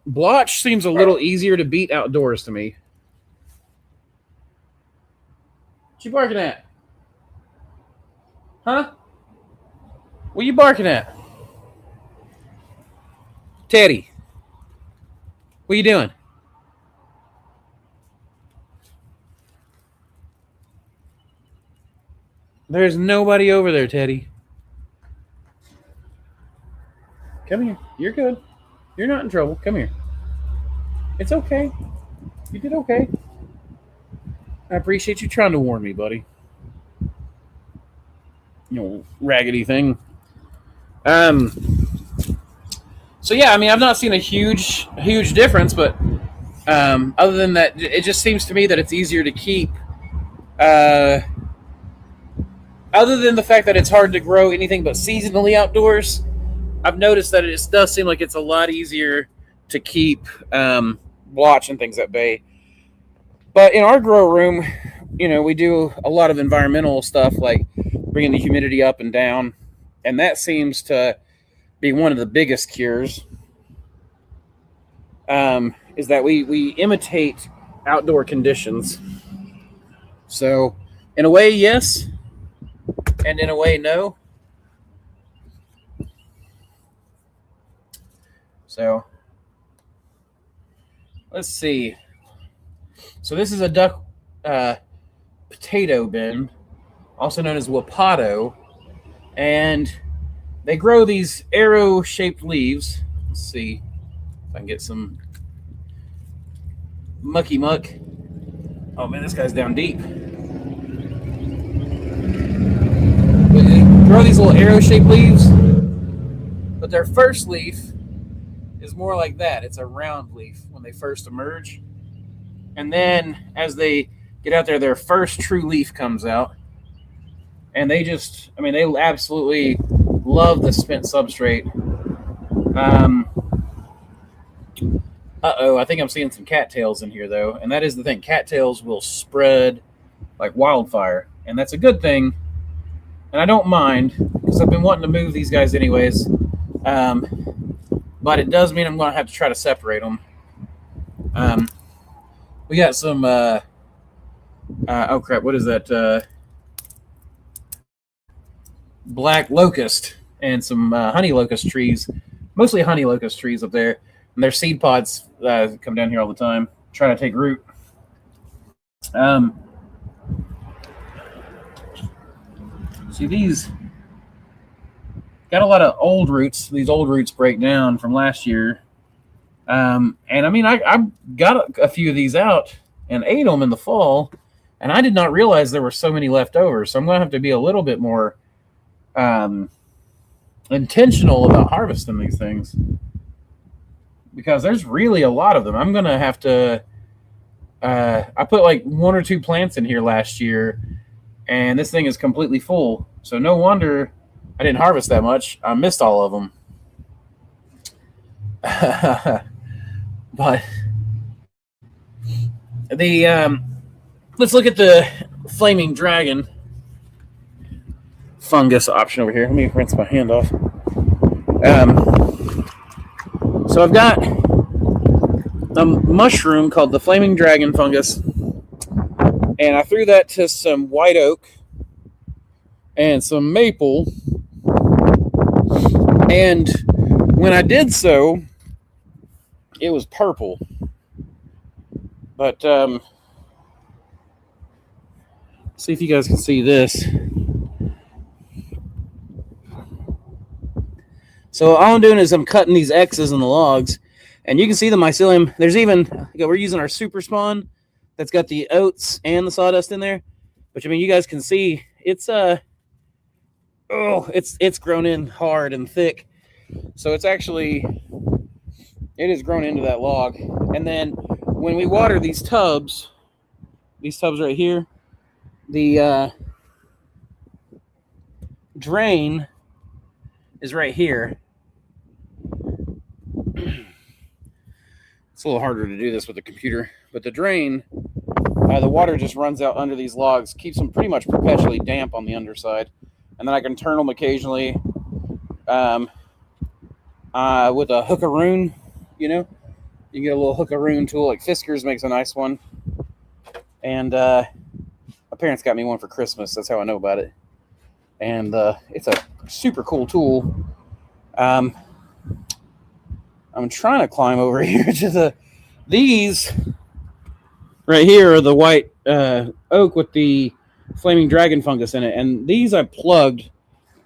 blotch seems a little easier to beat outdoors to me. What you barking at? Huh? What you barking at? Teddy, what you doing? There's nobody over there, Teddy. Come here. You're good. You're not in trouble. Come here. It's okay. You did okay. I appreciate you trying to warn me, buddy. You know, raggedy thing. So yeah, I mean, I've not seen a huge difference, but other than that, it just seems to me that it's easier to keep. Other than the fact that it's hard to grow anything but seasonally outdoors, I've noticed that it just does seem like it's a lot easier to keep blotch and things at bay. But in our grow room, you know, we do a lot of environmental stuff like bringing the humidity up and down, and that seems to be one of the biggest cures. Is that we imitate outdoor conditions. So, in a way, yes, and in a way, no. So, let's see. So this is a duck potato bin, also known as wapato, and they grow these arrow-shaped leaves. Let's see if I can get some mucky muck. Oh man, this guy's down deep. But they grow these little arrow-shaped leaves, but their first leaf is more like that. It's a round leaf when they first emerge. And then as they get out there, their first true leaf comes out. And they just, I mean, they absolutely love the spent substrate. I think I'm seeing some cattails in here, though. And that is the thing. Cattails will spread like wildfire. And that's a good thing. And I don't mind, because I've been wanting to move these guys anyways. But it does mean I'm going to have to try to separate them. We got some, oh crap, what is that? Black locust and some honey locust trees, mostly honey locust trees up there. And their seed pods come down here all the time, trying to take root. See, these got a lot of old roots. These old roots break down from last year. And I mean, I got a few of these out and ate them in the fall, and I did not realize there were so many left over. So I'm going to have to be a little bit more intentional about harvesting these things, because there's really a lot of them. I'm going to have to, I put like 1 or 2 plants in here last year, and this thing is completely full. So no wonder I didn't harvest that much. I missed all of them. But the let's look at the flaming dragon fungus option over here. Let me rinse my hand off. So I've got a mushroom called the flaming dragon fungus, and I threw that to some white oak and some maple. And when I did so, it was purple. But see if you guys can see this. So all I'm doing is I'm cutting these X's in the logs, and you can see the mycelium. There's even, we're using our super spawn that's got the oats and the sawdust in there. But I mean, you guys can see it's it's grown in hard and thick. So it's actually, it has grown into that log. And then when we water these tubs right here, the drain is right here. It's a little harder to do this with the computer, but the drain, the water just runs out under these logs, keeps them pretty much perpetually damp on the underside. And then I can turn them occasionally with a hookaroon, you know. You can get a little hookaroon tool, like Fisker's makes a nice one. And my parents got me one for Christmas. That's how I know about it. And it's a super cool tool. I'm trying to climb over here to these right here are the white oak with the flaming dragon fungus in it. And these I plugged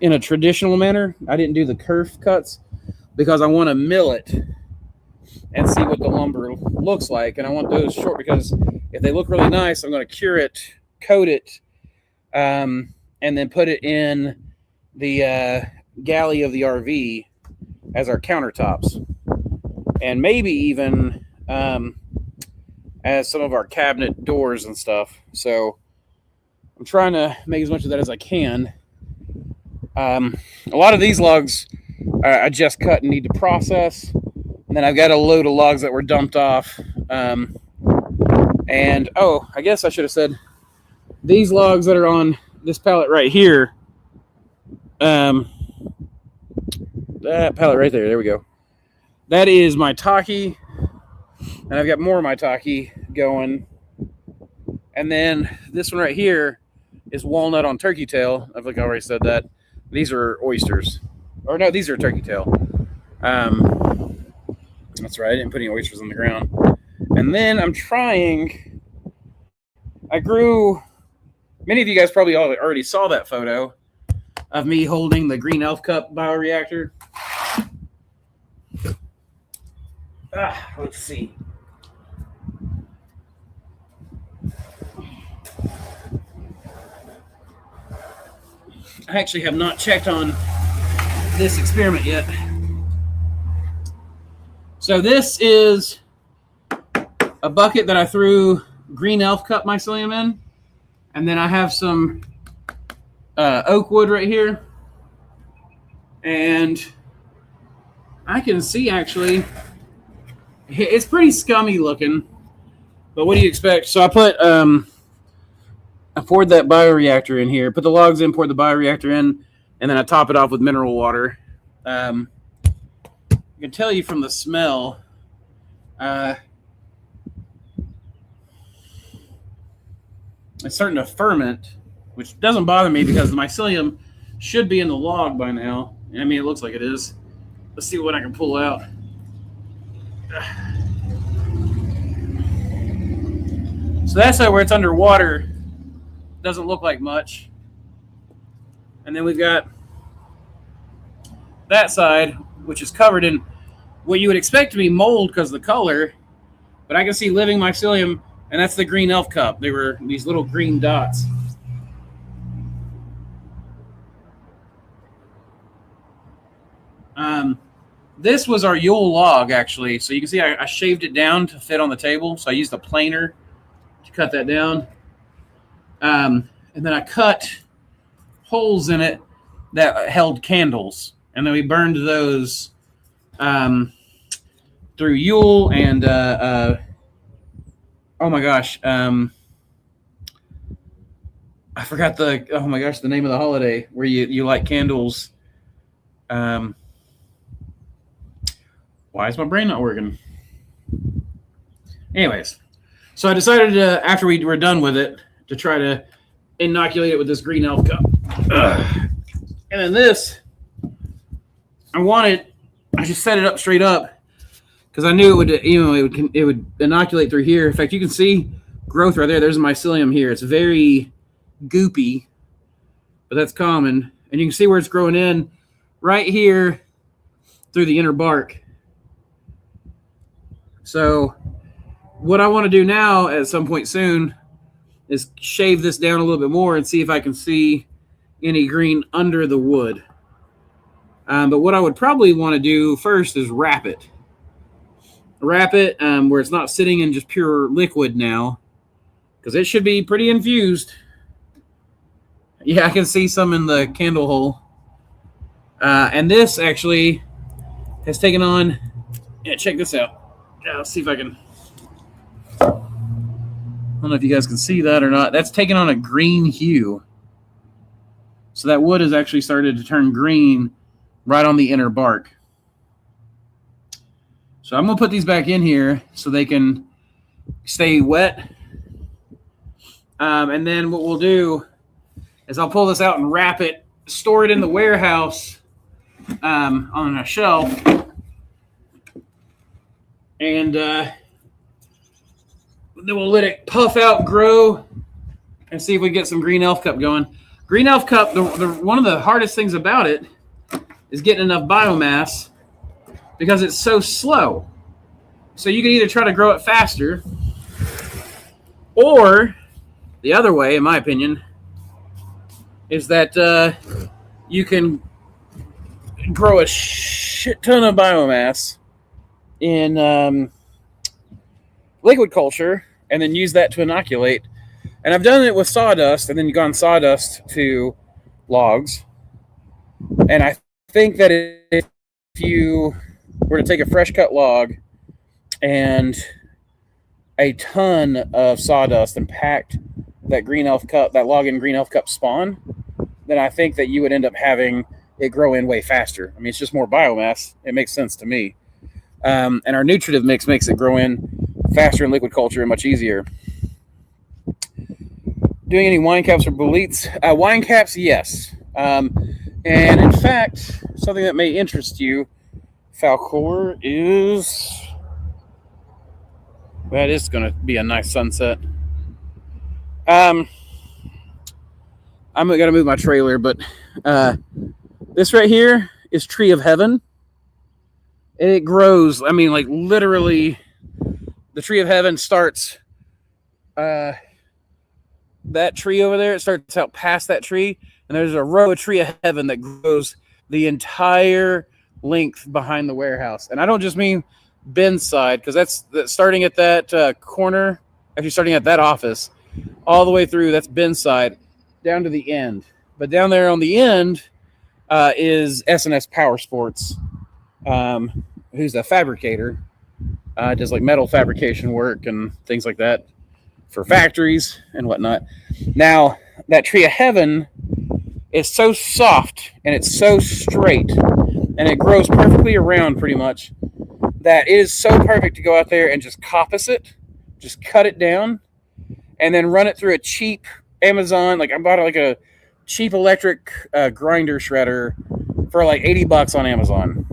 in a traditional manner. I didn't do the kerf cuts because I want to mill it and see what the lumber looks like. And I want those short because if they look really nice, I'm going to cure it, coat it, and then put it in the galley of the RV as our countertops. And maybe even as some of our cabinet doors and stuff. So I'm trying to make as much of that as I can. A lot of these logs I just cut and need to process. And then I've got a load of logs that were dumped off. And, oh, I guess I should have said, these logs that are on this pallet right here, that pallet right there we go. That is my Taki, and I've got more of my Taki going. And then this one right here is walnut on turkey tail. I think I already said that. These are oysters. Or no, these are turkey tail. That's right, I didn't put any oysters on the ground. And then I grew, many of you guys probably already saw that photo of me holding the green elf cup bioreactor. Let's see. I actually have not checked on this experiment yet. So this is a bucket that I threw green elf cup mycelium in. And then I have some oak wood right here. And I can see actually, it's pretty scummy looking. But what do you expect? So I poured that bioreactor in here, put the logs in, poured the bioreactor in, and then I top it off with mineral water. I can tell you from the smell, it's starting to ferment, which doesn't bother me because the mycelium should be in the log by now. I mean, it looks like it is. Let's see what I can pull out. So that side where it's underwater doesn't look like much. And then we've got that side, which is covered in what you would expect to be mold because of the color. But I can see living mycelium, and that's the green elf cup. They were these little green dots. This was our Yule log, actually. So you can see I shaved it down to fit on the table. So I used a planer to cut that down. And then I cut holes in it that held candles, and then we burned those through Yule and oh my gosh, I forgot the name of the holiday where you light candles. Why is my brain not working? Anyways, so I decided to, after we were done with it, to try to inoculate it with this green elf cup. And then this, I just set it up straight up because I knew it would inoculate through here. In fact, you can see growth right there. There's a mycelium here. It's very goopy, but that's common. And you can see where it's growing in right here through the inner bark. So what I want to do now at some point soon is shave this down a little bit more and see if I can see any green under the wood. But what I would probably want to do first is wrap it. Wrap it where it's not sitting in just pure liquid now, because it should be pretty infused. Yeah, I can see some in the candle hole. And this actually has taken on, yeah, check this out. Yeah, let's see if I can, I don't know if you guys can see that or not. That's taken on a green hue. So that wood has actually started to turn green right on the inner bark. So I'm going to put these back in here so they can stay wet. And then what we'll do is I'll pull this out and wrap it, store it in the warehouse on a shelf. And then we'll let it puff out, grow, and see if we get some green elf cup going. Green elf cup, one of the hardest things about it is getting enough biomass because it's so slow. So you can either try to grow it faster, or the other way, in my opinion, is that you can grow a shit ton of biomass in liquid culture and then use that to inoculate. And I've done it with sawdust and then gone sawdust to logs. And I think that if you were to take a fresh cut log and a ton of sawdust and packed that green elf cup, that log in green elf cup spawn, then I think that you would end up having it grow in way faster. I mean, it's just more biomass. It makes sense to me. And our nutritive mix makes it grow in faster in liquid culture and much easier. Doing any wine caps or boletes? Wine caps, yes. And in fact, something that may interest you, Falcor, is that is going to be a nice sunset. I'm going to move my trailer, but this right here is Tree of Heaven. And it grows, I mean, like literally, the Tree of Heaven starts, that tree over there, it starts out past that tree, and there's a row of Tree of Heaven that grows the entire length behind the warehouse. And I don't just mean Ben's side, because that's starting at that corner, actually starting at that office, all the way through, that's Ben's side, down to the end. But down there on the end is S&S Power Sports, who's a fabricator, does like metal fabrication work and things like that for factories and whatnot. Now, that Tree of Heaven is so soft and it's so straight and it grows perfectly around pretty much that it is so perfect to go out there and just coppice it, just cut it down, and then run it through a cheap Amazon, like I bought like a cheap electric grinder shredder for like $80 on Amazon.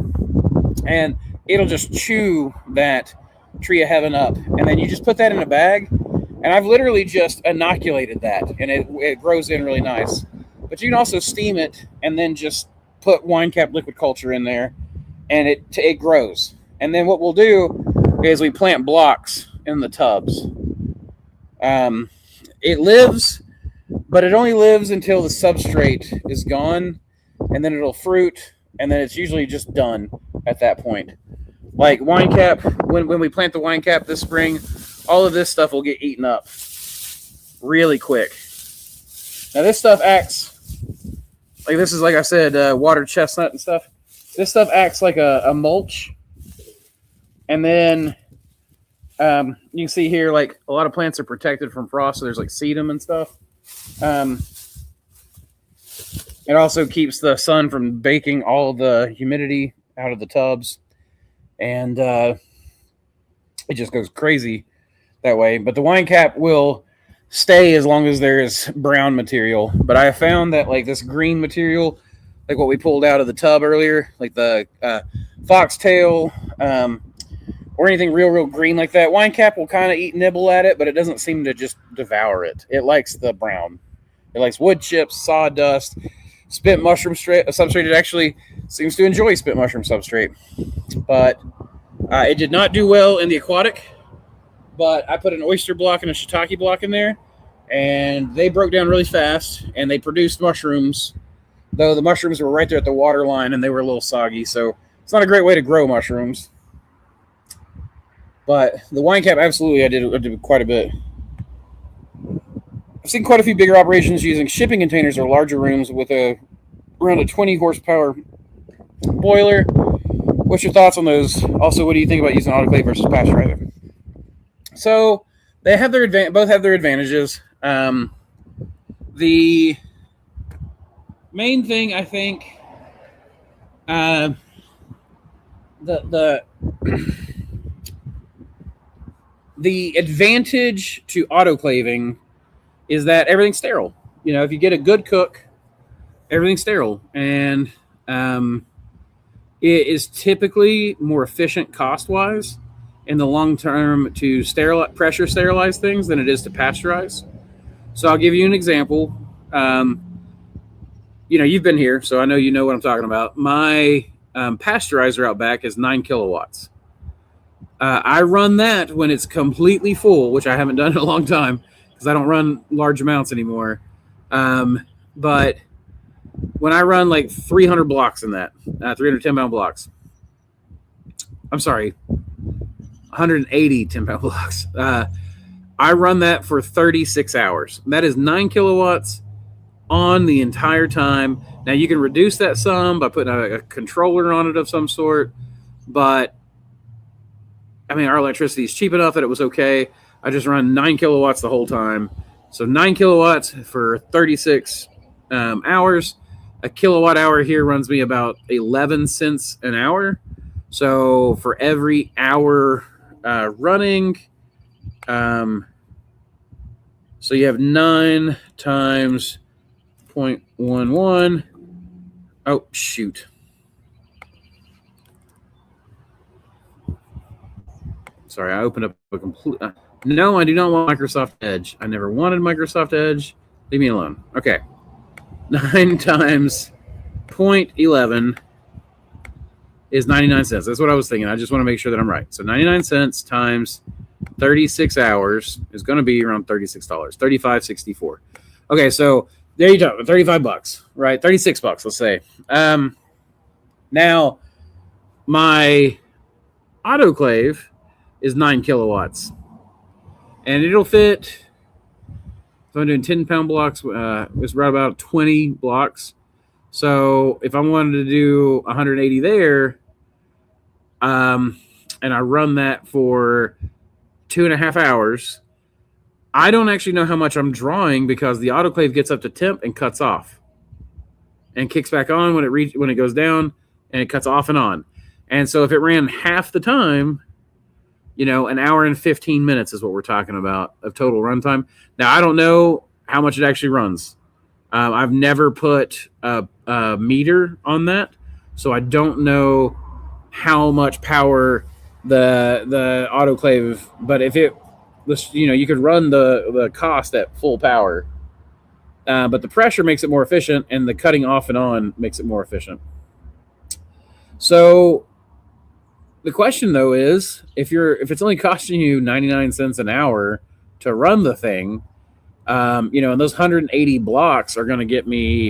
And it'll just chew that Tree of Heaven up. And then you just put that in a bag. And I've literally just inoculated that. And it grows in really nice. But you can also steam it and then just put wine cap liquid culture in there. And it grows. And then what we'll do is we plant blocks in the tubs. It lives, but it only lives until the substrate is gone. And then it'll fruit. And then it's usually just done at that point. Like wine cap, when we plant the wine cap this spring, all of this stuff will get eaten up really quick. Now this stuff acts like this is, like I said, water chestnut and stuff. This stuff acts like a mulch. And then you can see here, like a lot of plants are protected from frost, so there's like sedum and stuff. It also keeps the sun from baking all the humidity out of the tubs, and it just goes crazy that way. But the wine cap will stay as long as there is brown material. But I have found that like this green material, like what we pulled out of the tub earlier, like the foxtail, or anything real green like that, wine cap will kind of nibble at it, but it doesn't seem to just devour it. It likes the brown. It likes wood chips, sawdust, spent mushroom substrate. It actually seems to enjoy spent mushroom substrate. But it did not do well in the aquatic. But I put an oyster block and a shiitake block in there, and they broke down really fast, and they produced mushrooms, though the mushrooms were right there at the water line, and they were a little soggy. So it's not a great way to grow mushrooms. But the wine cap, absolutely, I did quite a bit. I've seen quite a few bigger operations using shipping containers or larger rooms with around a 20 horsepower boiler. What's your thoughts on those? Also, what do you think about using autoclave versus pasteurizer? So they have both have their advantages. The main thing, I think, the advantage to autoclaving is that everything's sterile. You know, if you get a good cook, everything's sterile, and it is typically more efficient cost-wise in the long term to pressure sterilize things than it is to pasteurize. So I'll give you an example. You know, you've been here, so I know you know what I'm talking about. My pasteurizer out back is 9 kilowatts. I run that when it's completely full, which I haven't done in a long time because I don't run large amounts anymore. But when I run like 300 blocks in that, 310-pound blocks. I'm sorry, 180 10-pound blocks. I run that for 36 hours. That is 9 kilowatts on the entire time. Now, you can reduce that some by putting a controller on it of some sort, but I mean, our electricity is cheap enough that it was okay. I just run 9 kilowatts the whole time. So 9 kilowatts for 36 hours. A kilowatt hour here runs me about 11 cents an hour. So for every hour running, so you have 9 times 0.11. Oh, shoot. Sorry, I opened up a complete... no, I do not want Microsoft Edge. I never wanted Microsoft Edge. Leave me alone. Okay. 9 times 0.11 is 99 cents. That's what I was thinking. I just want to make sure that I'm right. So 99 cents times 36 hours is going to be around $36. $35.64. Okay, so there you go. $35, right? $36, let's say. Now, my autoclave is 9 kilowatts. And it'll fit, if I'm doing 10-pound blocks, it's right about 20 blocks. So if I wanted to do 180 there, and I run that for 2.5 hours, I don't actually know how much I'm drawing because the autoclave gets up to temp and cuts off and kicks back on when it goes down, and it cuts off and on. And so if it ran half the time, you know, an hour and 15 minutes is what we're talking about of total runtime. Now, I don't know how much it actually runs. I've never put a meter on that, so I don't know how much power the autoclave. But if it was, you know, you could run the cost at full power, but the pressure makes it more efficient, and the cutting off and on makes it more efficient. So the question, though, is if it's only costing you 99 cents an hour to run the thing, you know, and those 180 blocks are going to get me,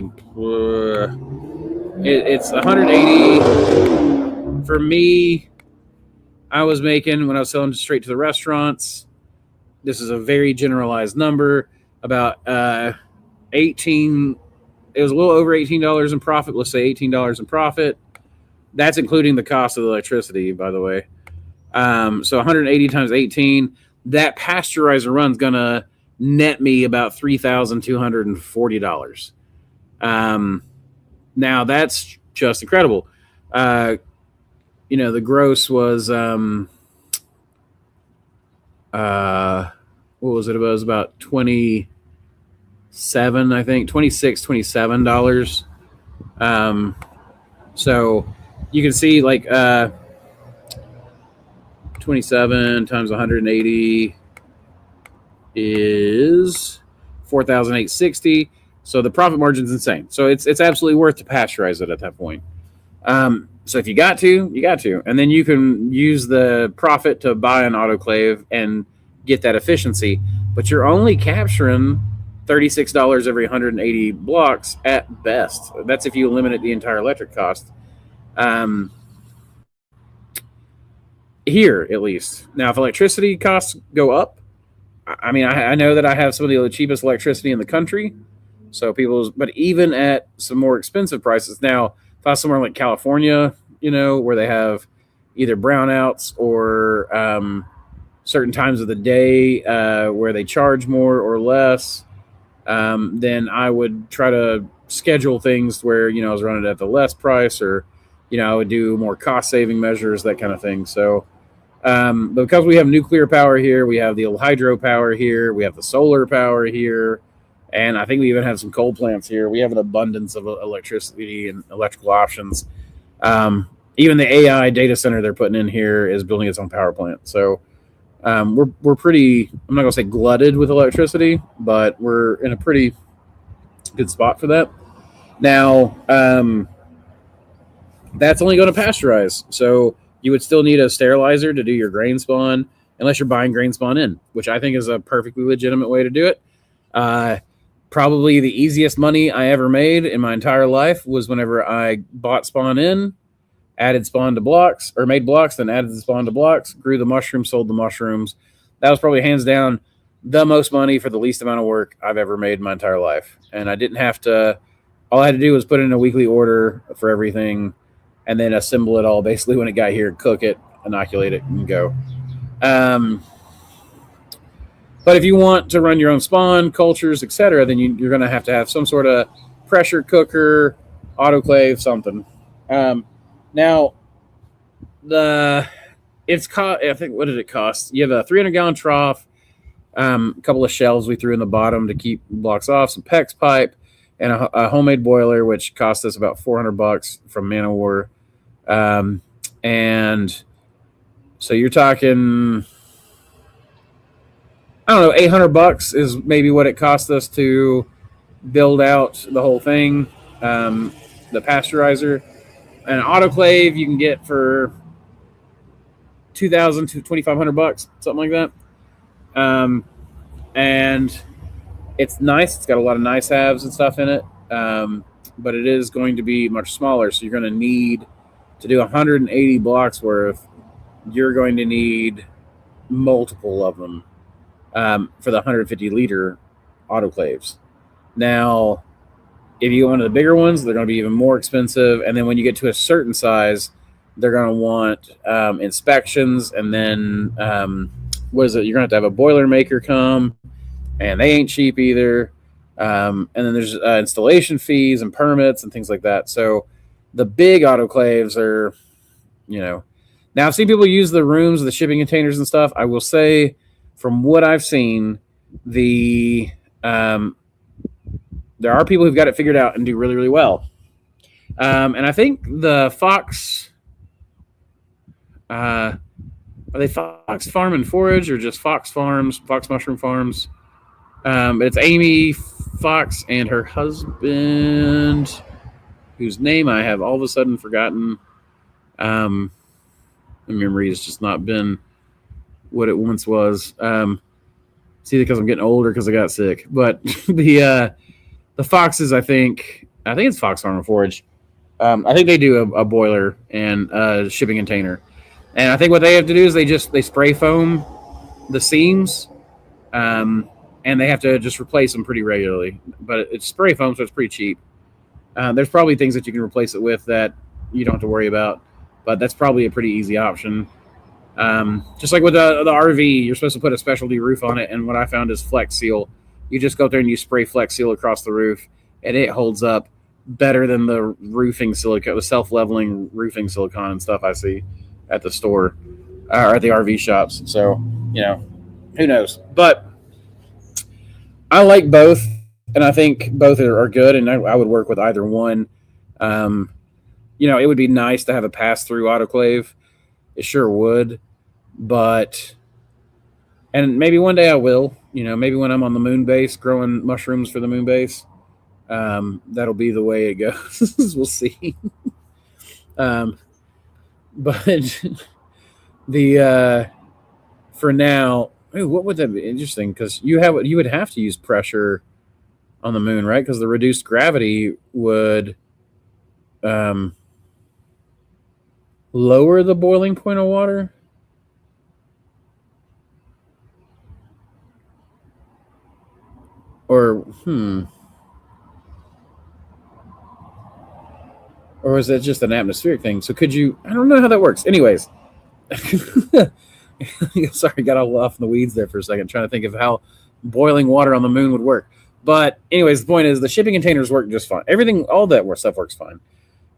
it's 180 for me. I was making, when I was selling straight to the restaurants, this is a very generalized number, about 18 it was a little over $18 in profit. Let's say $18 in profit. That's including the cost of the electricity, by the way. So 180 times 18. That pasteurizer run's gonna net me about $3,240. Now that's just incredible. The gross was what was it? It was about 27, I think, $27. So you can see like 27 times 180 is 4,860. So the profit margin's insane. So it's absolutely worth to pasteurize it at that point. So if you got to, you got to. And then you can use the profit to buy an autoclave and get that efficiency. But you're only capturing $36 every 180 blocks at best. That's if you eliminate the entire electric cost. Here, at least. Now, if electricity costs go up, I mean, I know that I have some of the cheapest electricity in the country. So but even at some more expensive prices. Now, if I was somewhere like California, where they have either brownouts or certain times of the day where they charge more or less, then I would try to schedule things where, I was running at the less price, or, I would do more cost saving measures, that kind of thing. So, but because we have nuclear power here, we have the hydro power here, we have the solar power here, and I think we even have some coal plants here. We have an abundance of electricity and electrical options. Even the AI data center they're putting in here is building its own power plant. So we're pretty, I'm not going to say glutted with electricity, but we're in a pretty good spot for that. Now, that's only going to pasteurize. So you would still need a sterilizer to do your grain spawn, unless you're buying grain spawn in, which I think is a perfectly legitimate way to do it. Probably the easiest money I ever made in my entire life was whenever I bought spawn in, added spawn to blocks, or made blocks, then added the spawn to blocks, grew the mushrooms, sold the mushrooms. That was probably hands down the most money for the least amount of work I've ever made in my entire life. And I didn't have to, all I had to do was put in a weekly order for everything and then assemble it all basically when it got here, cook it, inoculate it, and go. But if you want to run your own spawn, cultures, etc., then you're going to have some sort of pressure cooker, autoclave, something. Now, it's cost. I think, what did it cost? You have a 300-gallon trough, a couple of shelves we threw in the bottom to keep blocks off, some PEX pipe, and a homemade boiler, which cost us about $400 from Manowar. And so you're talking, I don't know, $800 is maybe what it cost us to build out the whole thing. The pasteurizer. An autoclave you can get for $2,000 to $2,500, something like that. And it's nice. It's got a lot of nice halves and stuff in it. But it is going to be much smaller. So you're going to need to do 180 blocks worth. You're going to need multiple of them for the 150 liter autoclaves. Now, if you go into the bigger ones, they're going to be even more expensive. And then when you get to a certain size, they're going to want inspections. And then, what is it? You're going to have a boilermaker come, and they ain't cheap either. And then there's installation fees and permits and things like that. So the big autoclaves are, now I've seen people use the rooms, the shipping containers and stuff. I will say, from what I've seen, there are people who've got it figured out and do really, really well. And I think the Fox, are they Fox Farm and Forage, or just Fox Farms, Fox Mushroom Farms? It's Amy Fox and her husband, whose name I have all of a sudden forgotten. My memory has just not been what it once was. It's either because I'm getting older because I got sick. But the Foxes, I think it's Fox Farm and Forage. I think they do a boiler and a shipping container. And I think what they have to do is they spray foam the seams, and they have to just replace them pretty regularly. But it's spray foam, so it's pretty cheap. There's probably things that you can replace it with that you don't have to worry about, but that's probably a pretty easy option. Just like with the RV, you're supposed to put a specialty roof on it, and what I found is Flex Seal. You just go up there and you spray Flex Seal across the roof, and it holds up better than the roofing silicone, the self-leveling roofing silicone and stuff I see at the store or at the RV shops. So, who knows? But I like both, and I think both are good, and I would work with either one. It would be nice to have a pass-through autoclave. It sure would, and maybe one day I will. Maybe when I'm on the moon base growing mushrooms for the moon base, that'll be the way it goes. We'll see. But for now, what would that be interesting? Because you would have to use pressure on the moon, right? Because the reduced gravity would lower the boiling point of water. Or or is that just an atmospheric thing? So could you? I don't know how that works. Anyways, sorry, got all off in the weeds there for a second, trying to think of how boiling water on the moon would work. But anyways, the point is the shipping containers work just fine. Everything, all that stuff works fine.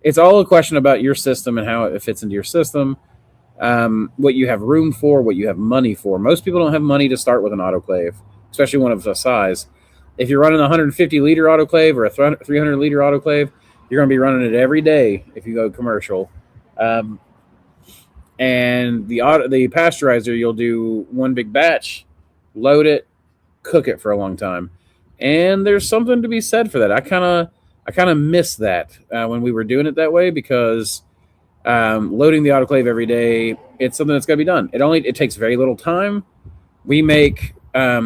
It's all a question about your system and how it fits into your system, what you have room for, what you have money for. Most people don't have money to start with an autoclave, especially one of the size. If you're running a 150-liter autoclave or a 300-liter autoclave, you're going to be running it every day if you go commercial. And the pasteurizer, you'll do one big batch, load it, cook it for a long time. And there's something to be said for that. I kind of miss that when we were doing it that way, because loading the autoclave every day, it's something that's got to be done. It takes very little time. We make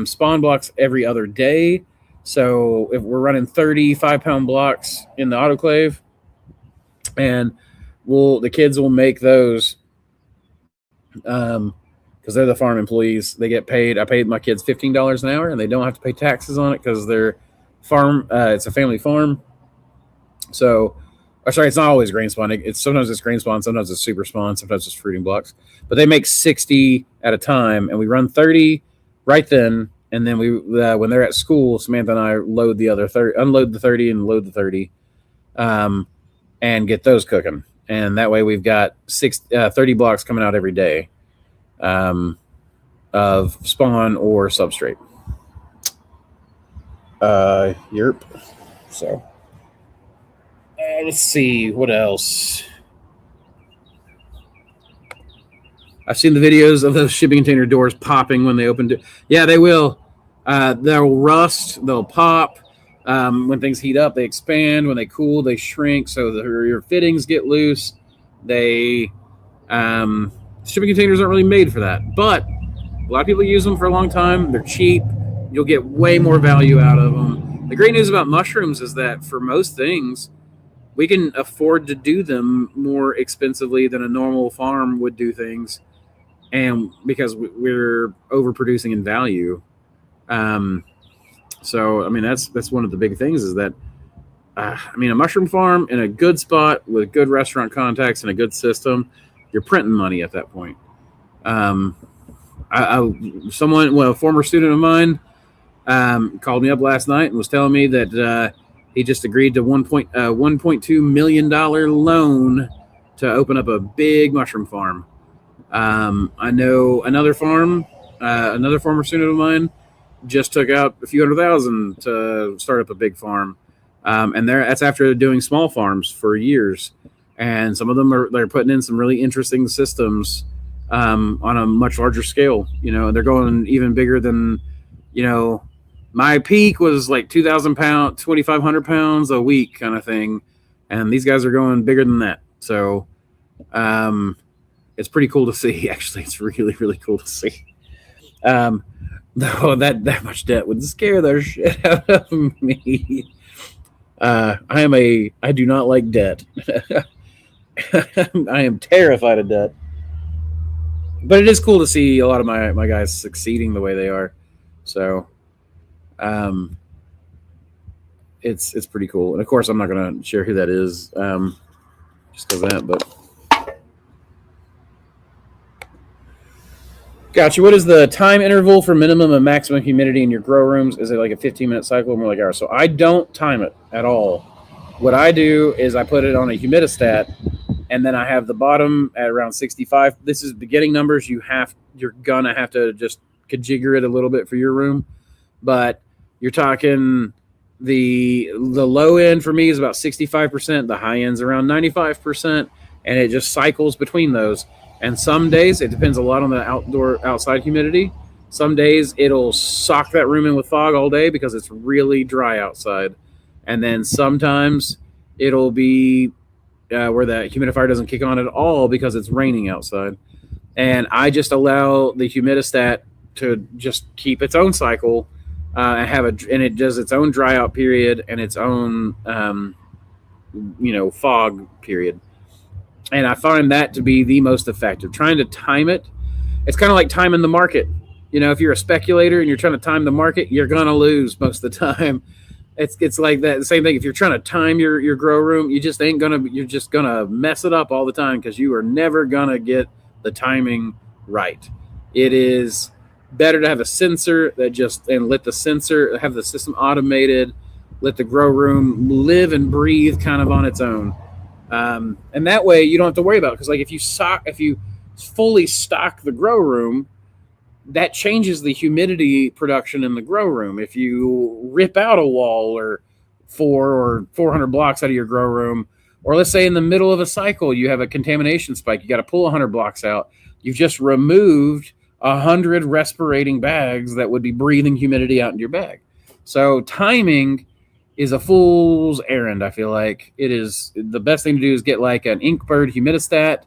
spawn blocks every other day. So if we're running 35-pound blocks in the autoclave, and the kids will make those because they're the farm employees. They get paid. I paid my kids $15 an hour, and they don't have to pay taxes on it because they're farm. It's a family farm. So, it's not always grain spawn. Sometimes it's grain spawn, sometimes it's super spawn, sometimes it's fruiting blocks. But they make 60 at a time, and we run 30 right then. And then we, when they're at school, Samantha and I load the other 30, unload the 30 and load the 30, and get those cooking. And that way we've got 30 blocks coming out every day of spawn or substrate. Yerp. So let's see what else. I've seen the videos of those shipping container doors popping when they open it. Yeah, they will. They'll rust. They'll pop. When things heat up, they expand. When they cool, they shrink. So your fittings get loose. Shipping containers aren't really made for that. But a lot of people use them for a long time. They're cheap. You'll get way more value out of them. The great news about mushrooms is that for most things, we can afford to do them more expensively than a normal farm would do things. And because we're overproducing in value. So, I mean, that's one of the big things is that, a mushroom farm in a good spot with good restaurant contacts and a good system, you're printing money at that point. A former student of mine called me up last night and was telling me that he just agreed to $1.2 million loan to open up a big mushroom farm. I know another former student of mine just took out a few $100,000 to start up a big farm. And that's after doing small farms for years. And some of them they're putting in some really interesting systems on a much larger scale. They're going even bigger than, my peak was like 2,000 pounds, 2,500 pounds a week kind of thing. And these guys are going bigger than that. So, it's pretty cool to see. Actually, it's really, really cool to see. Though that much debt would scare the shit out of me. I do not like debt. I am terrified of debt. But it is cool to see a lot of my guys succeeding the way they are. So, it's pretty cool. And of course, I'm not going to share who that is, just because that. But gotcha. What is the time interval for minimum and maximum humidity in your grow rooms? Is it like a 15-minute cycle or more like ours? So I don't time it at all. What I do is I put it on a humidistat, and then I have the bottom at around 65. This is beginning numbers. You're gonna have to just configure it a little bit for your room, but you're talking the low end for me is about 65%. The high end's around 95%, and it just cycles between those. And some days it depends a lot on the outside humidity. Some days it'll sock that room in with fog all day because it's really dry outside, and then sometimes it'll be where the humidifier doesn't kick on at all because it's raining outside. And I just allow the humidistat to just keep its own cycle and it does its own dry out period and its own fog period. And I find that to be the most effective. Trying to time it, it's kind of like timing the market. If you're a speculator and you're trying to time the market, you're gonna lose most of the time. It's like that same thing. If you're trying to time your grow room, you're just gonna mess it up all the time because you are never gonna get the timing right. It is better to have a sensor and let the sensor have the system automated, let the grow room live and breathe kind of on its own. And that way you don't have to worry about it. Because like if you fully stock the grow room, that changes the humidity production in the grow room. If you rip out a wall or 400 blocks out of your grow room, or let's say in the middle of a cycle, you have a contamination spike, you got to pull 100 blocks out. You've just removed 100 respirating bags that would be breathing humidity out into your bag. So timing is a fool's errand. I feel like it is the best thing to do is get like an Inkbird humidistat,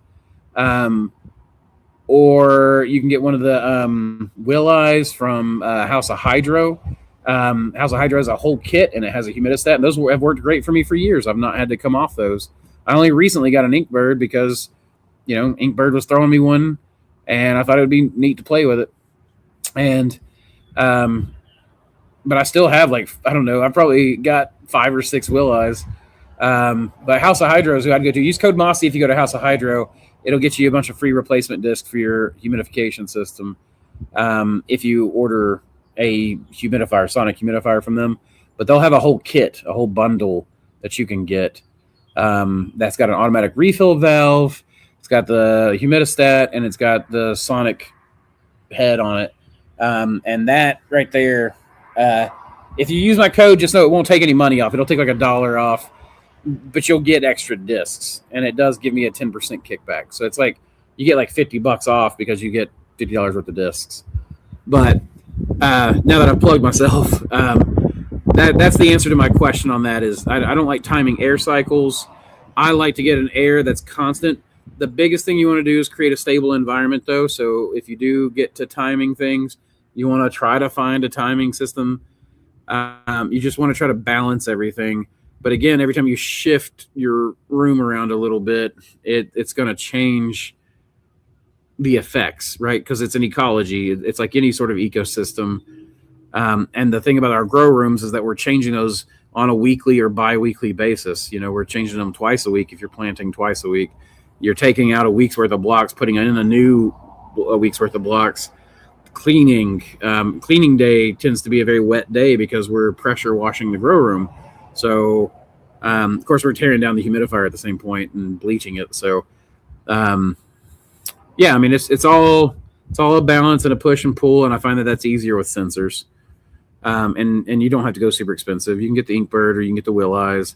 or you can get one of the Will Eyes from House of Hydro. House of Hydro has a whole kit and it has a humidistat, and those have worked great for me for years. I've not had to come off those. I only recently got an Inkbird because Inkbird was throwing me one, and I thought it would be neat to play with it. And but I still have I've probably got 5 or 6 Will Eyes. But House of Hydro is who I'd go to. Use code Mossy if you go to House of Hydro. It'll get you a bunch of free replacement discs for your humidification system if you order a humidifier, sonic humidifier from them. But they'll have a whole kit, a whole bundle that you can get. That's got an automatic refill valve. It's got the humidistat, and it's got the sonic head on it. And that right there, if you use my code, just know it won't take any money off. It'll take like $1 off, but you'll get extra discs, and it does give me a 10% kickback. So it's like you get like $50 off because you get $50 worth of discs. But now that I've plugged myself, that's the answer to my question on that. Is I don't like timing air cycles. I like to get an air that's constant. The biggest thing you want to do is create a stable environment, though. So if you do get to timing things, you want to try to find a timing system. You just want to try to balance everything. But again, every time you shift your room around a little bit, it's going to change the effects, right? Because it's an ecology. It's like any sort of ecosystem. And the thing about our grow rooms is that we're changing those on a weekly or bi-weekly basis. We're changing them twice a week if you're planting twice a week. You're taking out a week's worth of blocks, putting in a week's worth of blocks. Cleaning day tends to be a very wet day because we're pressure washing the grow room. So, of course, we're tearing down the humidifier at the same point and bleaching it. So, it's all a balance and a push and pull, and I find that that's easier with sensors. And you don't have to go super expensive. You can get the Inkbird or you can get the Will Eyes.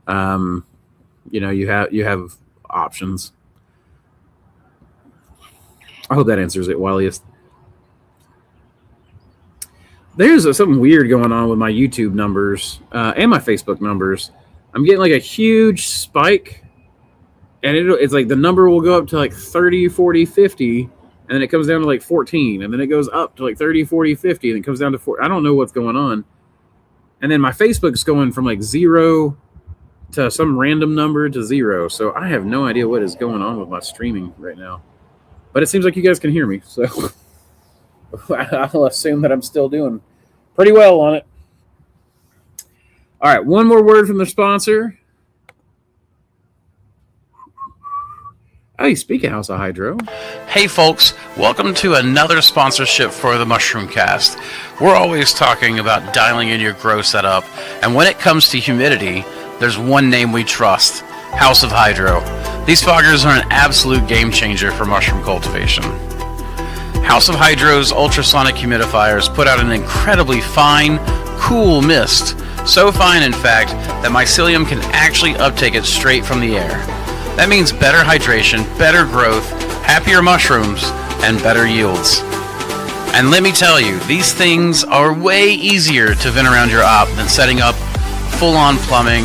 You have options. I hope that answers it, Wiliest. There's something weird going on with my YouTube numbers and my Facebook numbers. I'm getting like a huge spike, and it's like the number will go up to like 30, 40, 50, and then it comes down to like 14, and then it goes up to like 30, 40, 50, and it comes down to 4. I don't know what's going on. And then my Facebook's going from like 0 to some random number to 0. So I have no idea what is going on with my streaming right now. But it seems like you guys can hear me, so I'll assume that I'm still doing pretty well on it. All right, one more word from the sponsor. Hey, speak of House of Hydro. Hey folks, welcome to another sponsorship for the Mushroom Cast. We're always talking about dialing in your grow setup, and when it comes to humidity, there's one name we trust, House of Hydro. These foggers are an absolute game changer for mushroom cultivation. House of Hydro's ultrasonic humidifiers put out an incredibly fine, cool mist. So fine, in fact, that mycelium can actually uptake it straight from the air. That means better hydration, better growth, happier mushrooms, and better yields. And let me tell you, these things are way easier to vent around your op than setting up full-on plumbing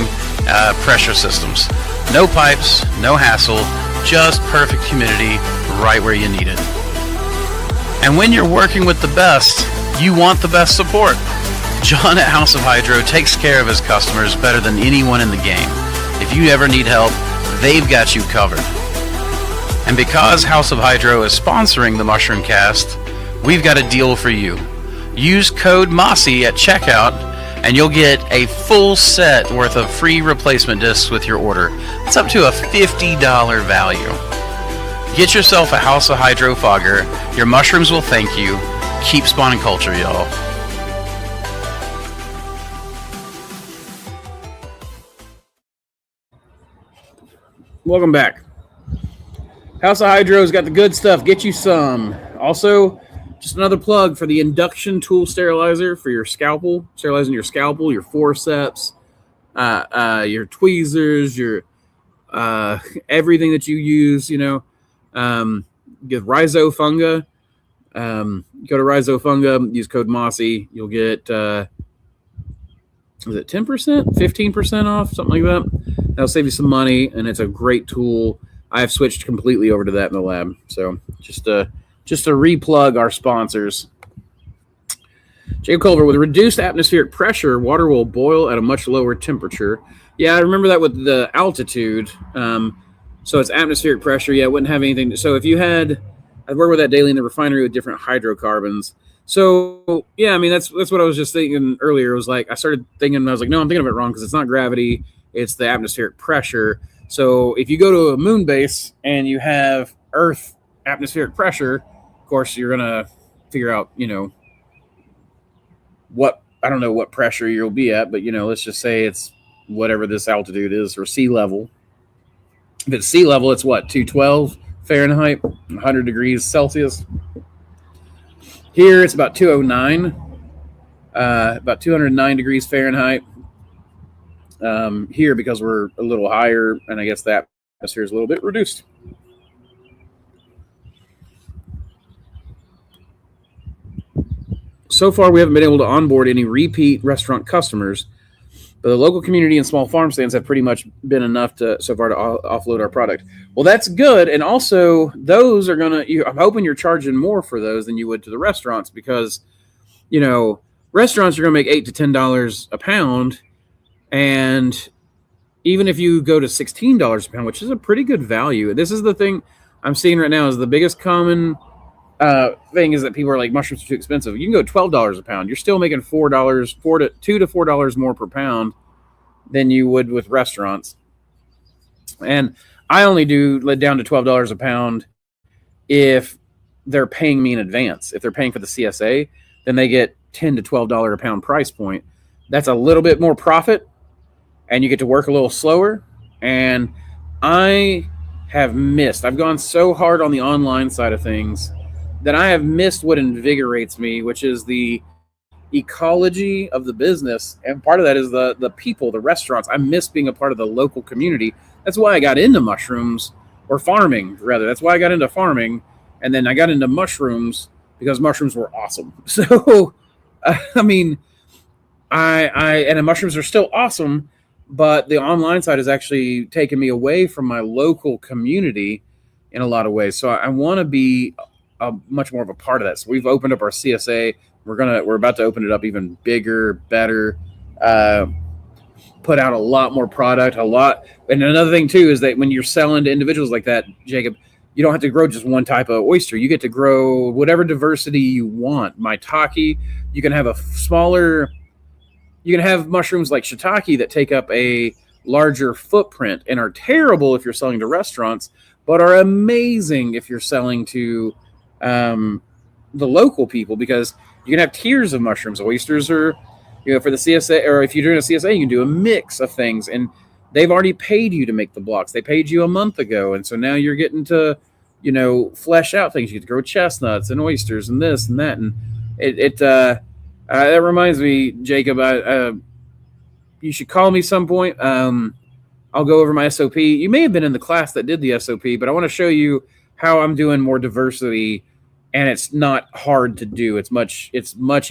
pressure systems. No pipes, no hassle, just perfect humidity right where you need it. And when you're working with the best, you want the best support. John at House of Hydro takes care of his customers better than anyone in the game. If you ever need help, they've got you covered. And because House of Hydro is sponsoring the Mushroom Cast, we've got a deal for you. Use code MOSSY at checkout and you'll get a full set worth of free replacement discs with your order. It's up to a $50 value. Get yourself a House of Hydro fogger. Your mushrooms will thank you. Keep spawning culture, y'all. Welcome back. House of Hydro's got the good stuff. Get you some. Also, just another plug for the induction tool sterilizer for your scalpel, sterilizing your scalpel, your forceps, your tweezers, your everything that you use. You know, get Rhizofunga. Go to Rhizofunga. Use code Mossy. You'll get is it 10%, 15% off, something like that. That'll save you some money, and it's a great tool. I have switched completely over to that in the lab. So just to replug our sponsors. Jacob Culver, with reduced atmospheric pressure, water will boil at a much lower temperature. Yeah, I remember that with the altitude. So it's atmospheric pressure. Yeah, it wouldn't have anything. So if you had, I've worked with that daily in the refinery with different hydrocarbons. So yeah, I mean that's what I was just thinking earlier. It was like I started thinking, and I was like, no, I'm thinking of it wrong because it's not gravity, it's the atmospheric pressure. So if you go to a moon base and you have Earth atmospheric pressure, of course you're gonna figure out, you know, I don't know what pressure you'll be at, but you know, let's just say it's whatever this altitude is or sea level. If it's sea level, it's what, 212 Fahrenheit, 100 degrees Celsius. Here it's about 209, about 209 degrees Fahrenheit. Here, because we're a little higher, and I guess the atmosphere is a little bit reduced. So far, we haven't been able to onboard any repeat restaurant customers, but the local community and small farm stands have pretty much been enough to offload our product. Well, that's good, and also those are I'm hoping you're charging more for those than you would to the restaurants because, you know, restaurants are gonna make $8 to $10 a pound. And even if you go to $16 a pound, which is a pretty good value, this is the thing I'm seeing right now is the biggest common thing is that people are like, mushrooms are too expensive. You can go $12 a pound. You're still making $2 to $4 more per pound than you would with restaurants. And I only do let down to $12 a pound if they're paying me in advance. If they're paying for the CSA, then they get $10 to $12 a pound price point. That's a little bit more profit. And you get to work a little slower. And I have missed. I've gone so hard on the online side of things that I have missed what invigorates me, which is the ecology of the business. And part of that is the people, the restaurants. I miss being a part of the local community. That's why I got into mushrooms, or farming, rather. That's why I got into farming. And then I got into mushrooms because mushrooms were awesome. So, I mean, and the mushrooms are still awesome. But the online side has actually taken me away from my local community in a lot of ways. So I want to be much more of a part of that. So we've opened up our CSA. We're about to open it up even bigger, better, put out a lot more product, a lot. And another thing too is that when you're selling to individuals like that, Jacob, you don't have to grow just one type of oyster. You get to grow whatever diversity you want. Maitake, you can have a smaller You can have mushrooms like shiitake that take up a larger footprint and are terrible if you're selling to restaurants, but are amazing if you're selling to the local people, because you can have tiers of mushrooms. Oysters are, for the CSA, or if you're doing a CSA, you can do a mix of things, and they've already paid you to make the blocks. They paid you a month ago, and so now you're getting to, flesh out things. You get to grow chestnuts and oysters and this and that, and that reminds me, Jacob. You should call me some point. I'll go over my SOP. You may have been in the class that did the SOP, but I want to show you how I'm doing more diversity, and it's not hard to do. It's much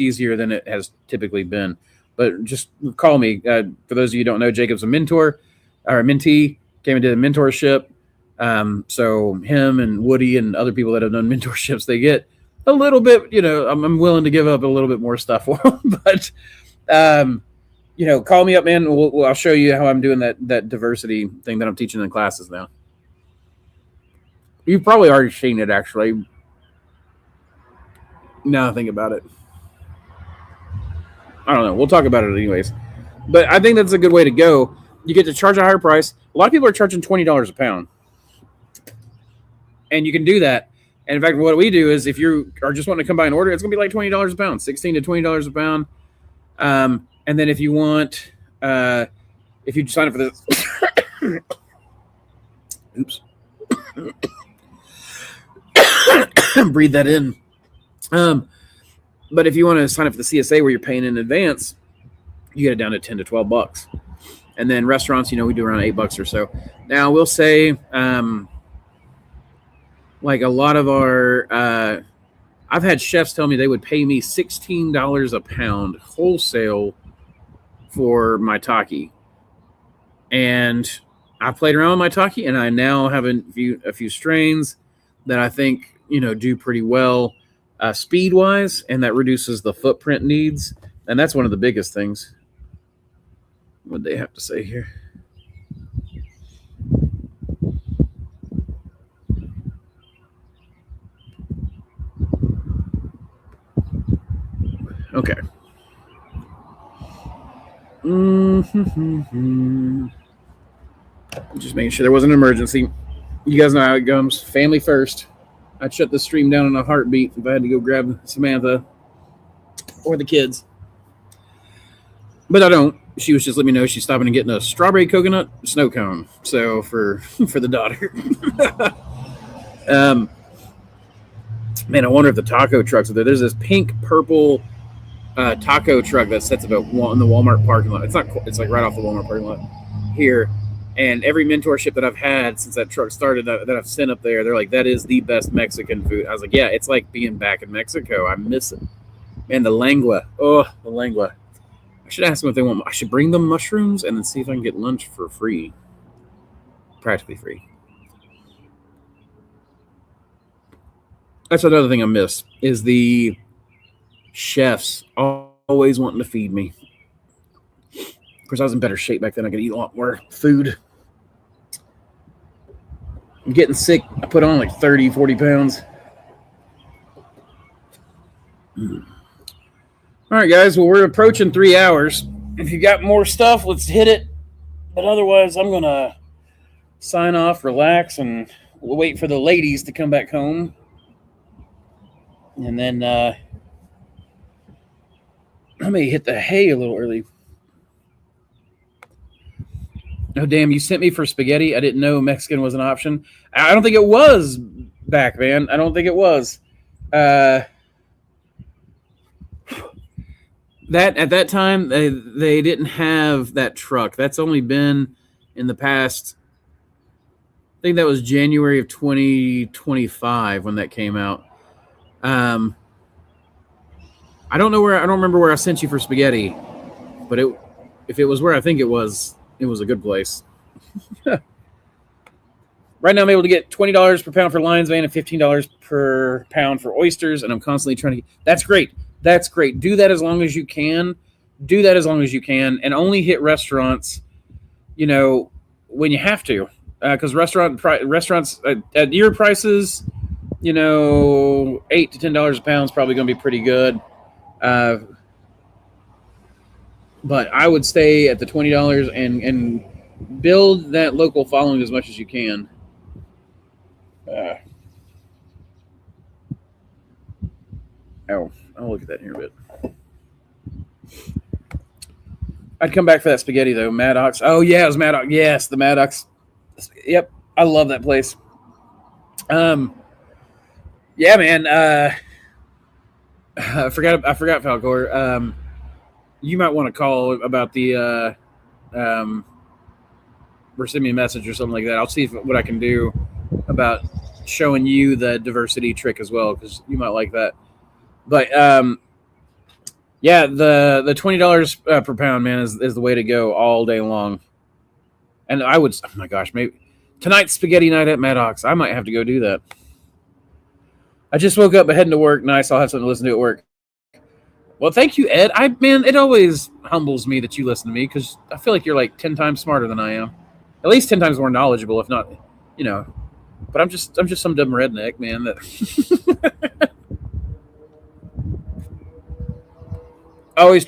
easier than it has typically been. But just call me. For those of you who don't know, Jacob's a mentor or a mentee. Came and did a mentorship. So him and Woody and other people that have done mentorships, they get a little bit. I'm willing to give up a little bit more stuff for them, but. Call me up, man. I'll show you how I'm doing that diversity thing that I'm teaching in classes now. You've probably already seen it, actually. Now I think about it. I don't know. We'll talk about it anyways. But I think that's a good way to go. You get to charge a higher price. A lot of people are charging $20 a pound. And you can do that. And in fact, what we do is if you are just wanting to come by and order, it's going to be like $20 a pound, $16 to $20 a pound. And then if you want, if you sign up for this, oops, breathe that in. But if you want to sign up for the CSA where you're paying in advance, you get it down to $10 to $12. And then restaurants, we do around $8 or so. Now we'll say, like a lot of our, I've had chefs tell me they would pay me $16 a pound wholesale for my taki, and I've played around with my taki, and I now have a few strains that I think do pretty well speed wise, and that reduces the footprint needs, and that's one of the biggest things. What they have to say here? Okay. Just making sure there wasn't an emergency. You guys know how it goes. Family first. I'd shut the stream down in a heartbeat if I had to go grab Samantha or the kids. But I don't. She was just letting me know she's stopping and getting a strawberry coconut snow cone. So for the daughter. Man, I wonder if the taco trucks are there. There's this pink purple taco truck that sets about in the Walmart parking lot. It's like right off the Walmart parking lot here. And every mentorship that I've had since that truck started that I've sent up there, they're like, that is the best Mexican food. I was like, yeah, it's like being back in Mexico. I miss it. Man, the lengua. Oh, the lengua. I should ask them if they want. I should bring them mushrooms and then see if I can get lunch for free. Practically free. That's another thing I miss is the chefs always wanting to feed me. Of course, I was in better shape back then. I could eat a lot more food. I'm getting sick. I put on like 30, 40 pounds. All right, guys. Well, we're approaching 3 hours. If you got more stuff, let's hit it. But otherwise, I'm going to sign off, relax, and we'll wait for the ladies to come back home. And then I may hit the hay a little early. Oh, damn, you sent me for spaghetti? I didn't know Mexican was an option. I don't think it was back, man. I don't think it was. That at that time, they didn't have that truck. That's only been in the past, I think that was January of 2025 when that came out. I don't remember where I sent you for spaghetti, but if it was where I think it was a good place. Right now I'm able to get $20 per pound for lion's mane and $15 per pound for oysters, and I'm constantly trying to. That's great. That's great. Do that as long as you can. And only hit restaurants, when you have to, because restaurants at your prices, $8 to $10 a pound is probably going to be pretty good. But I would stay at the $20 and build that local following as much as you can. I'll look at that in here a bit. I'd come back for that spaghetti though. Maddox. Oh yeah, it was Maddox. Yes, the Maddox. Yep, I love that place. Yeah, man. I forgot Falcor. You might want to call about the or send me a message or something like that. I'll see what I can do about showing you the diversity trick as well, because you might like that. But yeah, the $20 per pound, man, is the way to go all day long. And I would, oh my gosh, maybe tonight's spaghetti night at Maddox. I might have to go do that. I just woke up heading to work. Nice, I'll have something to listen to at work. Well, thank you, Ed. Man, it always humbles me that you listen to me, because I feel like you're like 10 times smarter than I am. At least 10 times more knowledgeable, if not, you know. But I'm just some dumb redneck, man. That I always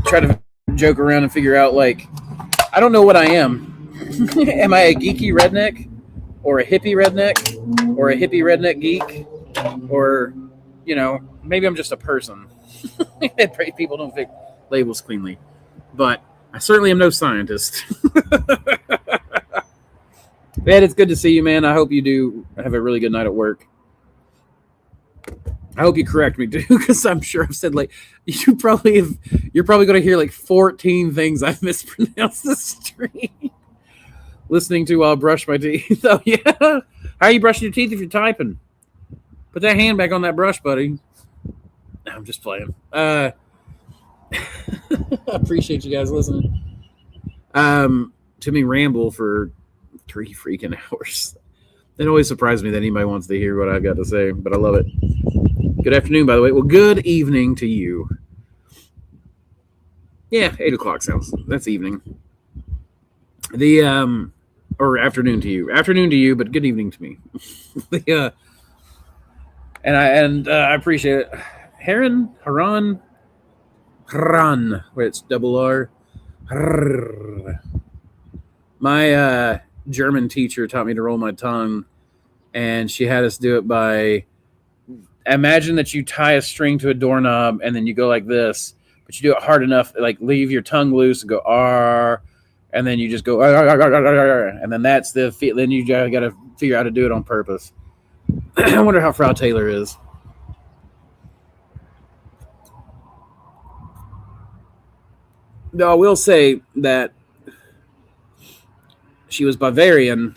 try to joke around and figure out, like, I don't know what I am. Am I a geeky redneck, or a hippie redneck, or a hippie redneck geek, or, you know, maybe I'm just a person. People don't pick labels cleanly, but I certainly am no scientist. Ed, it's good to see you, man. I hope you do have a really good night at work. I hope you correct me too, because I'm sure I've said, like, you're probably going to hear like 14 things I've mispronounced this stream. Listening to while I brush my teeth. Oh yeah, how are you brushing your teeth if you're typing? Put that hand back on that brush, buddy. I'm just playing. I appreciate you guys listening. To me ramble for 3 freaking hours. It always surprises me that anybody wants to hear what I've got to say, but I love it. Good afternoon, by the way. Well, good evening to you. Yeah, 8 o'clock sounds. That's evening. Or afternoon to you. Afternoon to you, but good evening to me. And I appreciate it. Haran, where it's double R. My German teacher taught me to roll my tongue, and she had us do it by, imagine that you tie a string to a doorknob and then you go like this, but you do it hard enough, like leave your tongue loose and go R, and then you just go and then that's the, then you got to figure out how to do it on purpose. I wonder how Frau Taylor is. Though I will say that she was Bavarian,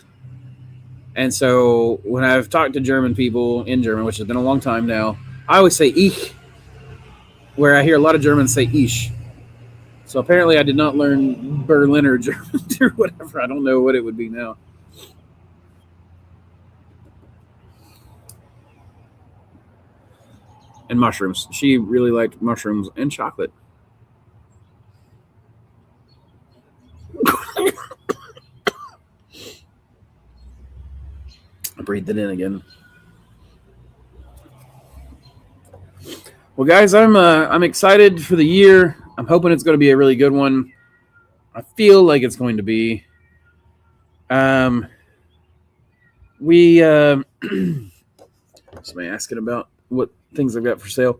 and so when I've talked to German people in German, which has been a long time now, I always say ich, where I hear a lot of Germans say ich. So apparently I did not learn Berliner German or whatever. I don't know what it would be now. And mushrooms. She really liked mushrooms and chocolate. I breathed it in again. Well, guys, I'm excited for the year. I'm hoping it's going to be a really good one. I feel like it's going to be. Somebody asking about what things I've got for sale.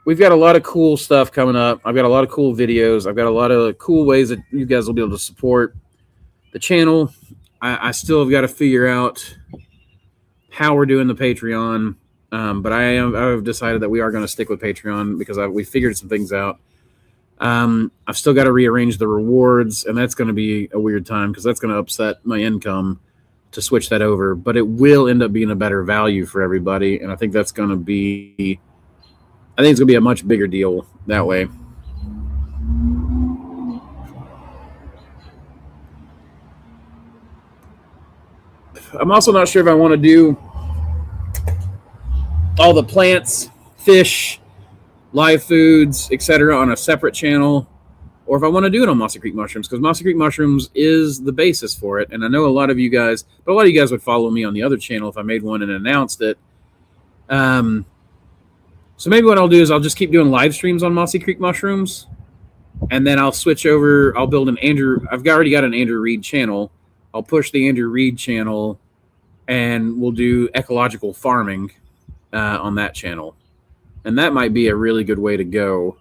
We've got a lot of cool stuff coming up. I've got a lot of cool videos. I've got a lot of cool ways that you guys will be able to support the channel. I still have got to figure out how we're doing the Patreon. But I've decided that we are going to stick with Patreon because we figured some things out. I've still got to rearrange the rewards, and that's going to be a weird time because that's going to upset my income to switch that over. But it will end up being a better value for everybody, and I think that's going to be. I think it's going to be a much bigger deal that way. I'm also not sure if I want to do all the plants, fish, live foods, etc. on a separate channel, or if I want to do it on Mossy Creek Mushrooms, because Mossy Creek Mushrooms is the basis for it. And I know a lot of you guys would follow me on the other channel if I made one and announced it. So maybe what I'll do is I'll just keep doing live streams on Mossy Creek mushrooms, and then I'll switch over. I'll build an Andrew. I've already got an Andrew Reed channel. I'll push the Andrew Reed channel, and we'll do ecological farming on that channel, and that might be a really good way to go.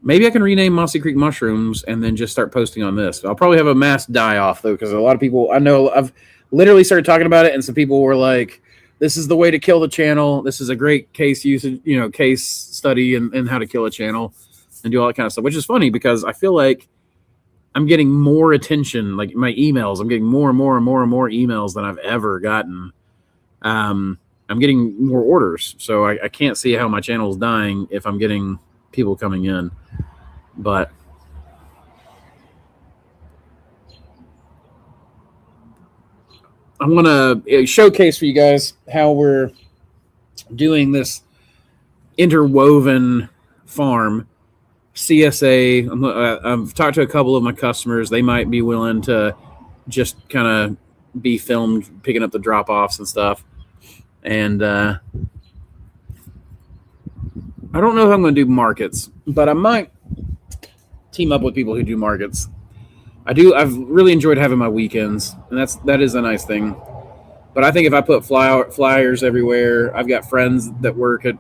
Maybe I can rename Mossy Creek Mushrooms and then just start posting on this. I'll probably have a mass die-off, though, because a lot of people, I know I've literally started talking about it, and some people were like, this is the way to kill the channel. This is a great case usage, case study and how to kill a channel and do all that kind of stuff, which is funny because I feel like I'm getting more attention, like my emails. I'm getting more and more and more and more emails than I've ever gotten. I'm getting more orders, so I can't see how my channel is dying if I'm getting people coming in. But I want to showcase for you guys how we're doing this interwoven farm. CSA, I've talked to a couple of my customers. They might be willing to just kind of be filmed picking up the drop-offs and stuff. And I don't know if I'm going to do markets, but I might team up with people who do markets. I've really enjoyed having my weekends, and that is a nice thing. But I think if I put flyers everywhere, I've got friends that work at,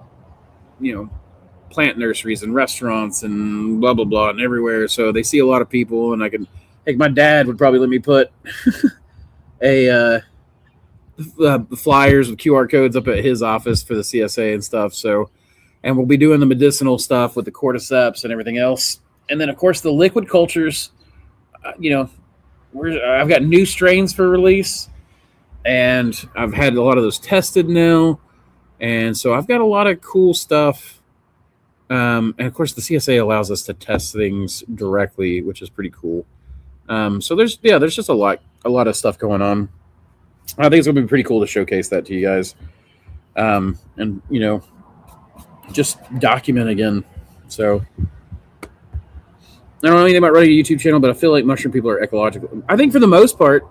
plant nurseries and restaurants and blah, blah, blah, and everywhere. So they see a lot of people, and my dad would probably let me put flyers with QR codes up at his office for the CSA and stuff. So, and we'll be doing the medicinal stuff with the Cordyceps and everything else. And then, of course, the liquid cultures, I've got new strains for release, and I've had a lot of those tested now. And so I've got a lot of cool stuff. And of course, the CSA allows us to test things directly, which is pretty cool. So there's just a lot of stuff going on. I think it's going to be pretty cool to showcase that to you guys. And, just document again. So I don't know anything about running a YouTube channel, but I feel like mushroom people are ecological. I think for the most part,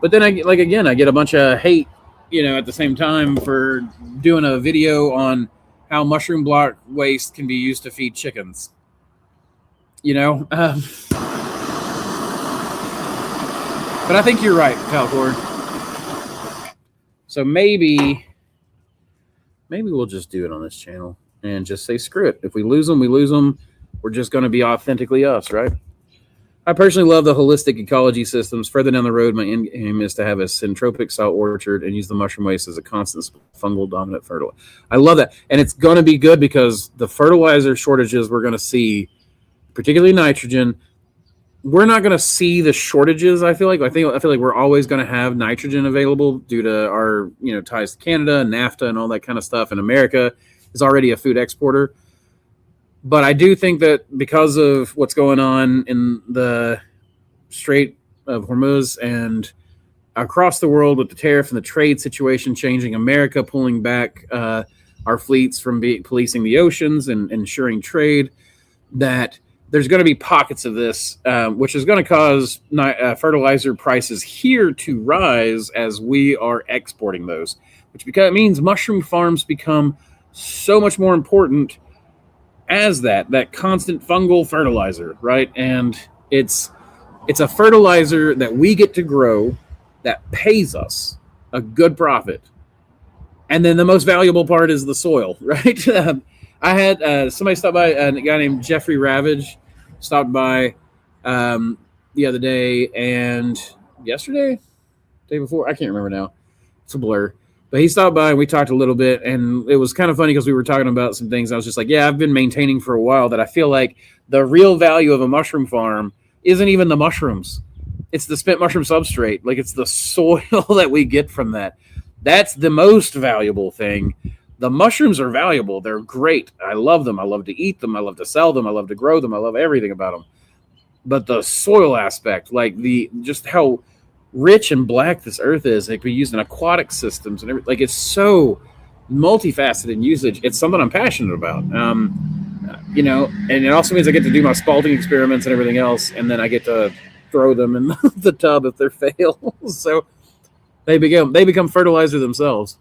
but then I get a bunch of hate, at the same time for doing a video on how mushroom block waste can be used to feed chickens. But I think you're right, Falcor. So maybe we'll just do it on this channel and just say screw it. If we lose them, we lose them. We're just going to be authentically us, right? I personally love the holistic ecology systems. Further down the road, my end aim is to have a syntropic salt orchard and use the mushroom waste as a constant fungal dominant fertilizer. I love that. And it's going to be good because the fertilizer shortages we're going to see, particularly nitrogen, we're not going to see the shortages. I feel like we're always going to have nitrogen available due to our ties to Canada and NAFTA and all that kind of stuff. And America is already a food exporter. But I do think that because of what's going on in the Strait of Hormuz and across the world with the tariff and the trade situation changing, America pulling back our fleets from policing the oceans and ensuring trade, that there's going to be pockets of this, which is going to cause fertilizer prices here to rise as we are exporting those, which means mushroom farms become so much more important as that constant fungal fertilizer, right? And it's a fertilizer that we get to grow that pays us a good profit. And then the most valuable part is the soil, right? I had somebody stop by, a guy named Jeffrey Ravage stopped by the other day and yesterday, day before, I can't remember now. It's a blur. But he stopped by and we talked a little bit, and it was kind of funny because we were talking about some things. I was just like, yeah, I've been maintaining for a while that I feel like the real value of a mushroom farm isn't even the mushrooms. It's the spent mushroom substrate. Like, it's the soil that we get from that. That's the most valuable thing. The mushrooms are valuable. They're great. I love them. I love to eat them. I love to sell them. I love to grow them. I love everything about them. But the soil aspect, like just how rich and black this earth is, it can be used in aquatic systems and everything. Like, it's so multifaceted in usage. It's something I'm passionate about. And it also means I get to do my spalting experiments and everything else, and then I get to throw them in the tub if they fail. So they become fertilizer themselves.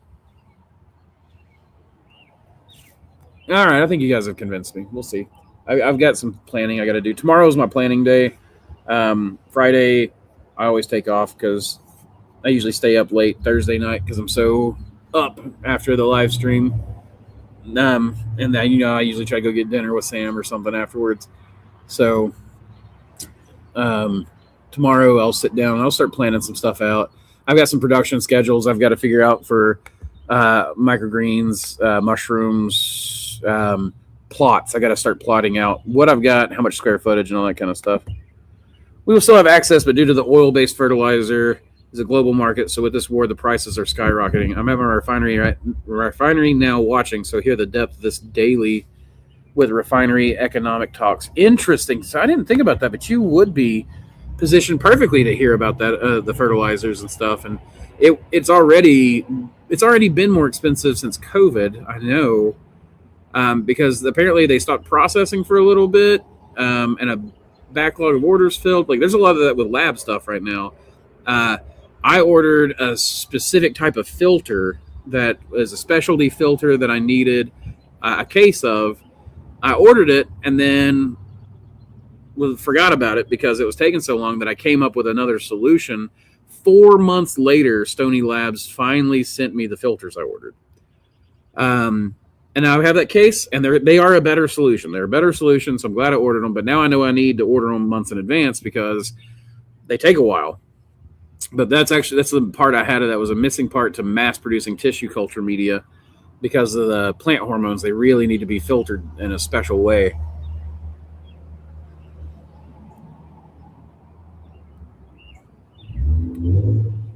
All right, I think you guys have convinced me. We'll see. I've got some planning I got to do. Tomorrow's my planning day. Friday, I always take off because I usually stay up late Thursday night because I'm so up after the live stream. And then, I usually try to go get dinner with Sam or something afterwards. So tomorrow I'll sit down and I'll start planning some stuff out. I've got some production schedules I've got to figure out for microgreens, mushrooms, plots. I got to start plotting out what I've got, how much square footage, and all that kind of stuff. We will still have access, but due to the oil-based fertilizer, is a global market. So with this war, the prices are skyrocketing. I'm at my refinery now watching, so hear the depth of this daily with refinery economic talks. Interesting. So I didn't think about that, but you would be positioned perfectly to hear about that, the fertilizers and stuff. And it's already been more expensive since COVID. I know. Because apparently they stopped processing for a little bit, and a backlog of orders filled. Like there's a lot of that with lab stuff right now. I ordered a specific type of filter that was a specialty filter that I needed a case of. I ordered it and then forgot about it because it was taking so long that I came up with another solution. 4 months later, Stony Labs finally sent me the filters I ordered. And now I have that case, and they are a better solution. They're a better solution, so I'm glad I ordered them. But now I know I need to order them months in advance because they take a while. But that's the part I had that was a missing part to mass producing tissue culture media because of the plant hormones. They really need to be filtered in a special way.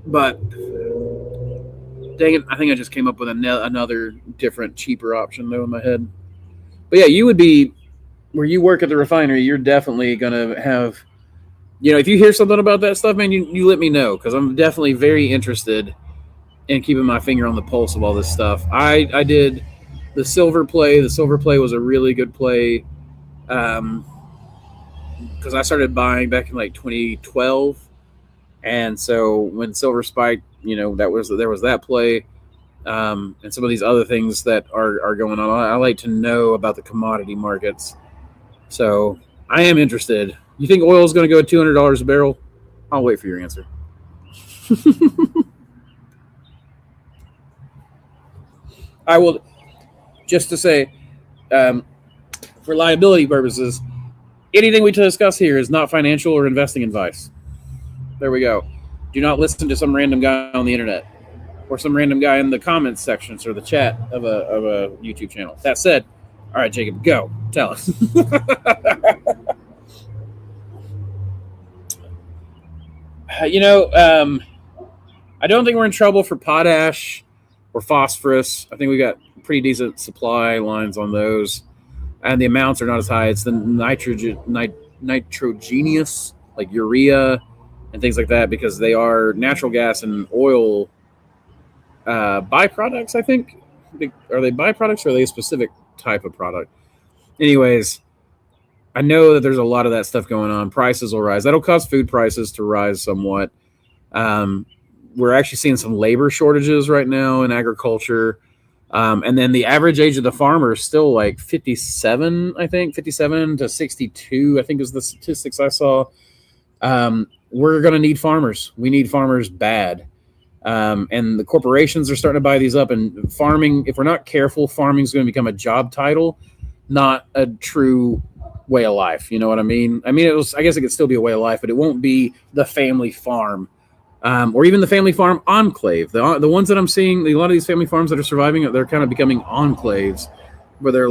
But dang it, I think I just came up with another different, cheaper option, though, in my head. But yeah, you would be, where you work at the refinery, you're definitely going to have, if you hear something about that stuff, man, you let me know, because I'm definitely very interested in keeping my finger on the pulse of all this stuff. I did the silver play. The silver play was a really good play because I started buying back in like 2012. And so when silver spiked, there was that play, and some of these other things that are going on. I like to know about the commodity markets, so I am interested. You think oil is going to go at $200 a barrel? I'll wait for your answer. I will, just to say, for liability purposes, anything we discuss here is not financial or investing advice. There we go. Do not listen to some random guy on the internet or some random guy in the comments sections or the chat of a YouTube channel. That said, all right, Jacob, go. Tell us. I don't think we're in trouble for potash or phosphorus. I think we got pretty decent supply lines on those, and the amounts are not as high. It's the nitrogenous, like urea and things like that, because they are natural gas and oil byproducts, I think. Are they byproducts or are they a specific type of product? Anyways, I know that there's a lot of that stuff going on. Prices will rise. That'll cause food prices to rise somewhat. We're actually seeing some labor shortages right now in agriculture. And then the average age of the farmer is still like 57, I think, 57 to 62, I think is the statistics I saw. We're going to need farmers. We need farmers bad. And the corporations are starting to buy these up, and farming, if we're not careful, farming is going to become a job title, not a true way of life. You know what I mean? I guess it could still be a way of life, but it won't be the family farm, or even the family farm enclave. The ones that I'm seeing, a lot of these family farms that are surviving, they're kind of becoming enclaves where they're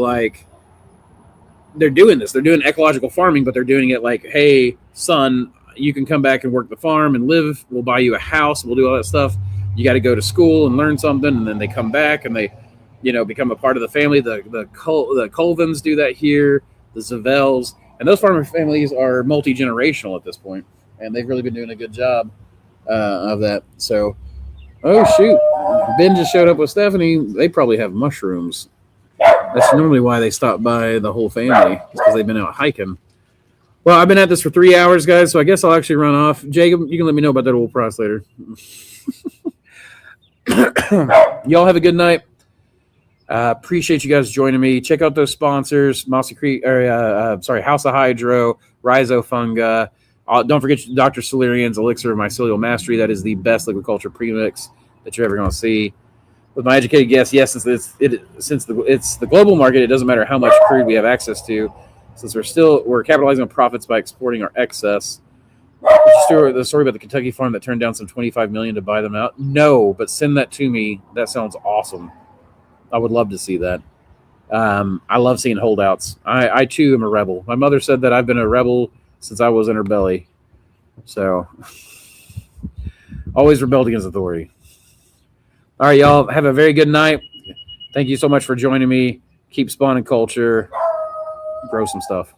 doing this. They're doing ecological farming, but they're doing it like, hey, son, you can come back and work the farm and live. We'll buy you a house. We'll do all that stuff. You got to go to school and learn something, and then they come back and they, become a part of the family. The Colvins do that here, the Zavels, and those farmer families are multi-generational at this point, and they've really been doing a good job of that. So, oh shoot, Ben just showed up with Stephanie. They probably have mushrooms. That's normally why they stop by the whole family, because they've been out hiking. Well, I've been at this for 3 hours, guys, so I guess I'll actually run off. Jacob, you can let me know about that old price later. Y'all have a good night. Appreciate you guys joining me. Check out those sponsors: Mossy Creek, House of Hydro, Rhizofunga. Don't forget Dr. Solarian's Elixir of Mycelial Mastery. That is the best liquid culture premix that you're ever going to see. With my educated guess, yes, since it's the global market, it doesn't matter how much crude we have access to. Since we're capitalizing on profits by exporting our excess. The story about the Kentucky farm that turned down some $25 million to buy them out. No, but send that to me. That sounds awesome. I would love to see that. I love seeing holdouts. I too am a rebel. My mother said that I've been a rebel since I was in her belly. So always rebelled against authority. All right, y'all. Have a very good night. Thank you so much for joining me. Keep spawning culture. Grow some stuff.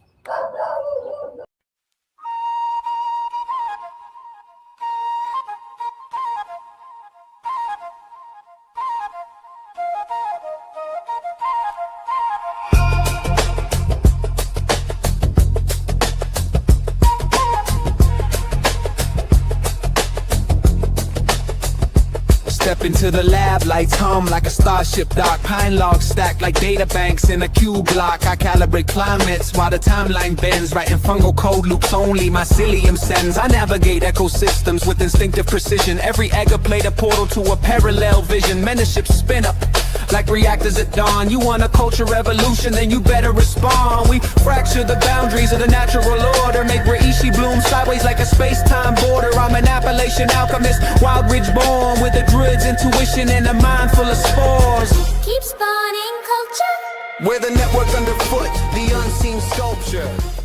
Step into the lab, lights hum like a starship dock. Pine logs stacked like data banks in a cube block. I calibrate climates while the timeline bends. Writing fungal code loops only mycelium sends. I navigate ecosystems with instinctive precision. Every egg a plate a portal to a parallel vision. Menaships spin up like reactors at dawn. You want a culture revolution, then you better respond. We fracture the boundaries of the natural order. Make Reishi bloom sideways like a space-time border. I'm an Appalachian alchemist, wild ridge born, with a druid's intuition and a mind full of spores. Keep spawning culture. We're the network underfoot, the unseen sculpture.